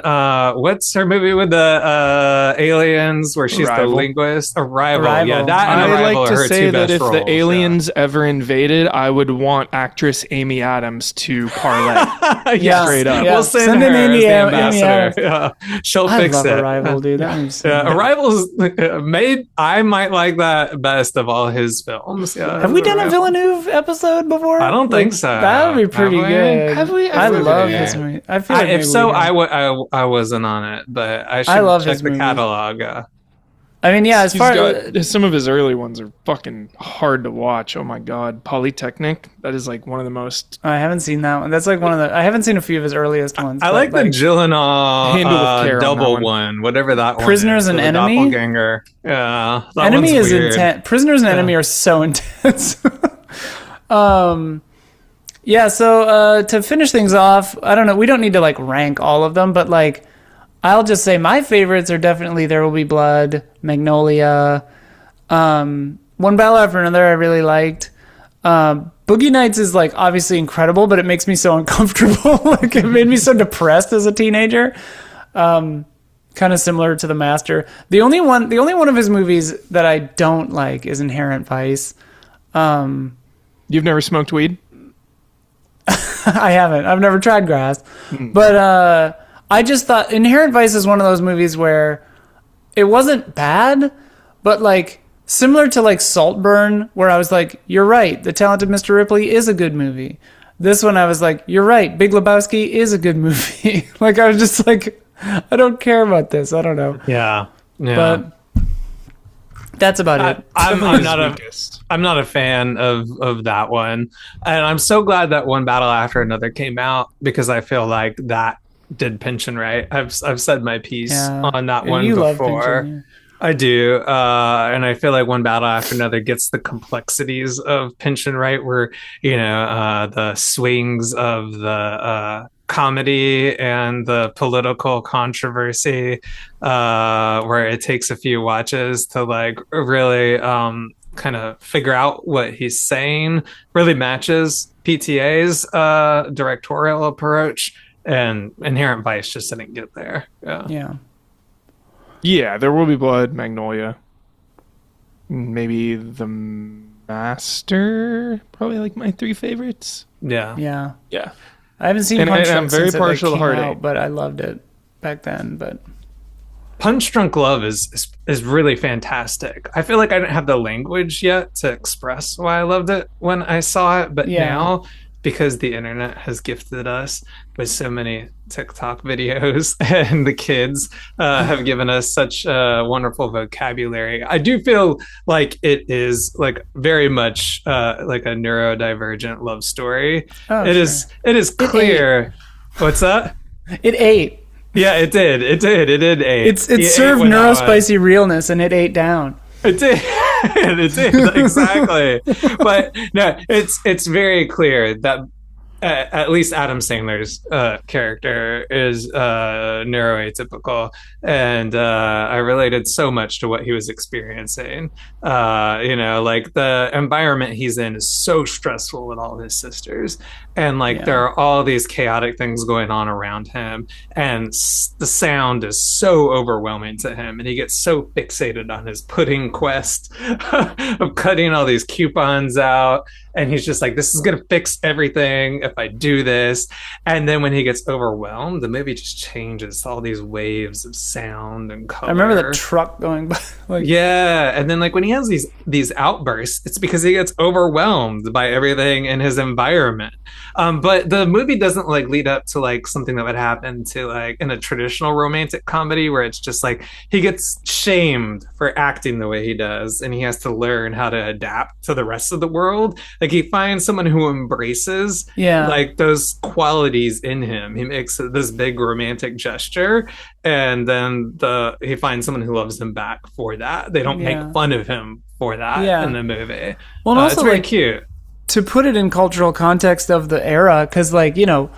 what's her movie with the aliens where she's the linguist? Arrival. Yeah, that and Arrival. I like to say that if the aliens ever invaded, I would want actress Amy Adams to parlay. Straight up. Yeah. We'll send her as the ambassador. Yeah. She'll fix it. Arrival, dude. Arrival's made. I might like that best of all his films. Yeah. Have we done a Villeneuve episode before? I don't think so. That would be pretty good. Have we? I love his movie. I feel if so, I wasn't on it, but I should check the catalog. I mean, yeah, some of his early ones are fucking hard to watch. Oh my god, Polytechnic. That is one of the most. I haven't seen that one. That's one of the. I haven't seen a few of his earliest ones. I like the Gyllenhaal double one, whatever that Prisoners one is. and Enemy. Doppelganger. Yeah, that Enemy one's is intense. Prisoners and Enemy are so intense. Yeah, so to finish things off, I don't know, we don't need to rank all of them, but I'll just say my favorites are definitely There Will Be Blood, Magnolia, One Battle After Another I really liked. Boogie Nights is obviously incredible, but it makes me so uncomfortable. It made me so depressed as a teenager. Kind of similar to The Master. The only one of his movies that I don't like is Inherent Vice. You've never smoked weed? I haven't. I've never tried grass. But I just thought Inherent Vice is one of those movies where it wasn't bad, but similar to Saltburn, where I was you're right, The Talented Mr. Ripley is a good movie. This one I was you're right, Big Lebowski is a good movie. I was just I don't care about this. I don't know. Yeah. But that's about it. I'm not a fan of that one, and I'm so glad that One Battle After Another came out, because I feel like that did Pynchon right. I've said my piece on that one before. Love Pynchon, I do, and I feel like One Battle After Another gets the complexities of Pynchon right, where the swings of the comedy and the political controversy, where it takes a few watches to like really kind of figure out what he's saying, really matches PTA's directorial approach, and Inherent Vice just didn't get there. Yeah. Yeah, There Will Be Blood, Magnolia. Maybe The Master, probably like my 3 favorites. Yeah. Yeah. I haven't seen Punch Drunk I'm very since it, partial to came Heartache. out, but I loved it back then. But Punch Drunk Love is really fantastic. I feel like I didn't have the language yet to express why I loved it when I saw it, but now, because the internet has gifted us with so many TikTok videos and the kids have given us such a wonderful vocabulary, I do feel like it is like very much like a neurodivergent love story. It is clear. What's that? it ate. Yeah, it did. It did ate. It served neurospicy realness, and it ate down. It did. It did, exactly. But no, it's very clear that at least Adam Sandler's character is neuroatypical, and I related so much to what he was experiencing. Like the environment he's in is so stressful with all his sisters, and like there are all these chaotic things going on around him, and the sound is so overwhelming to him, and he gets so fixated on his pudding quest of cutting all these coupons out. And he's just like, this is going to fix everything if I do this. And then when he gets overwhelmed, the movie just changes all these waves of sound and color. I remember the truck going by. Yeah. And then like when he has these outbursts, it's because he gets overwhelmed by everything in his environment. But the movie doesn't like lead up to like something that would happen to like in a traditional romantic comedy where it's just like he gets shamed for acting the way he does. And he has to learn how to adapt to the rest of the world. Like he finds someone who embraces like those qualities in him. He makes this big romantic gesture, and then he finds someone who loves him back for that. They don't make fun of him for that in the movie. Well, and also it's very like, cute. To put it in cultural context of the era, because like, you know,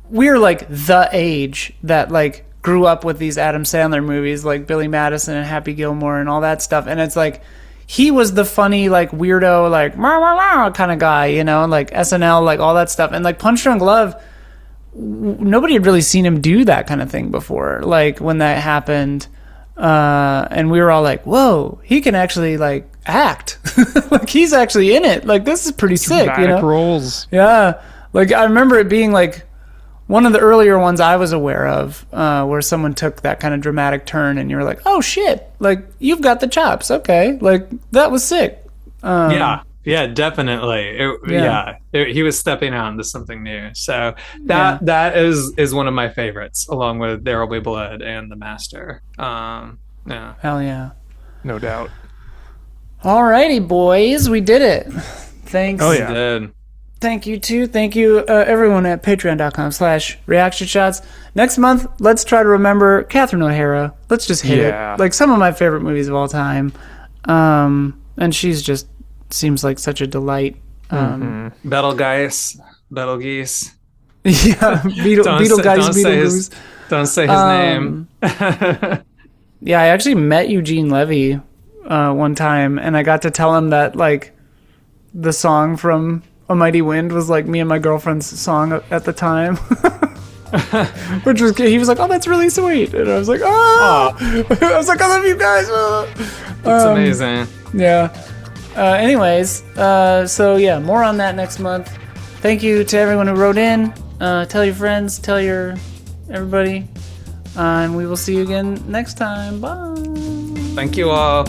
we're like the age that like grew up with these Adam Sandler movies like Billy Madison and Happy Gilmore and all that stuff, and it's like he was the funny, like, weirdo, like, kind of guy, you know, like SNL, like, all that stuff. And, like, Punch Drunk Love, nobody had really seen him do that kind of thing before, like, when that happened. And we were all like, whoa, he can actually, like, act. Like, he's actually in it. Like, this is pretty sick, you know? Roles. Yeah. Like, I remember it being, like, one of the earlier ones I was aware of, where someone took that kind of dramatic turn and you were like, oh shit, like you've got the chops. Okay. Like that was sick. Yeah, definitely. He was stepping out into something new. So that is one of my favorites, along with There Will Be Blood and The Master. Hell yeah. No doubt. Alrighty, boys. We did it. Thanks. Oh, yeah. Did. Thank you, too. Thank you, everyone at patreon.com/reactionshots. Next month, let's try to remember Catherine O'Hara. Let's just hit it. Like, some of my favorite movies of all time. And she's just seems like such a delight. Betelgeuse. Yeah, Betelgeuse. Don't say his name. Yeah, I actually met Eugene Levy one time, and I got to tell him that, like, the song from A Mighty Wind was like me and my girlfriend's song at the time. Which was, he was like, oh, that's really sweet. And I was like, oh, I was like, I love you guys. That's amazing. Yeah. Anyways, so yeah, more on that next month. Thank you to everyone who wrote in. Tell your friends, tell everybody. And we will see you again next time. Bye. Thank you all.